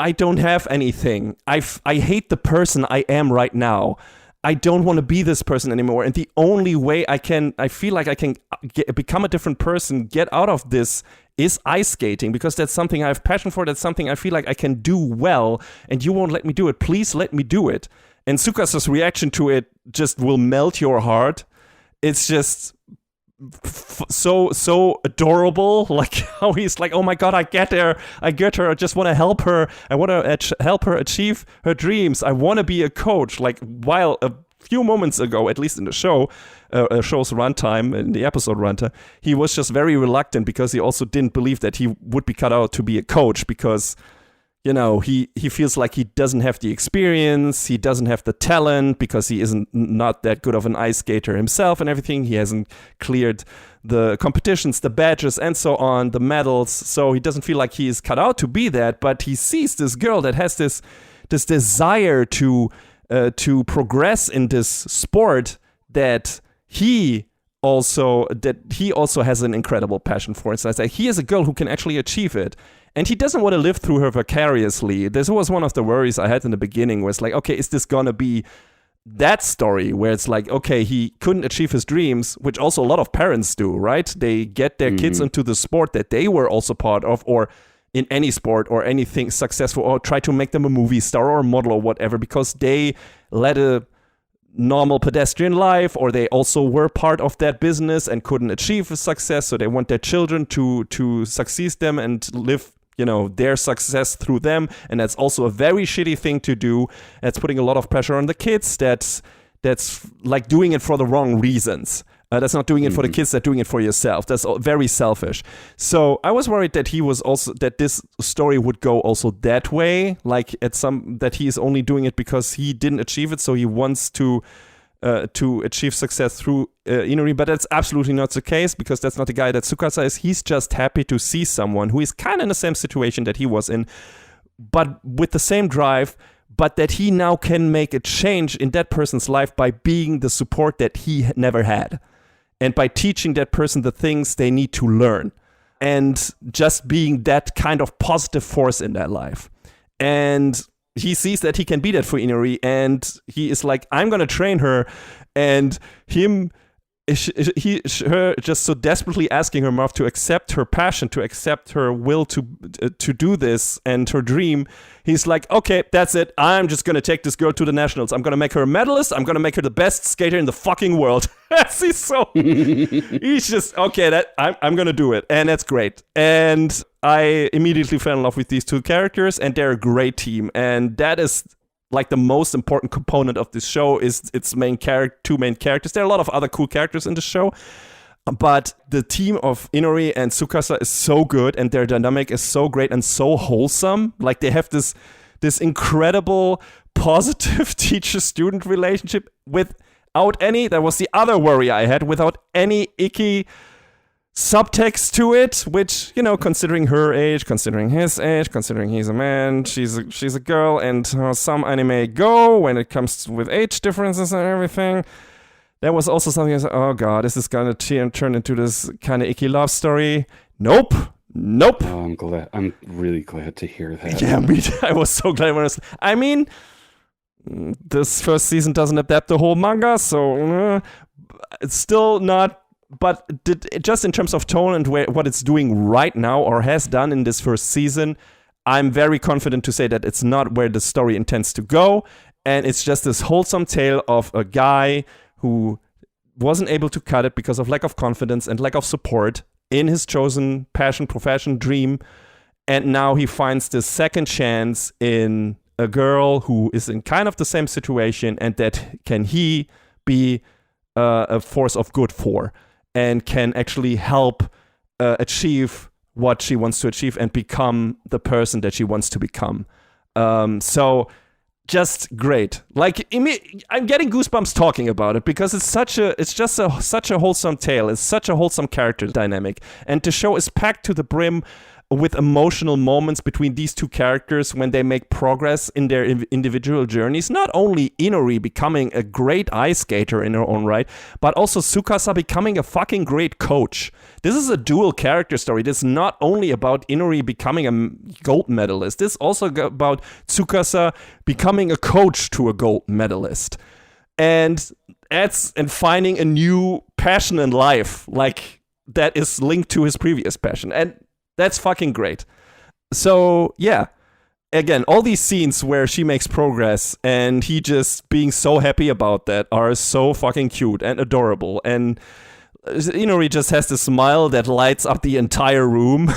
I don't have anything. I hate the person I am right now. I don't want to be this person anymore. And the only way I feel like I can become a different person, get out of this, is ice skating, because that's something I have passion for. That's something I feel like I can do well, and you won't let me do it. Please let me do it. And Tsukasa's reaction to it just will melt your heart. It's just so adorable, like how he's like, oh my god, I get her, I just want to help her, I want to help her achieve her dreams, I want to be a coach. Like, while a few moments ago, at least in the show's runtime, in the episode runtime, he was just very reluctant, because he also didn't believe that he would be cut out to be a coach, because, you know, he feels like he doesn't have the experience, he doesn't have the talent, because he not that good of an ice skater himself and everything. He hasn't cleared the competitions, the badges, and so on, the medals. So he doesn't feel like he is cut out to be that. But he sees this girl that has this desire to progress in this sport that he also has an incredible passion for. So it's like, he is a girl who can actually achieve it. And he doesn't want to live through her vicariously. This was one of the worries I had in the beginning, where it's like, okay, is this gonna be that story where it's like, okay, he couldn't achieve his dreams, which also a lot of parents do, right? They get their kids into the sport that they were also part of, or in any sport or anything successful, or try to make them a movie star or a model or whatever, because they led a normal pedestrian life, or they also were part of that business and couldn't achieve a success, so they want their children to succeed them and live, you know, their success through them. And that's also a very shitty thing to do. That's putting a lot of pressure on the kids. That's like doing it for the wrong reasons. That's not doing it for the kids, that's doing it for yourself. That's very selfish. So I was worried that this story would go also that way, like that he is only doing it because he didn't achieve it, so he wants to achieve success through Inuri. But that's absolutely not the case, because that's not the guy that Tsukasa is. He's just happy to see someone who is kind of in the same situation that he was in, but with the same drive, but that he now can make a change in that person's life by being the support that he never had, and by teaching that person the things they need to learn, and just being that kind of positive force in their life. And he sees that he can be that for Inuri, and he is like, I'm gonna train her. And her just so desperately asking her mom to accept her passion, to accept her will to do this and her dream. He's like, okay, that's it. I'm just gonna take this girl to the nationals. I'm gonna make her a medalist. I'm gonna make her the best skater in the fucking world. He's just, okay, I'm gonna do it, and that's great. And I immediately fell in love with these two characters, and they're a great team. And that is like the most important component of this show, is its two main characters. There are a lot of other cool characters in the show, but the team of Inuri and Tsukasa is so good, and their dynamic is so great and so wholesome. Like, they have this incredible positive teacher-student relationship without any, that was the other worry I had, without any icky subtext to it, which, considering her age, considering his age, considering he's a man, she's a girl, and how some anime go when it comes with age differences and everything. There was also something I was like, oh god, is this gonna turn into this kind of icky love story? Nope. Oh, I'm really glad to hear that. Yeah, I was so glad when I mean, this first season doesn't adapt the whole manga, so it's still not. But just in terms of tone and what it's doing right now or has done in this first season, I'm very confident to say that it's not where the story intends to go. And it's just this wholesome tale of a guy who wasn't able to cut it because of lack of confidence and lack of support in his chosen passion, profession, dream. And now he finds this second chance in a girl who is in kind of the same situation, and that can he be a force of good for. And can actually help achieve what she wants to achieve and become the person that she wants to become. So just great. Like, I'm getting goosebumps talking about it because it's such a wholesome tale. It's such a wholesome character dynamic, and the show is packed to the brim with emotional moments between these two characters when they make progress in their individual journeys. Not only Inori becoming a great ice skater in her own right, but also Tsukasa becoming a fucking great coach. This is a dual character story. This is not only about Inori becoming a gold medalist. This is also about Tsukasa becoming a coach to a gold medalist. And finding a new passion in life, like, that is linked to his previous passion. And that's fucking great. So, yeah. Again, all these scenes where she makes progress and he just being so happy about that are so fucking cute and adorable. And Inori just has this smile that lights up the entire room.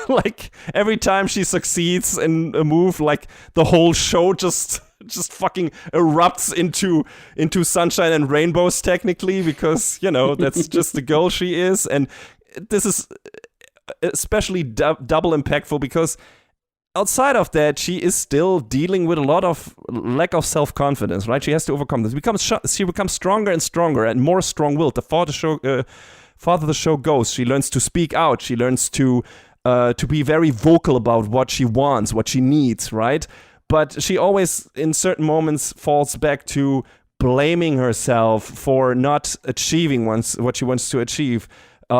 Like, every time she succeeds in a move, like, the whole show just fucking erupts into sunshine and rainbows, technically, because, that's just the girl she is. And this is especially double impactful because outside of that, she is still dealing with a lot of lack of self-confidence, right? She has to overcome this. She becomes stronger and stronger and more strong-willed. The farther the show goes, she learns to speak out. She learns to be very vocal about what she wants, what she needs, right? But she always, in certain moments, falls back to blaming herself for not achieving what she wants to achieve.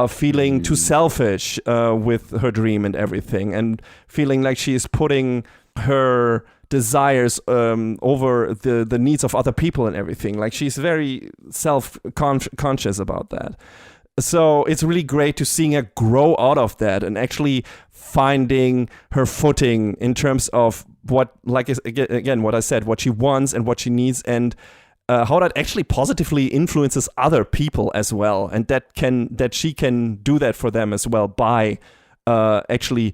Feeling too selfish with her dream and everything, and feeling like she is putting her desires over the needs of other people and everything. Like, she's very self-conscious about that. So it's really great to seeing her grow out of that and actually finding her footing in terms of what I said, what she wants and what she needs, and how that actually positively influences other people as well, and that she can do that for them as well by actually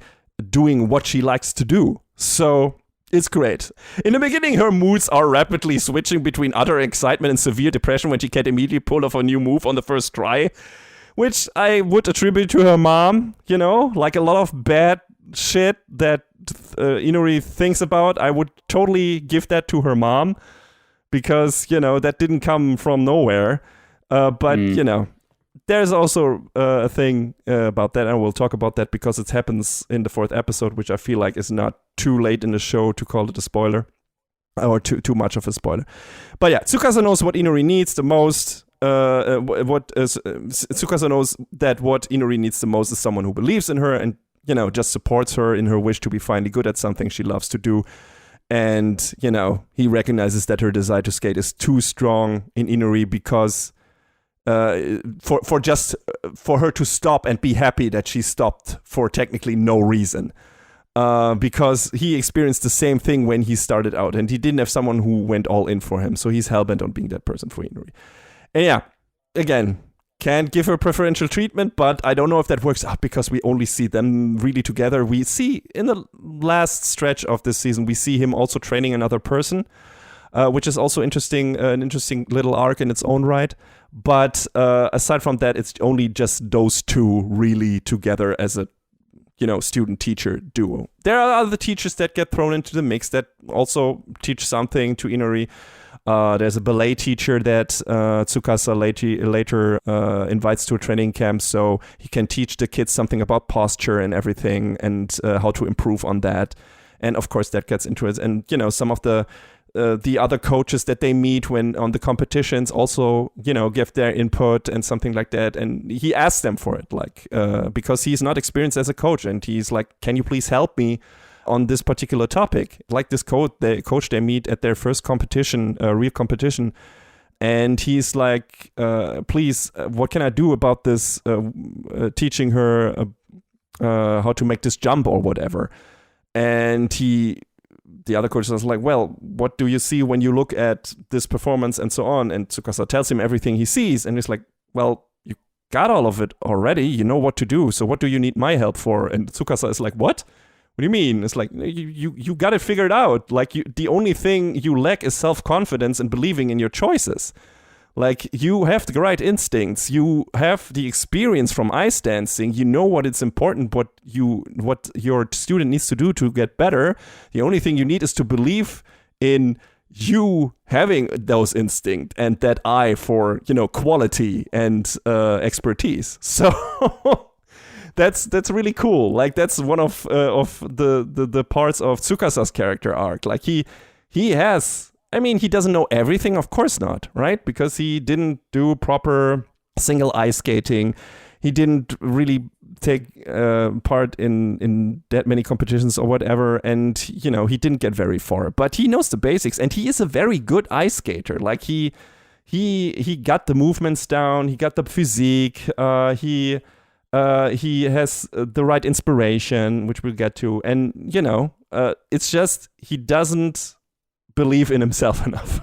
doing what she likes to do. So it's great. In the beginning, her moods are rapidly switching between utter excitement and severe depression when she can't immediately pull off a new move on the first try, which I would attribute to her mom. Like a lot of bad shit that Inori thinks about, I would totally give that to her mom. Because, that didn't come from nowhere. But, there's also a thing about that, and we'll talk about that because it happens in the 4th episode, which I feel like is not too late in the show to call it a spoiler, or too much of a spoiler. But yeah, Tsukasa knows what Inori needs the most. Tsukasa knows that what Inori needs the most is someone who believes in her and, just supports her in her wish to be finally good at something she loves to do. And, he recognizes that her desire to skate is too strong in Inori because for her to stop and be happy that she stopped for technically no reason. Because he experienced the same thing when he started out, and he didn't have someone who went all in for him. So he's hellbent on being that person for Inori. And yeah, again, can't give her preferential treatment, but I don't know if that works out because we only see them really together. We see in the last stretch of this season, we see him also training another person, which is also interesting, an interesting little arc in its own right. But aside from that, it's only just those two really together as a, student-teacher duo. There are other teachers that get thrown into the mix that also teach something to Inori. There's a ballet teacher that Tsukasa later invites to a training camp so he can teach the kids something about posture and everything and how to improve on that. And of course that gets into it. And, some of the other coaches that they meet when on the competitions also, give their input and something like that. And he asks them for it, because he's not experienced as a coach. And he's like, can you please help me on this particular topic? Like this coach they meet at their first competition, real competition. And he's like, please, what can I do about this, teaching her how to make this jump or whatever. And the other coach was like, well, what do you see when you look at this performance and so on? And Tsukasa tells him everything he sees. And he's like, well, you got all of it already. You know what to do. So what do you need my help for? And Tsukasa is like, what? What do you mean? It's like, you got it figured out. Like, the only thing you lack is self-confidence and believing in your choices. Like, you have the right instincts. You have the experience from ice dancing. You know what it's important, what your student needs to do to get better. The only thing you need is to believe in you having those instincts and that eye for, quality and expertise. So that's really cool. Like, that's one of the parts of Tsukasa's character arc. Like, he has, he doesn't know everything, of course not, right? Because he didn't do proper single ice skating. He didn't really take part in that many competitions or whatever. And, he didn't get very far. But he knows the basics, and he is a very good ice skater. Like, he got the movements down. He got the physique. He has the right inspiration, which we'll get to. And, it's just he doesn't believe in himself enough.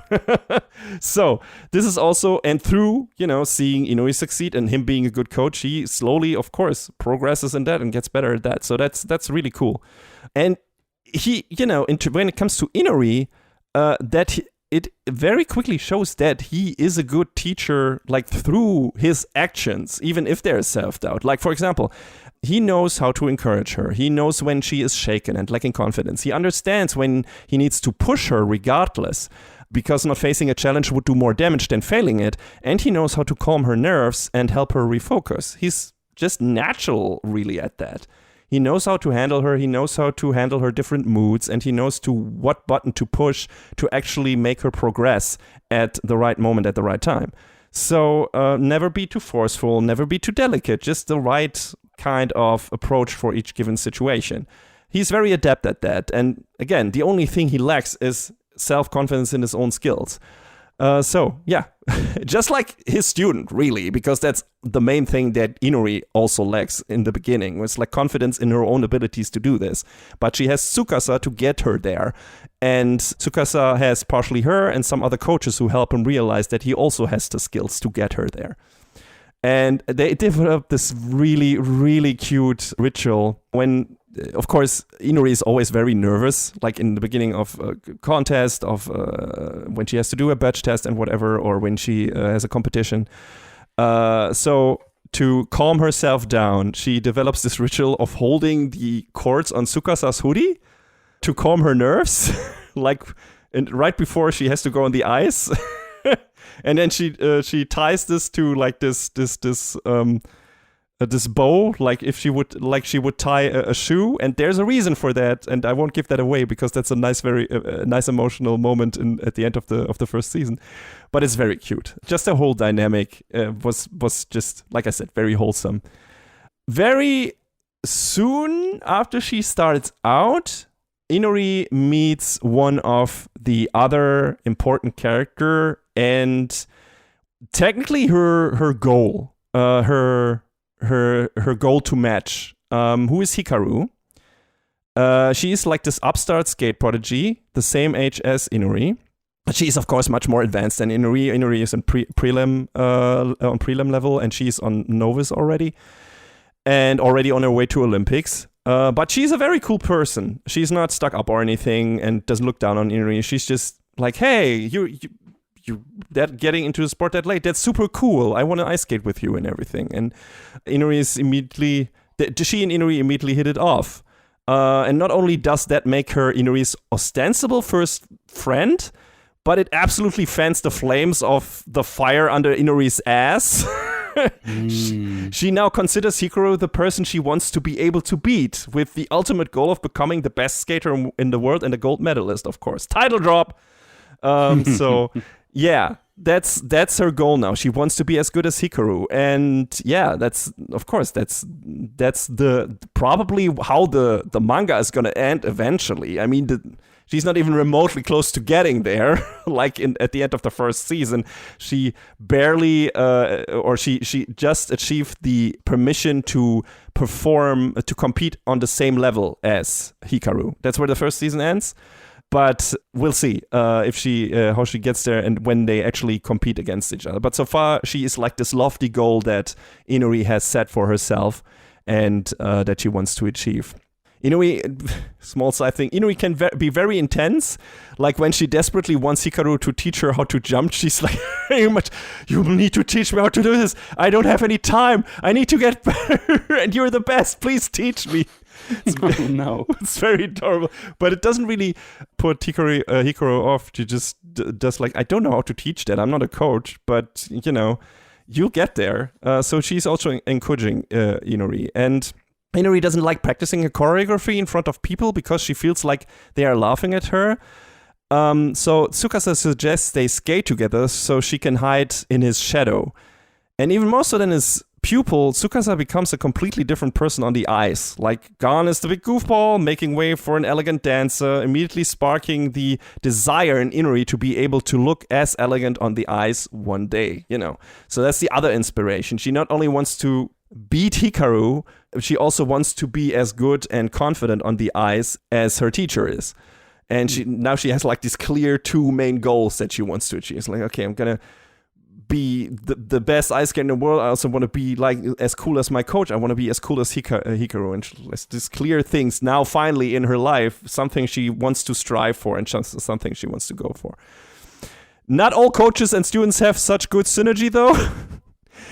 So this is also, and through, seeing Inui succeed and him being a good coach, he slowly, of course, progresses in that and gets better at that. So that's really cool. And he, when it comes to Inui, it very quickly shows that he is a good teacher, like, through his actions, even if there is self-doubt. Like, for example, he knows how to encourage her. He knows when she is shaken and lacking confidence. He understands when he needs to push her regardless, because not facing a challenge would do more damage than failing it. And he knows how to calm her nerves and help her refocus. He's just natural, really, at that. He knows how to handle her. He knows how to handle her different moods, and he knows what button to push to actually make her progress at the right moment, at the right time. So never be too forceful, never be too delicate, just the right kind of approach for each given situation. He's very adept at that. And again, the only thing he lacks is self-confidence in his own skills. So, yeah, just like his student, really, because that's the main thing that Inori also lacks in the beginning, was like confidence in her own abilities to do this. But she has Tsukasa to get her there. And Tsukasa has partially her and some other coaches who help him realize that he also has the skills to get her there. And they developed this really, really cute ritual when, of course, Inori is always very nervous, like in the beginning of a contest, of when she has to do a badge test and whatever, or when she has a competition. So to calm herself down, she develops this ritual of holding the cords on Tsukasa's hoodie to calm her nerves, like right before she has to go on the ice. And then she ties this to like this bow, like if she would tie a shoe, and there's a reason for that, and I won't give that away because that's a nice, very nice emotional moment at the end of the first season. But it's very cute. Just the whole dynamic was just, like I said, very wholesome. Very soon after she starts out, Inori meets one of the other important character, and technically her goal, her goal to match, who is Hikaru. She is like this upstart skate prodigy, the same age as Inori. She is, of course, much more advanced than Inori. Inori is on prelim level, and she's on novice already, and already on her way to Olympics. But she's a very cool person. She's not stuck up or anything, and doesn't look down on Inori. She's just like, hey, you that getting into the sport that late, that's super cool. I want to ice skate with you and everything. And Inori is immediately she and Inuri immediately hit it off. And not only does that make her Inuri's ostensible first friend, but it absolutely fans the flames of the fire under Inuri's ass. She now considers Hikaru the person she wants to be able to beat, with the ultimate goal of becoming the best skater in the world and a gold medalist, of course. Title drop! So, yeah, that's her goal now. She wants to be as good as Hikaru. And yeah, that's the probably how the manga is going to end eventually. I mean, she's not even remotely close to getting there. Like at the end of the first season, she barely, or she just achieved the permission to compete on the same level as Hikaru. That's where the first season ends. But we'll see if she how she gets there and when they actually compete against each other. But so far, she is like this lofty goal that Inuri has set for herself and that she wants to achieve. Inuri, small side thing, Inuri can be very intense. Like when she desperately wants Hikaru to teach her how to jump, she's like, very much, you need to teach me how to do this. I don't have any time. I need to get better. And you're the best. Please teach me. Oh, no. It's very adorable. But it doesn't really put Hikaru off. She just does like, I don't know how to teach that. I'm not a coach. But, you'll get there. So she's also encouraging Inuri. And Inuri doesn't like practicing her choreography in front of people because she feels like they are laughing at her. So Tsukasa suggests they skate together so she can hide in his shadow. And even more so than his pupil, Tsukasa becomes a completely different person on the ice. Like, gone is the big goofball, making way for an elegant dancer, immediately sparking the desire in Inuri to be able to look as elegant on the ice one day, So that's the other inspiration. She not only wants to beat Hikaru, she also wants to be as good and confident on the ice as her teacher is. And she has like these clear two main goals that she wants to achieve. It's like, okay, I'm gonna be the best ice skater in the world. I also want to be like as cool as my coach. I want to be as cool as Hikaru. And she has these clear things now finally in her life, something she wants to strive for and something she wants to go for. Not all coaches and students have such good synergy though.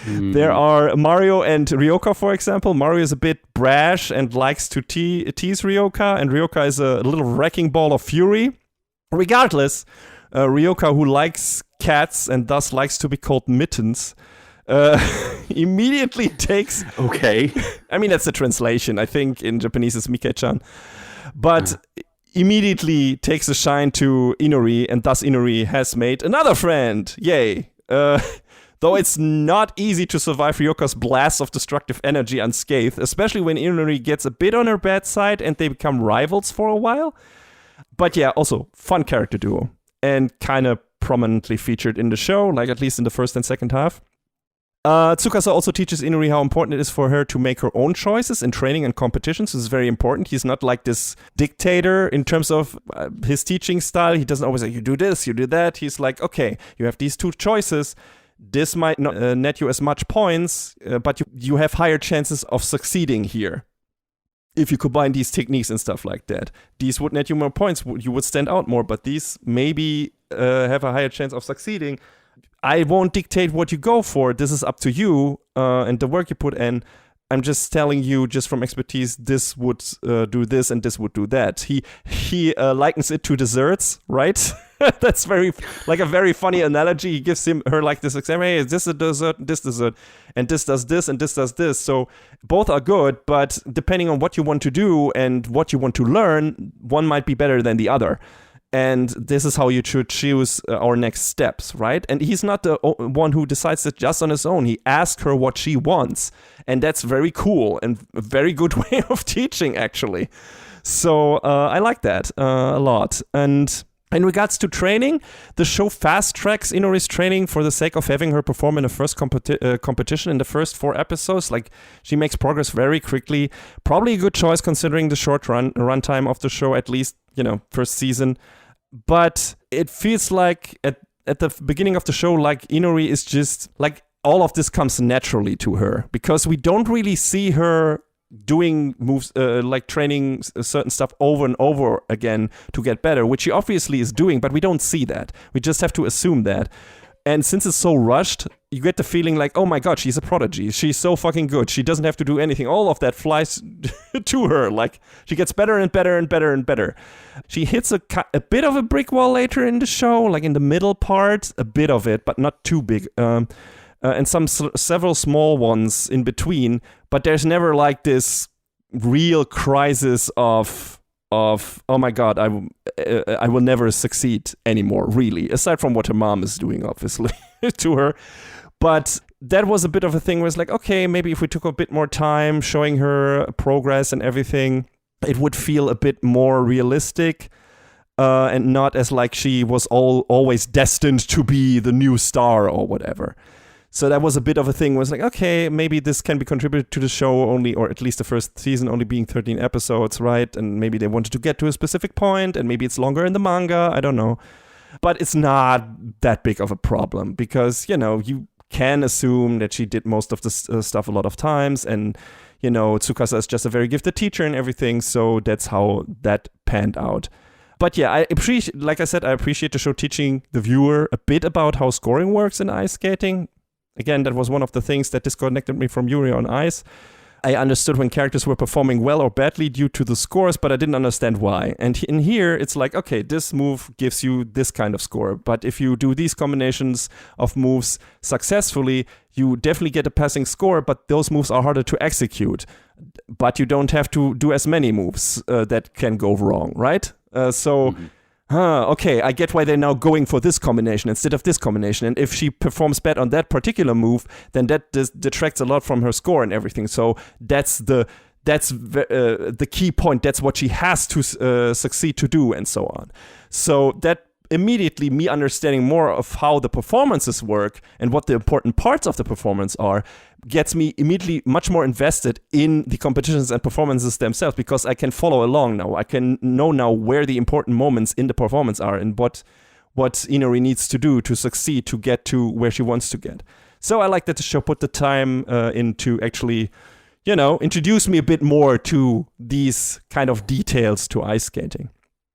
There are Mario and Ryoka, for example. Mario is a bit brash and likes to tease Ryoka, and Ryoka is a little wrecking ball of fury. Regardless, Ryoka, who likes cats and thus likes to be called Mittens, immediately takes... Okay. I mean, that's the translation. I think in Japanese it's Mike-chan. But immediately takes a shine to Inuri, and thus Inuri has made another friend. Yay. Though it's not easy to survive Ryoka's blast of destructive energy unscathed, especially when Inuri gets a bit on her bad side and they become rivals for a while. But yeah, also fun character duo and kind of prominently featured in the show, like at least in the first and second half. Tsukasa also teaches Inuri how important it is for her to make her own choices in training and competitions. This is very important. He's not like this dictator in terms of his teaching style. He doesn't always say, you do this, you do that. He's like, okay, you have these two choices. This might not net you as much points, but you have higher chances of succeeding here. If you combine these techniques and stuff like that. These would net you more points, you would stand out more, but these maybe have a higher chance of succeeding. I won't dictate what you go for. This is up to you and the work you put in. I'm just telling you, just from expertise, this would do this and this would do that. He likens it to desserts, right? That's a very funny analogy. He gives her like this example. Hey, is this a dessert, and this does this, and this does this. So both are good, but depending on what you want to do and what you want to learn, one might be better than the other. And this is how you should choose our next steps, right? And he's not the one who decides it just on his own. He asks her what she wants. And that's very cool and a very good way of teaching, actually. So I like that a lot. And in regards to training, the show fast-tracks Inuri's training for the sake of having her perform in the first competition in the first 4 episodes. Like, she makes progress very quickly. Probably a good choice considering the short runtime of the show, at least, first season. But it feels like at the beginning of the show, like Inuri is just like all of this comes naturally to her because we don't really see her doing moves like training certain stuff over and over again to get better, which she obviously is doing, but we don't see that. We just have to assume that. And since it's so rushed, you get the feeling like, oh my god, she's a prodigy. She's so fucking good. She doesn't have to do anything. All of that flies to her. Like, she gets better and better and better and better. She hits a bit of a brick wall later in the show, like in the middle part, a bit of it, but not too big. And several small ones in between. But there's never like this real crisis of oh my god, I will never succeed anymore, really, aside from what her mom is doing, obviously, to her. But that was a bit of a thing where it's like, okay, maybe if we took a bit more time showing her progress and everything, it would feel a bit more realistic, and not as like she was always destined to be the new star or whatever. So that was a bit of a thing where it's like, okay, maybe this can be contributed to the show only, or at least the first season only being 13 episodes, right? And maybe they wanted to get to a specific point, and maybe it's longer in the manga, I don't know. But it's not that big of a problem, because, you know, you can assume that she did most of the stuff a lot of times, and, you know, Tsukasa is just a very gifted teacher and everything, so that's how that panned out. But yeah, I appreciate the show teaching the viewer a bit about how scoring works in ice skating. Again, that was one of the things that disconnected me from Yuri on Ice. I understood when characters were performing well or badly due to the scores, but I didn't understand why. And in here, it's like, okay, this move gives you this kind of score. But if you do these combinations of moves successfully, you definitely get a passing score, but those moves are harder to execute. But you don't have to do as many moves that can go wrong, right? Okay, I get why they're now going for this combination instead of this combination. And if she performs bad on that particular move, then that detracts a lot from her score and everything. So that's the key point. That's what she has to succeed to do, and so on. So that immediately, me understanding more of how the performances work and what the important parts of the performance are, gets me immediately much more invested in the competitions and performances themselves, because I can follow along now. I can know now where the important moments in the performance are and what Inori needs to do to succeed to get to where she wants to get. So I like that the show put the time in to actually, you know, introduce me a bit more to these kind of details to ice skating.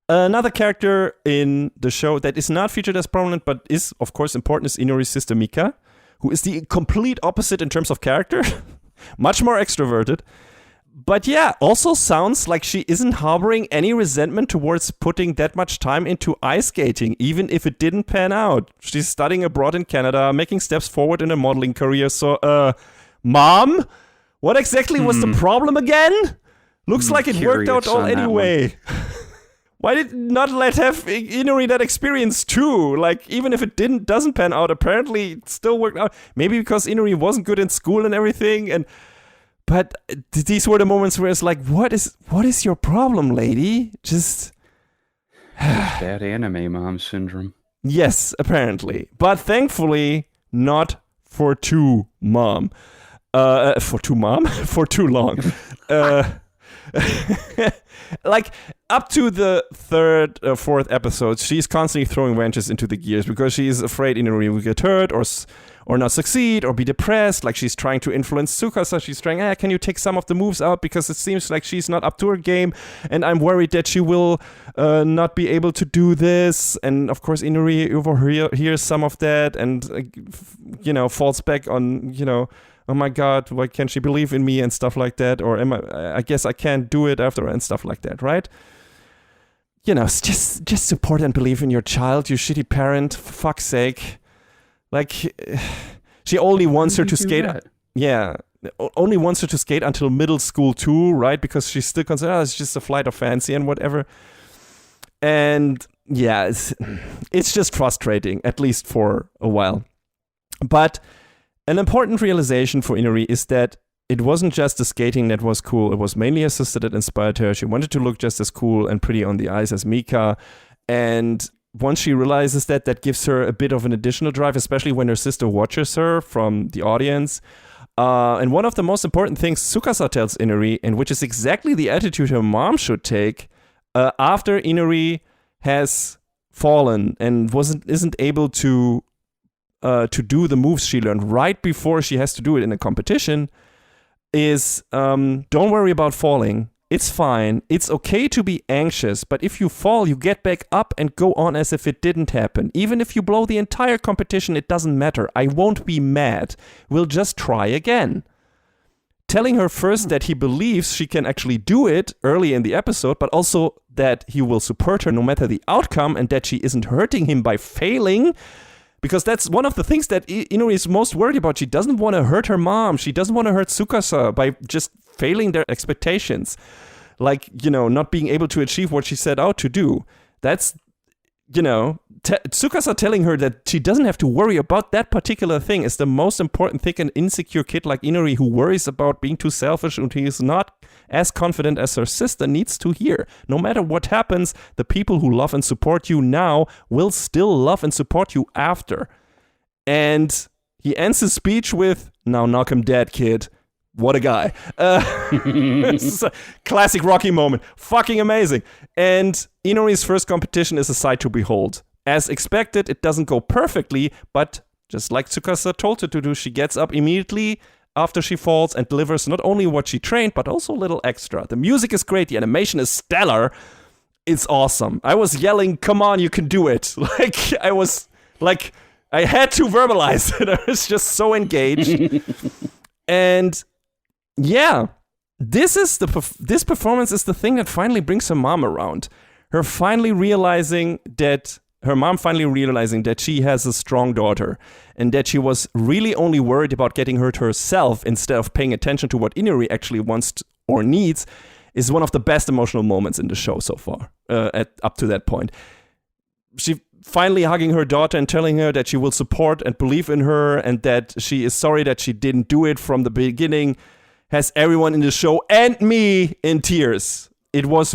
Another character in the show that is not featured as prominent but is, of course, important is Inori's sister Mika, who is the complete opposite in terms of character. Much more extroverted. But yeah, also sounds like she isn't harboring any resentment towards putting that much time into ice skating, even if it didn't pan out. She's studying abroad in Canada, making steps forward in her modeling career. So, Mom? What exactly was the problem again? Looks like it worked out all anyway. Why did not let have Inori that experience too? Like, even if it doesn't pan out, apparently it still worked out. Maybe because Inori wasn't good in school and everything. But these were the moments where it's like, what is your problem, lady? Just bad anime mom syndrome. Yes, apparently. But thankfully, not for too long. Like, up to the third or fourth episode, she's constantly throwing wrenches into the gears because she's afraid Inori will get hurt or not succeed or be depressed. Like, she's trying to influence Tsukasa. She's trying, can you take some of the moves out because it seems like she's not up to her game, and I'm worried that she will not be able to do this. And of course, Inori overhears some of that and falls back on oh my god, why can't she believe in me and stuff like that? Or I guess I can't do it after and stuff like that, right? Just support and believe in your child, you shitty parent, for fuck's sake. Like, she only wants her to skate. Yeah, only wants her to skate until middle school too, right? Because she's still considered, it's just a flight of fancy and whatever. And yeah, it's just frustrating, at least for a while. But an important realization for Inori is that it wasn't just the skating that was cool. It was mainly her sister that inspired her. She wanted to look just as cool and pretty on the ice as Mika. And once she realizes that gives her a bit of an additional drive, especially when her sister watches her from the audience. And one of the most important things Tsukasa tells Inori, and which is exactly the attitude her mom should take, after Inori has fallen and isn't able to do the moves she learned right before she has to do it in a competition, is don't worry about falling. it's fine. It's okay to be anxious, but if you fall, you get back up and go on as if it didn't happen. Even if you blow the entire competition, it doesn't matter. I won't be mad. We'll just try again. Telling her first that he believes she can actually do it early in the episode, but also that he will support her no matter the outcome and that she isn't hurting him by failing. Because that's one of the things that Inori is most worried about. She doesn't want to hurt her mom. She doesn't want to hurt Tsukasa by just failing their expectations. Like, not being able to achieve what she set out to do. That's, Tsukasa telling her that she doesn't have to worry about that particular thing is the most important thing an insecure kid like Inori who worries about being too selfish and he is not as confident as her sister needs to hear. No matter what happens, the people who love and support you now will still love and support you after. And he ends his speech with, now knock him dead, kid. What a guy. This is a classic Rocky moment. Fucking amazing. And Inori's first competition is a sight to behold. As expected, it doesn't go perfectly, but just like Tsukasa told her to do, she gets up immediately after she falls and delivers not only what she trained, but also a little extra. The music is great. The animation is stellar. It's awesome. I was yelling, come on, you can do it. I had to verbalize it. I was just so engaged. And yeah, this performance is the thing that finally brings her mom around. Her mom finally realizing that she has a strong daughter and that she was really only worried about getting hurt herself instead of paying attention to what Inori actually wants or needs is one of the best emotional moments in the show so far, up to that point. She finally hugging her daughter and telling her that she will support and believe in her and that she is sorry that she didn't do it from the beginning has everyone in the show and me in tears. It was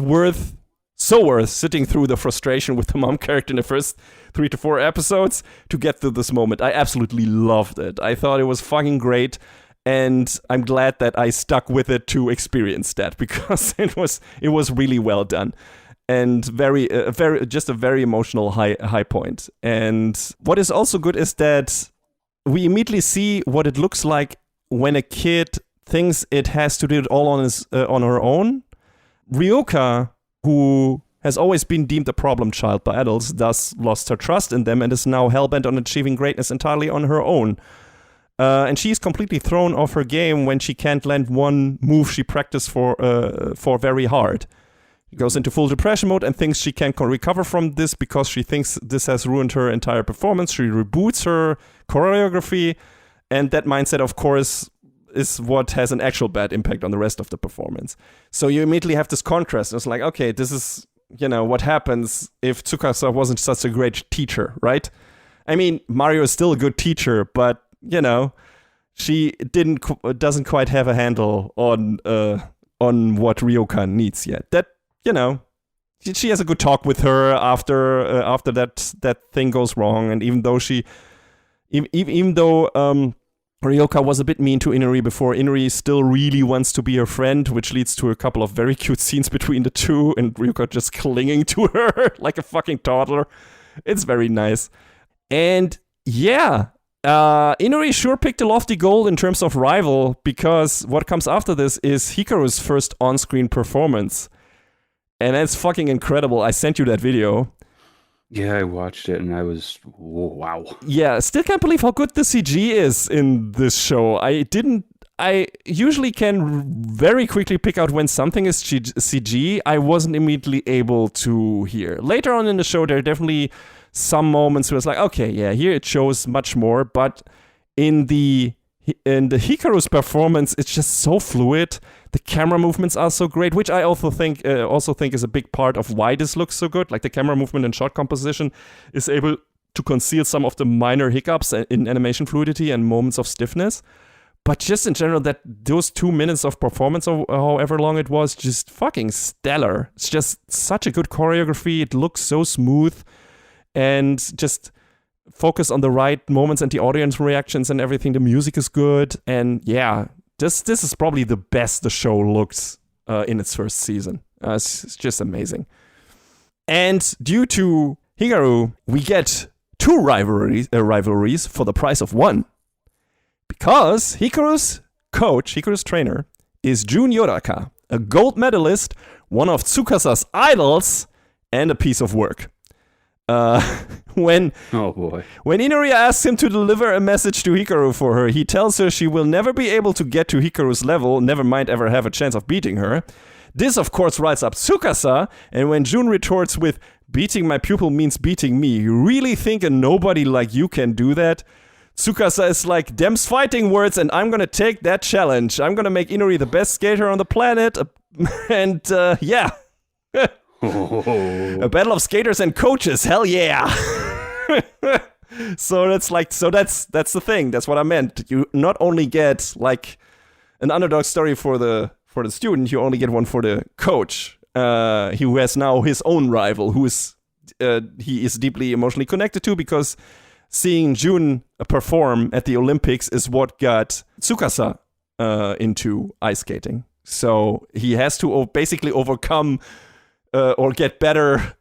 so worth sitting through the frustration with the mom character in the first 3 to 4 episodes to get to this moment. I absolutely loved it. I thought it was fucking great, and I'm glad that I stuck with it to experience that because it was really well done and very emotional high point. And what is also good is that we immediately see what it looks like when a kid thinks it has to do it all on her own. Ryoka, who has always been deemed a problem child by adults, thus lost her trust in them and is now hellbent on achieving greatness entirely on her own. And she's completely thrown off her game when she can't land one move she practiced for very hard. She goes into full depression mode and thinks she can't recover from this because she thinks this has ruined her entire performance. She reboots her choreography, and that mindset, of course, is what has an actual bad impact on the rest of the performance. So you immediately have this contrast. It's like, okay, this is, what happens if Tsukasa wasn't such a great teacher, right? I mean, Mario is still a good teacher, but, she doesn't quite have a handle on what Ryoka needs yet. That, she has a good talk with her after that thing goes wrong. And even though Ryoka was a bit mean to Inori before, Inori still really wants to be her friend, which leads to a couple of very cute scenes between the two, and Ryoka just clinging to her like a fucking toddler. It's very nice. And yeah, Inori sure picked a lofty goal in terms of rival, because what comes after this is Hikaru's first on-screen performance. And that's fucking incredible. I sent you that video. Yeah, I watched it and I was, wow. Yeah, still can't believe how good the CG is in this show. I usually can very quickly pick out when something is CG. I wasn't immediately able to hear. Later on in the show, there are definitely some moments where it's like, okay, yeah, here it shows much more. But in the Hikaru's performance, it's just so fluid. The camera movements are so great, which I also think is a big part of why this looks so good. Like the camera movement and shot composition is able to conceal some of the minor hiccups in animation fluidity and moments of stiffness. But just in general, that those 2 minutes of performance, or however long it was, just fucking stellar. It's just such a good choreography. It looks so smooth, and just focus on the right moments and the audience reactions and everything. The music is good, and yeah, this is probably the best the show looks in its first season. It's just amazing. And due to Hikaru, we get 2 rivalries for the price of 1. Because Hikaru's trainer, is Jun Yoraka, a gold medalist, one of Tsukasa's idols, and a piece of work. When Inori asks him to deliver a message to Hikaru for her, he tells her she will never be able to get to Hikaru's level, never mind ever have a chance of beating her. This, of course, riles up Tsukasa, and when Jun retorts with, beating my pupil means beating me, you really think a nobody like you can do that? Tsukasa is like, them's fighting words, and I'm gonna take that challenge. I'm gonna make Inori the best skater on the planet, and yeah. A battle of skaters and coaches, hell yeah. So that's the thing. That's what I meant. You not only get like an underdog story for the student, you only get one for the coach, who has now his own rival, who is he is deeply emotionally connected to, because seeing Jun perform at the Olympics is what got Tsukasa into ice skating. So he has to basically overcome or get better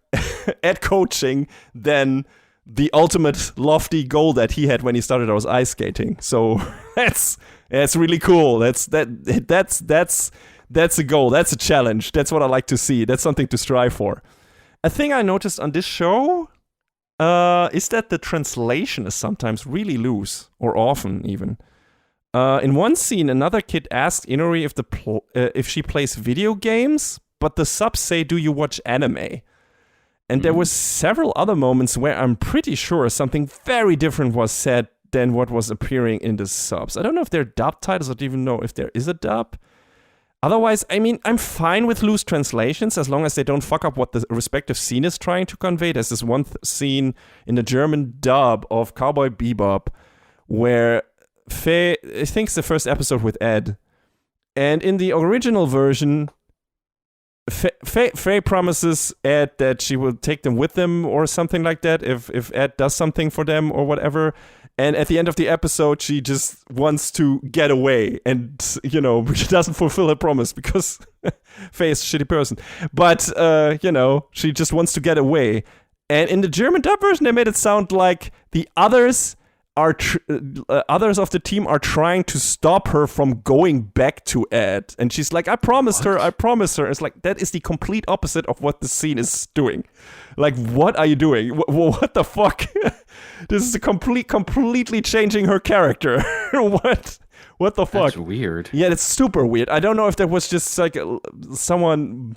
at coaching than the ultimate lofty goal that he had when he started out ice skating. So that's really cool. That's a goal. That's a challenge. That's what I like to see. That's something to strive for. A thing I noticed on this show is that the translation is sometimes really loose, or often even. In one scene, another kid asked Inori if she plays video games, but the subs say, do you watch anime? And there were several other moments where I'm pretty sure something very different was said than what was appearing in the subs. I don't know if they're dub titles, I don't even know if there is a dub. Otherwise, I mean, I'm fine with loose translations as long as they don't fuck up what the respective scene is trying to convey. There's this one scene in the German dub of Cowboy Bebop where Faye, I think it's the first episode with Ed, and in the original version, Faye promises Ed that she will take them with them or something like that if Ed does something for them or whatever. And at the end of the episode, she just wants to get away, and she doesn't fulfill her promise because Faye is a shitty person. But she just wants to get away. And in the German dub version, they made it sound like the others others of the team are trying to stop her from going back to Ed, and she's like, I promised her. It's like, that is the complete opposite of what the scene is doing. Like, what are you doing? What the fuck? This is completely changing her character. What the fuck? That's weird. Yeah, it's super weird. I don't know if that was just like someone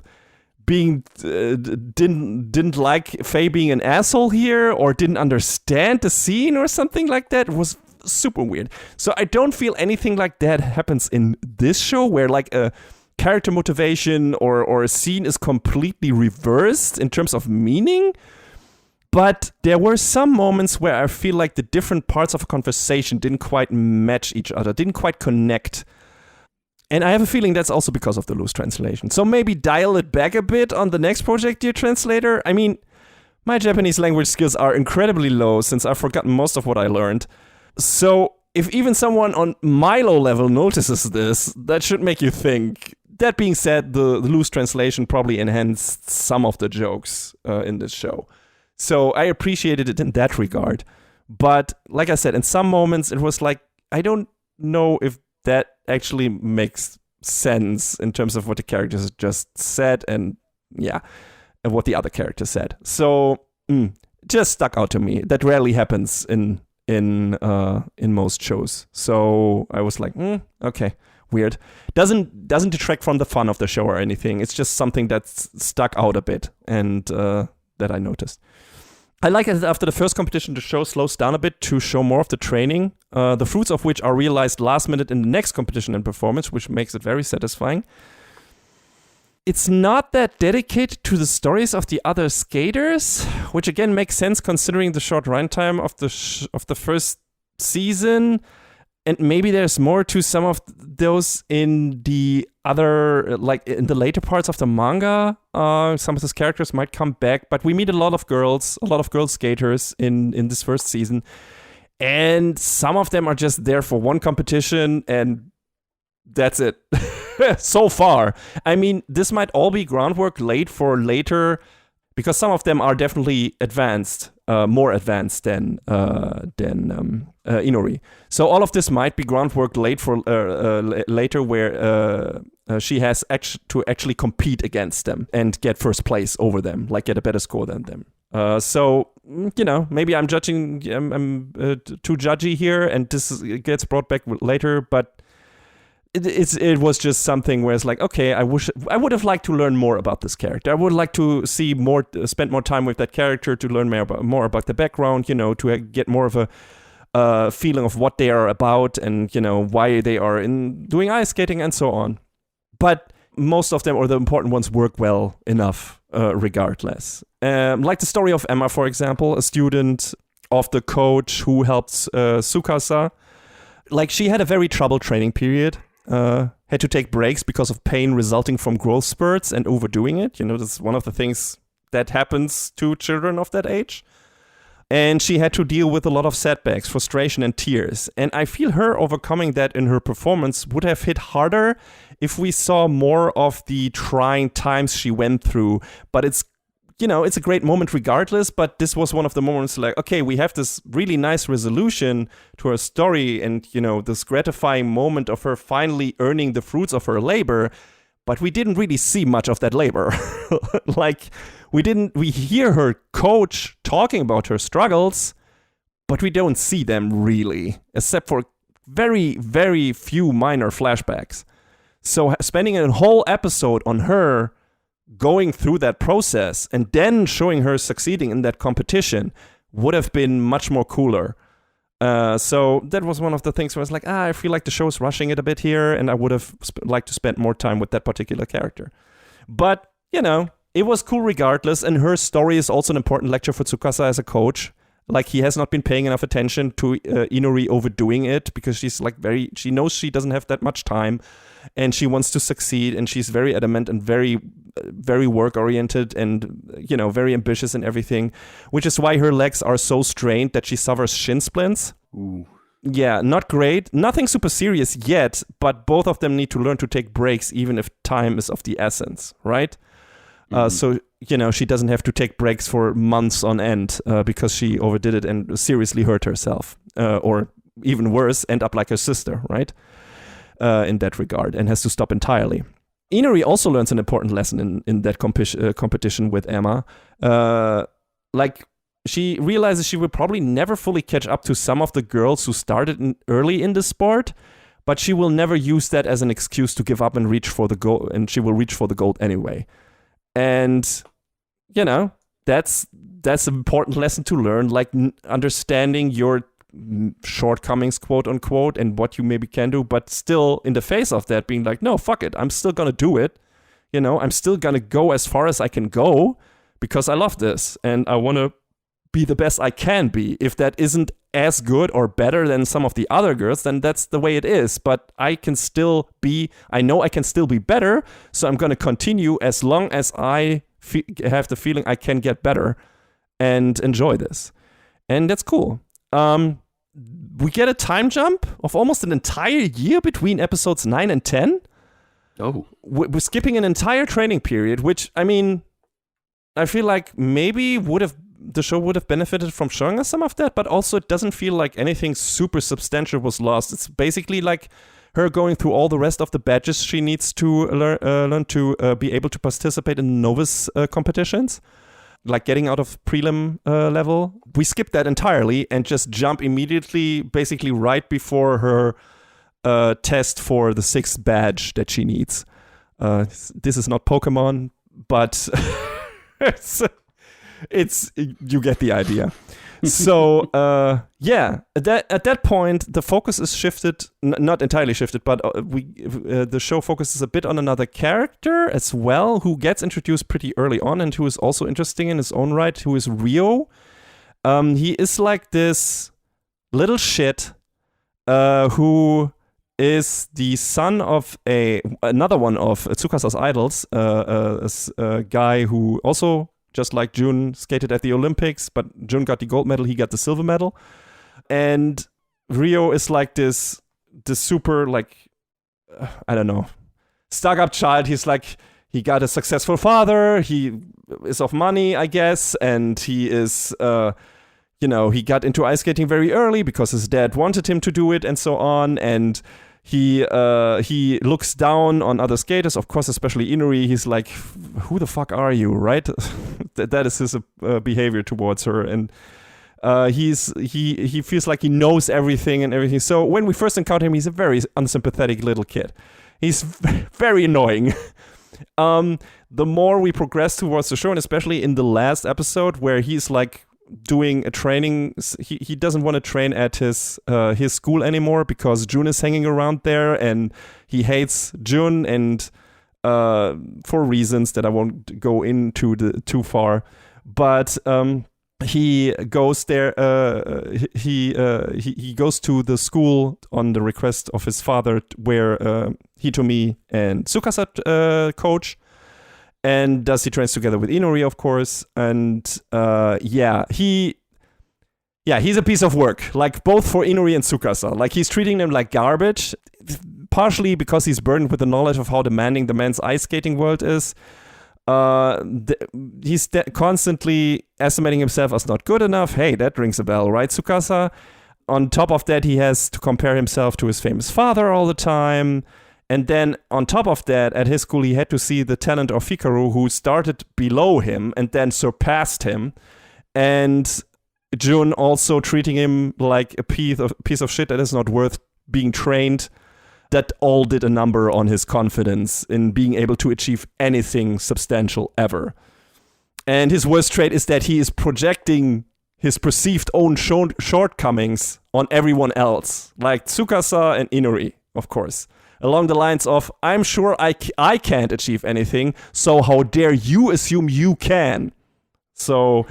being didn't like Faye being an asshole here, or didn't understand the scene or something like that. It was super weird. So I don't feel anything like that happens in this show, where like a character motivation or a scene is completely reversed in terms of meaning. But there were some moments where I feel like the different parts of a conversation didn't quite match each other, didn't quite connect. And I have a feeling that's also because of the loose translation. So maybe dial it back a bit on the next project, dear translator. I mean, my Japanese language skills are incredibly low since I've forgotten most of what I learned. So if even someone on my low level notices this, that should make you think. That being said, the loose translation probably enhanced some of the jokes in this show. So I appreciated it in that regard. But like I said, in some moments it was like, I don't know if that actually makes sense in terms of what the characters just said and what the other character said. So just stuck out to me. That rarely happens in most shows. So I was like, okay, weird. Doesn't detract from the fun of the show or anything. It's just something that's stuck out a bit and that I noticed. I like it after the first competition, the show slows down a bit to show more of the training, the fruits of which are realized last minute in the next competition and performance, which makes it very satisfying. It's not that dedicated to the stories of the other skaters, which again makes sense considering the short runtime of the first season. And maybe there's more to some of those in the other, like in the later parts of the manga. Some of those characters might come back, but we meet a lot of girl skaters in this first season. And some of them are just there for one competition and that's it. So far. I mean, this might all be groundwork laid for later, because some of them are definitely advanced more advanced than Inori. So all of this might be groundwork later where she has to actually compete against them and get first place over them, like get a better score than them. So, maybe I'm too judgy here, and this gets brought back later, but it was just something where it's like, okay, I would have liked to learn more about this character. I would like to spend more time with that character to learn more about the background, to get more of a feeling of what they are about and, why they are doing ice skating and so on. But most of them, or the important ones, work well enough regardless. Like the story of Emma, for example, a student of the coach who helped Tsukasa. Like, she had a very troubled training period. Had to take breaks because of pain resulting from growth spurts and overdoing it. This is one of the things that happens to children of that age. And she had to deal with a lot of setbacks, frustration, and tears. And I feel her overcoming that in her performance would have hit harder if we saw more of the trying times she went through. But it's a great moment regardless, but this was one of the moments like, okay, we have this really nice resolution to her story and, this gratifying moment of her finally earning the fruits of her labor, but we didn't really see much of that labor. Like, we hear her coach talking about her struggles, but we don't see them really, except for very, very few minor flashbacks. So spending a whole episode on her going through that process and then showing her succeeding in that competition would have been much more cooler. So that was one of the things where I was like, I feel like the show is rushing it a bit here, and I would have liked to spend more time with that particular character. But, it was cool regardless, and her story is also an important lecture for Tsukasa as a coach. Like, he has not been paying enough attention to Inori overdoing it because she's like she knows she doesn't have that much time and she wants to succeed, and she's very adamant and very, very work oriented and, very ambitious in everything, which is why her legs are so strained that she suffers shin splints. Ooh. Yeah, not great. Nothing super serious yet, but both of them need to learn to take breaks even if time is of the essence, right? So, she doesn't have to take breaks for months on end because she overdid it and seriously hurt herself. Or even worse, end up like her sister, right? In that regard, and has to stop entirely. Inori also learns an important lesson in that competition with Emma. She realizes she will probably never fully catch up to some of the girls who started early in the sport, but she will never use that as an excuse to give up and reach for the goal, and she will reach for the gold anyway. And, that's an important lesson to learn, like understanding your shortcomings, quote unquote, and what you maybe can do, but still in the face of that being like, no, fuck it, I'm still gonna do it. I'm still gonna go as far as I can go because I love this and I want to be the best I can be. If that isn't as good or better than some of the other girls, then that's the way it is. But I know I can still be better, so I'm going to continue as long as I have the feeling I can get better and enjoy this. And that's cool. We get a time jump of almost an entire year between episodes 9 and 10. Oh. We're skipping an entire training period, which, I feel like maybe the show would have benefited from showing us some of that, but also it doesn't feel like anything super substantial was lost. It's basically like her going through all the rest of the badges she needs to learn to be able to participate in novice competitions, like getting out of prelim level. We skip that entirely and just jump immediately, basically right before her test for the 6th badge that she needs. This is not Pokemon, but it's you get the idea. So at that point the focus is shifted, not entirely shifted, but the show focuses a bit on another character as well, who gets introduced pretty early on and who is also interesting in his own right, who is Ryo. He is like this little shit who is the son of another one of Tsukasa's idols, a guy who also, just like Jun, skated at the Olympics, but Jun got the gold medal, he got the silver medal. And Ryo is like this super, like, I don't know, stuck-up child. He's like, he got a successful father, he is of money, I guess, and he is he got into ice skating very early because his dad wanted him to do it and so on. And he looks down on other skaters, of course, especially Inuri. He's like, who the fuck are you, right? that is his behavior towards her. And he feels like he knows everything and everything. So when we first encounter him, he's a very unsympathetic little kid. He's very annoying. The more we progress towards the show, and especially in the last episode where he's like doing a training, he doesn't want to train at his school anymore because Jun is hanging around there, and he hates Jun, and for reasons that I won't go into too far. But he goes there. He goes to the school on the request of his father, where Hitomi and Tsukasa coach. And he trains together with Inuri, of course. And he's a piece of work, like both for Inuri and Tsukasa. Like he's treating them like garbage, partially because he's burdened with the knowledge of how demanding the men's ice skating world is. He's constantly estimating himself as not good enough. Hey, that rings a bell, right, Tsukasa? On top of that, he has to compare himself to his famous father all the time. And then on top of that, at his school, he had to see the talent of Hikaru, who started below him and then surpassed him. And Jun also treating him like a piece of shit that is not worth being trained. That all did a number on his confidence in being able to achieve anything substantial ever. And his worst trait is that he is projecting his perceived own shortcomings on everyone else, like Tsukasa and Inuri, of course. Along the lines of, I'm sure I can't achieve anything, so how dare you assume you can? So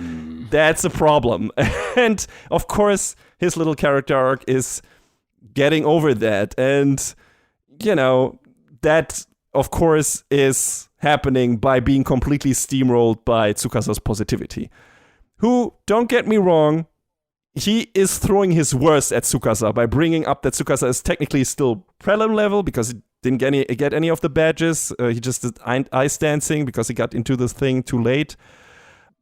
that's a problem. And of course, his little character arc is getting over that. And, that, of course, is happening by being completely steamrolled by Tsukasa's positivity. Who, don't get me wrong, he is throwing his worst at Tsukasa by bringing up that Tsukasa is technically still prelim level because he didn't get any of the badges. He just did ice dancing because he got into this thing too late.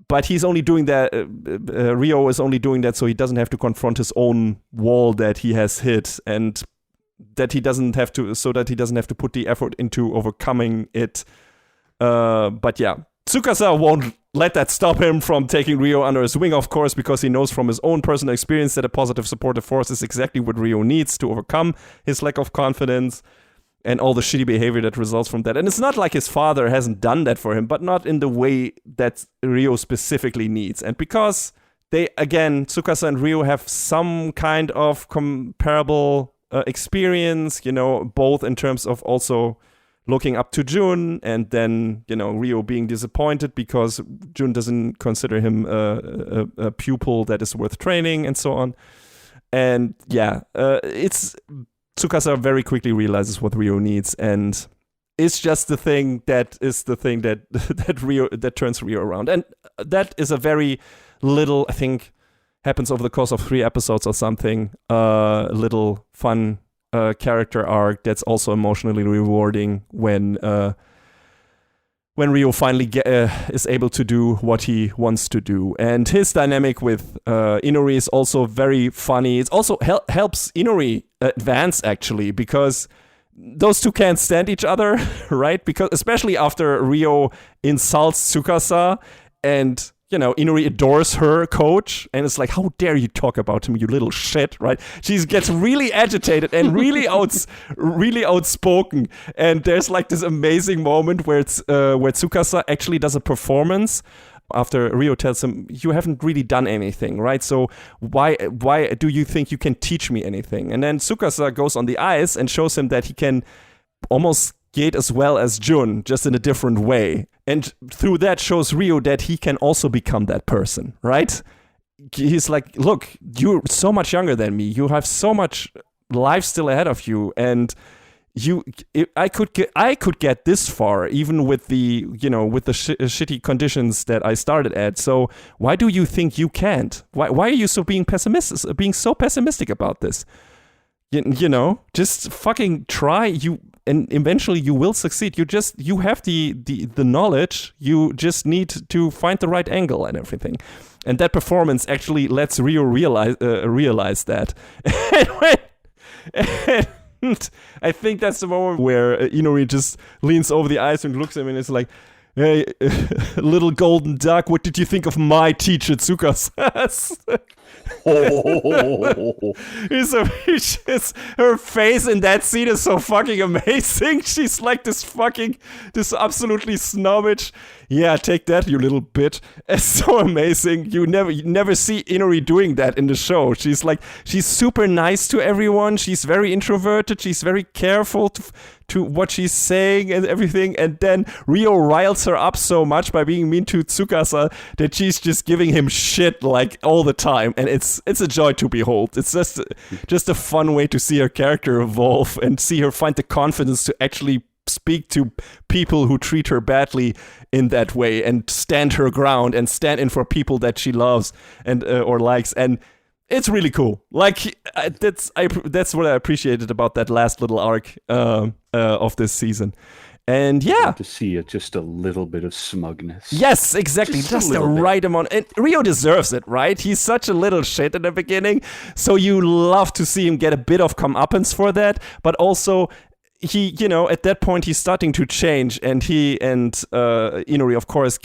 But he's only doing that, Ryo is only doing that so he doesn't have to confront his own wall that he has hit, and that he doesn't have to put the effort into overcoming it. But yeah, Tsukasa won't let that stop him from taking Ryo under his wing, of course, because he knows from his own personal experience that a positive supportive force is exactly what Ryo needs to overcome his lack of confidence and all the shitty behavior that results from that. And it's not like his father hasn't done that for him, but not in the way that Ryo specifically needs. And because Tsukasa and Ryo have some kind of comparable experience, both in terms of also looking up to Jun, and then, Ryo being disappointed because Jun doesn't consider him a pupil that is worth training and so on. And Tsukasa very quickly realizes what Ryo needs, and it's just the thing that that turns Ryo around. And that is a very little, I think, happens over the course of 3 episodes or something, little fun character arc that's also emotionally rewarding when Ryo finally is able to do what he wants to do. And his dynamic with Inuri is also very funny. It also helps Inuri advance, actually, because those two can't stand each other, right? Because especially after Ryo insults Tsukasa and Inuri adores her coach, and it's like, how dare you talk about him, you little shit, right? She gets really agitated and really outspoken. And there's like this amazing moment where Tsukasa actually does a performance after Ryo tells him, you haven't really done anything, right? So why do you think you can teach me anything? And then Tsukasa goes on the ice and shows him that he can almost skate as well as Jun, just in a different way. And through that shows Ryo that he can also become that person, right? He's like, look, you're so much younger than me. You have so much life still ahead of you. And I could get this far, even with the, with the shitty conditions that I started at. So why do you think you can't? Why are you being so pessimistic about this? You know, just fucking try. And eventually you will succeed. You have the knowledge. You just need to find the right angle and everything. And that performance actually lets Rio realize that. And I think that's the moment where Inori just leans over the ice and looks at him and is like, "Hey, little golden duck, what did you think of my teacher Tsukasa?" Her face in that scene is so fucking amazing. She's like this absolutely snobbish. Yeah, take that, you little bitch. It's so amazing. You never see Inori doing that in the show. She's super nice to everyone. She's very introverted. She's very careful to what she's saying and everything. And then Rio riles her up so much by being mean to Tsukasa that she's just giving him shit like all the time. And it's a joy to behold. It's just a fun way to see her character evolve and see her find the confidence to actually speak to people who treat her badly in that way and stand her ground and stand in for people that she loves and or likes. And it's really cool. Like that's what I appreciated about that last little arc of this season. And yeah, to see it, just a little bit of smugness. Yes, exactly. Just the right amount. And Rio deserves it, right? He's such a little shit in the beginning. So you love to see him get a bit of comeuppance for that. But also, he, at that point, he's starting to change. And he and Inori, of course,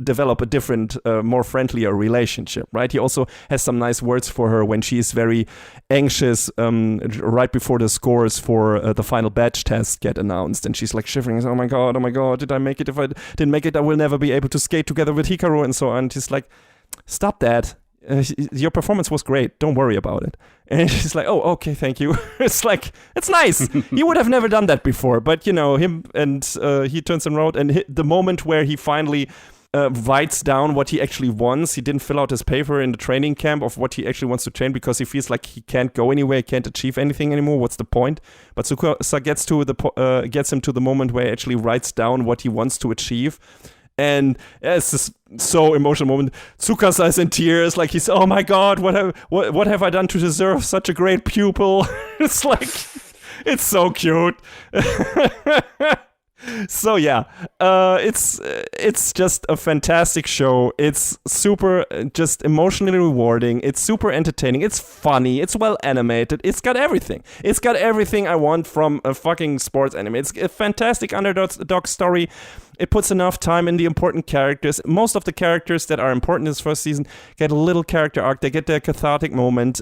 develop a different, more friendlier relationship, right? He also has some nice words for her when she's very anxious right before the scores for the final badge test get announced. And she's like shivering. Oh my God, did I make it? If I didn't make it, I will never be able to skate together with Hikaru and so on. He's like, stop that. Your performance was great. Don't worry about it. And she's like, oh, okay, thank you. It's like, it's nice. He would have never done that before. But, him and he turns around and the moment where he finally writes down what he actually wants. He didn't fill out his paper in the training camp of what he actually wants to train because he feels like he can't go anywhere, can't achieve anything anymore. What's the point? But Tsukasa gets him to the moment where he actually writes down what he wants to achieve. And it's this so emotional moment. Tsukasa is in tears, like he's, oh my God, what have I done to deserve such a great pupil? It's like, it's so cute. So yeah, it's just a fantastic show. It's super, just emotionally rewarding. It's super entertaining. It's funny. It's well animated. It's got everything. It's got everything I want from a fucking sports anime. It's a fantastic underdog story. It puts enough time in the important characters. Most of the characters that are important in this first season get a little character arc. They get their cathartic moment,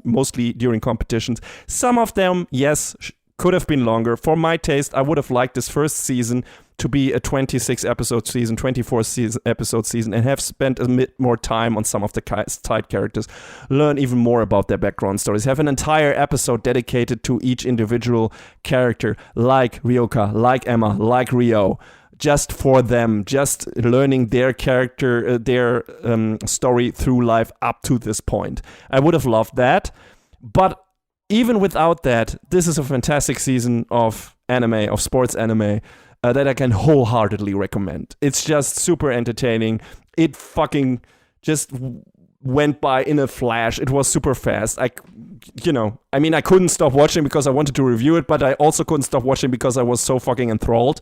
mostly during competitions. Some of them, yes, could have been longer. For my taste, I would have liked this first season to be a 26-episode season, 24-episode season, and have spent a bit more time on some of the side characters, learn even more about their background stories, have an entire episode dedicated to each individual character, like Ryoka, like Emma, like Rio, just for them, just learning their character, their story through life up to this point. I would have loved that, but even without that, this is a fantastic season of anime, of sports anime, that I can wholeheartedly recommend. It's just super entertaining. It fucking just went by in a flash. It was super fast. I couldn't stop watching because I wanted to review it, but I also couldn't stop watching because I was so fucking enthralled.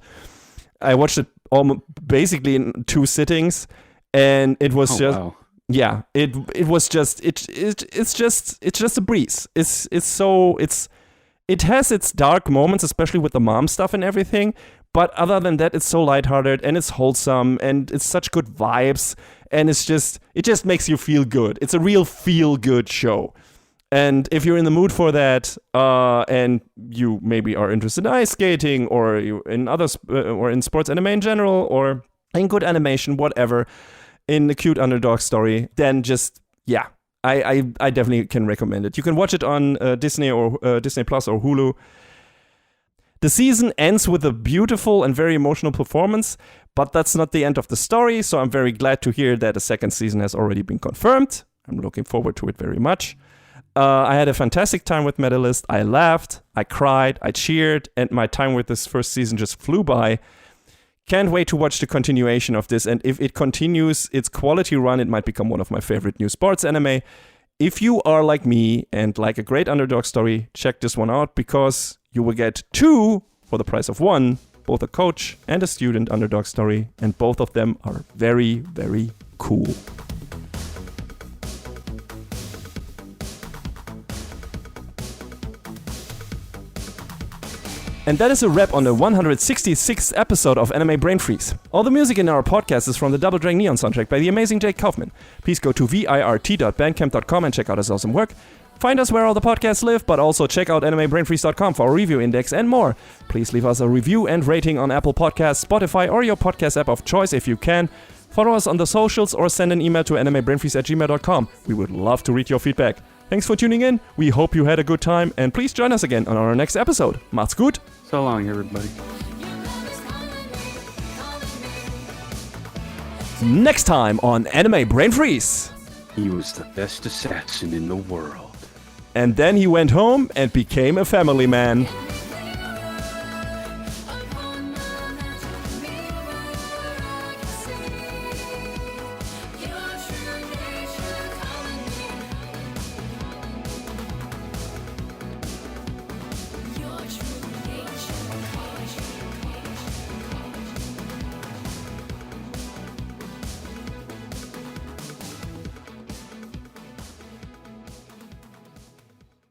I watched it almost basically in 2 sittings, and it was wow. Yeah, it was just it's just a breeze. It has its dark moments, especially with the mom stuff and everything. But other than that, it's so lighthearted and it's wholesome and it's such good vibes and it just makes you feel good. It's a real feel good show. And if you're in the mood for that, and you maybe are interested in ice skating or in others or in sports anime in general or in good animation, whatever, in a cute underdog story, then just, yeah, I definitely can recommend it. You can watch it on Disney or Disney Plus or Hulu. The season ends with a beautiful and very emotional performance, but that's not the end of the story, so I'm very glad to hear that a second season has already been confirmed. I'm looking forward to it very much. I had a fantastic time with Medalist. I laughed, I cried, I cheered, and my time with this first season just flew by. Can't wait to watch the continuation of this, and if it continues its quality run, it might become one of my favorite new sports anime. if you are like me and like a great underdog story, check this one out because you will get 2 for the price of 1, both a coach and a student underdog story, and both of them are very, very cool. And that is a wrap on the 166th episode of Anime Brain Freeze. All the music in our podcast is from the Double Dragon Neon soundtrack by the amazing Jake Kaufman. Please go to virt.bandcamp.com and check out his awesome work. Find us where all the podcasts live, but also check out animebrainfreeze.com for our review index and more. Please leave us a review and rating on Apple Podcasts, Spotify, or your podcast app of choice if you can. Follow us on the socials or send an email to animebrainfreeze@gmail.com. We would love to read your feedback. Thanks for tuning in. We hope you had a good time, and please join us again on our next episode. Macht's gut. So long, everybody. Next time on Anime Brain Freeze. He was the best assassin in the world. And then he went home and became a family man.